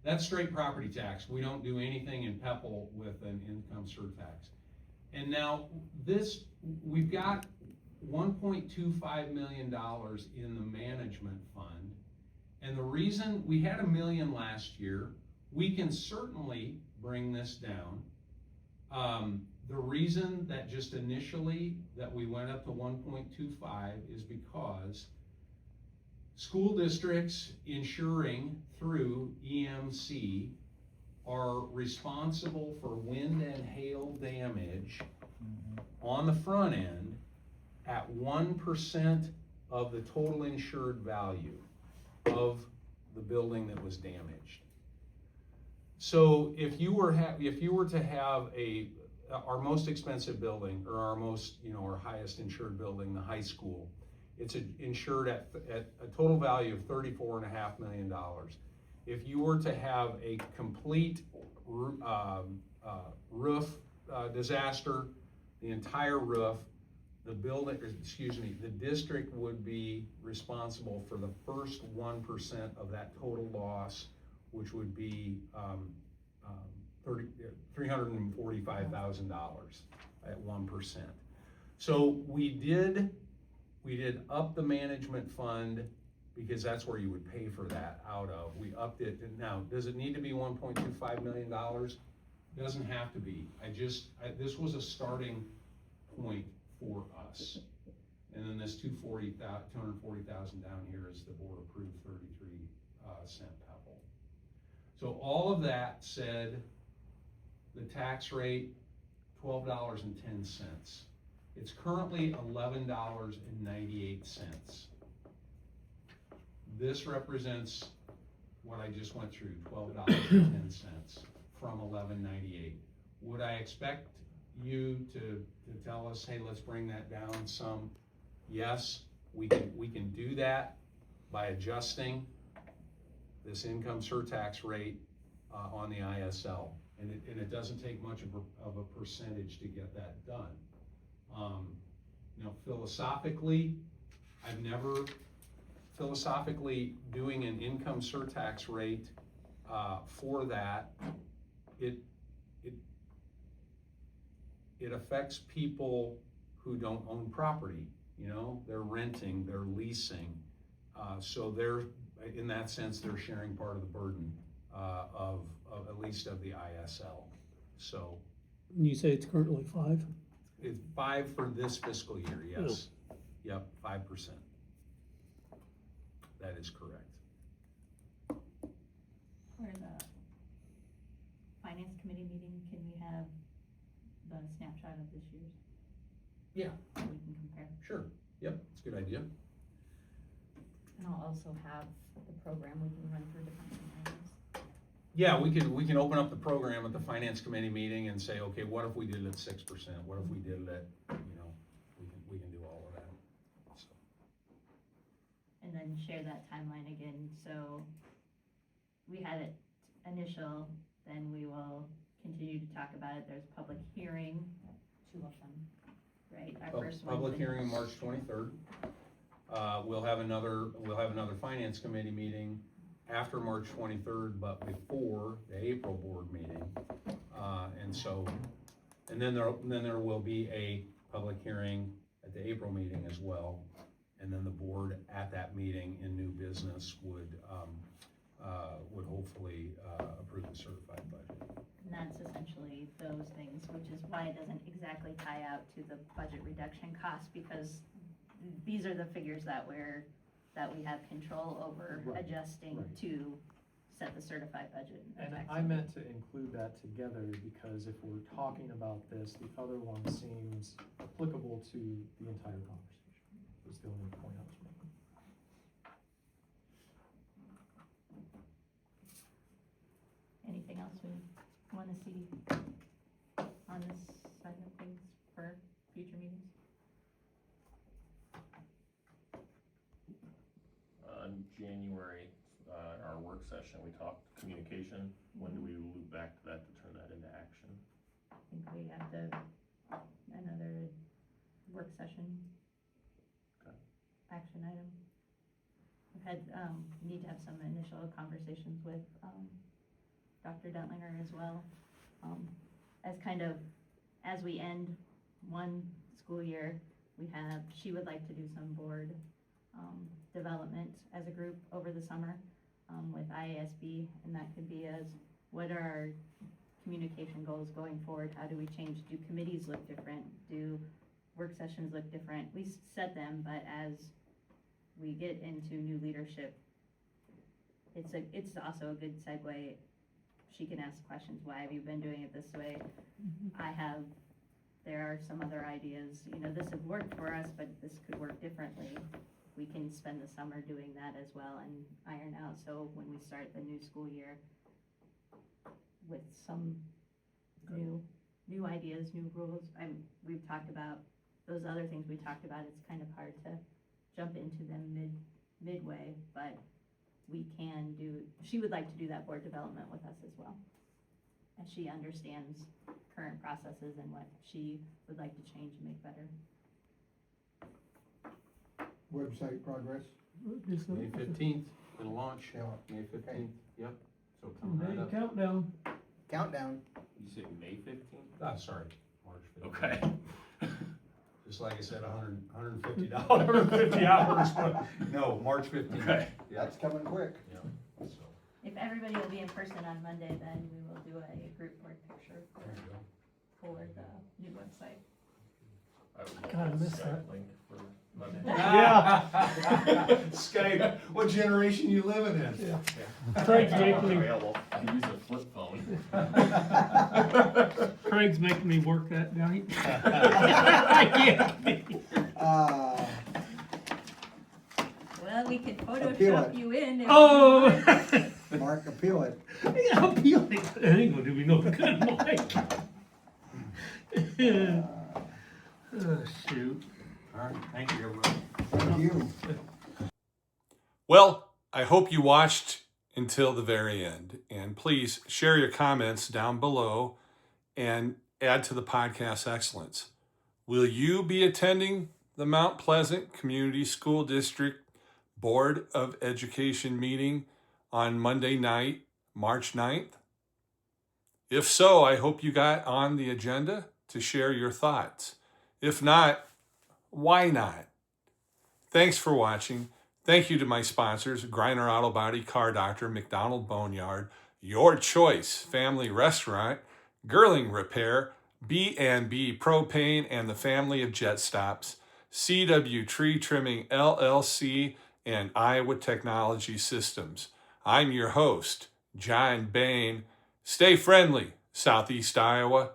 that's straight property tax. We don't do anything in PEPL with an income surtax. And now we've got $1.25 million in the management fund. And the reason we had $1 million last year, we can certainly bring this down. The reason that just initially that we went up to 1.25 is because school districts insuring through EMC are responsible for wind and hail damage on the front end at 1% of the total insured value of the building that was damaged. So if you were to have our most expensive building, or our most, our highest insured building, the high school, it's insured at a total value of $34.5 million. If you were to have a complete roof disaster, the entire roof, the district would be responsible for the first 1% of that total loss, which would be $345,000 at 1%. So we did up the management fund because that's where you would pay for that out of. We upped it. Now, does it need to be $1.25 million? Doesn't have to be. This was a starting point for us. And then this $240,000 down here is the board approved 33-cent PEPL. So all of that said, the tax rate, $12.10. It's currently $11.98. This represents what I just went through, $12.10 from $11.98. Would I expect you to tell us, hey, let's bring that down some? Yes, we can do that by adjusting this income surtax rate on the ISL, and it doesn't take much of a percentage to get that done. Philosophically, doing an income surtax rate it affects people who don't own property, you know, they're renting, they're leasing. So they're, in that sense, they're sharing part of the burden, of at least of the ISL. So You say it's currently 5? it's 5 for this fiscal year, yes. Yep, 5%. That is correct. For the finance committee meeting, can we have the snapshot of this year's? Yeah. So we can compare. Sure, yep, it's a good idea. And I'll also have the program, we can run through different scenarios. Yeah, we can open up the program at the finance committee meeting and say, okay, what if we did it at 6%? What if we did it at, you know, we can do all of that. So. And then share that timeline again, so we had it initial, then we will continue to talk about it, there's public hearing, 2 of them. right? Our first one. Public hearing March 23rd. We'll have another finance committee meeting after March 23rd, but before the April board meeting. And then there will be a public hearing at the April meeting as well. And then the board at that meeting in new business would hopefully approve the certified budget. And that's essentially those things, which is why it doesn't exactly tie out to the budget reduction cost, because these are the figures that we have control over adjusting to set the certified budget. And I meant to include that together because if we're talking about this, the other one seems applicable to the entire conversation. Was the only point I was making. Anything else we want to see on this side of things for future meetings? January, our work session, we talked communication. When do we loop back to that to turn that into action? I think we have another work session. Okay. Action item. We've had, need to have some initial conversations with, Dr. Dentlinger as well. As we end one school year, she would like to do some board, development as a group over the summer, with IASB, and that could be as, what are our communication goals going forward? How do we change? Do committees look different? Do work sessions look different? We set them, but as we get into new leadership, it's also a good segue. She can ask questions. Why have you been doing it this way? There are some other ideas, this has worked for us, but this could work differently. We can spend the summer doing that as well and iron out, so when we start the new school year with some new ideas, new rules. We've talked about those other things we talked about. It's kind of hard to jump into them midway, but she would like to do that board development with us as well, as she understands current processes and what she would like to change and make better. Website progress. May 15th, it'll launch. Yeah. May 15th, Okay. yep. So come right up. Countdown. Countdown. You said May 15th? Sorry, March 15th. Okay. Just like I said, $150, 150 hours, but no, March 15th. Okay. That's coming quick. Yeah, so, If everybody will be in person on Monday, then we will do a group board picture there you go. for the new website. I would God, I love a missed Skype that. link for Monday. Skype, what generation you living in? Yeah. Craig's making me, Available. I use a flip phone. Craig's making me work that night. Well, we could Appeal Photoshop it. you in if Oh! you want. Mark, appeal it. Yeah, appealing. That ain't gonna do me no good, Mike. Oh, shoot. All right, thank you, everybody. Thank you. Well, I hope you watched until the very end. And please share your comments down below and add to the podcast excellence. Will you be attending the Mount Pleasant Community School District Board of Education meeting on Monday night, March 9th? If so, I hope you got on the agenda to share your thoughts. If not, why not? Thanks for watching. Thank you to my sponsors, Griner Auto Body, Car Doctor, McDonald Boneyard, Your Choice Family Restaurant, Girling Repair, B&B Propane, and the family of Jet Stops, CW Tree Trimming LLC, and Iowa Technology Systems. I'm your host, John Bain. Stay friendly, Southeast Iowa.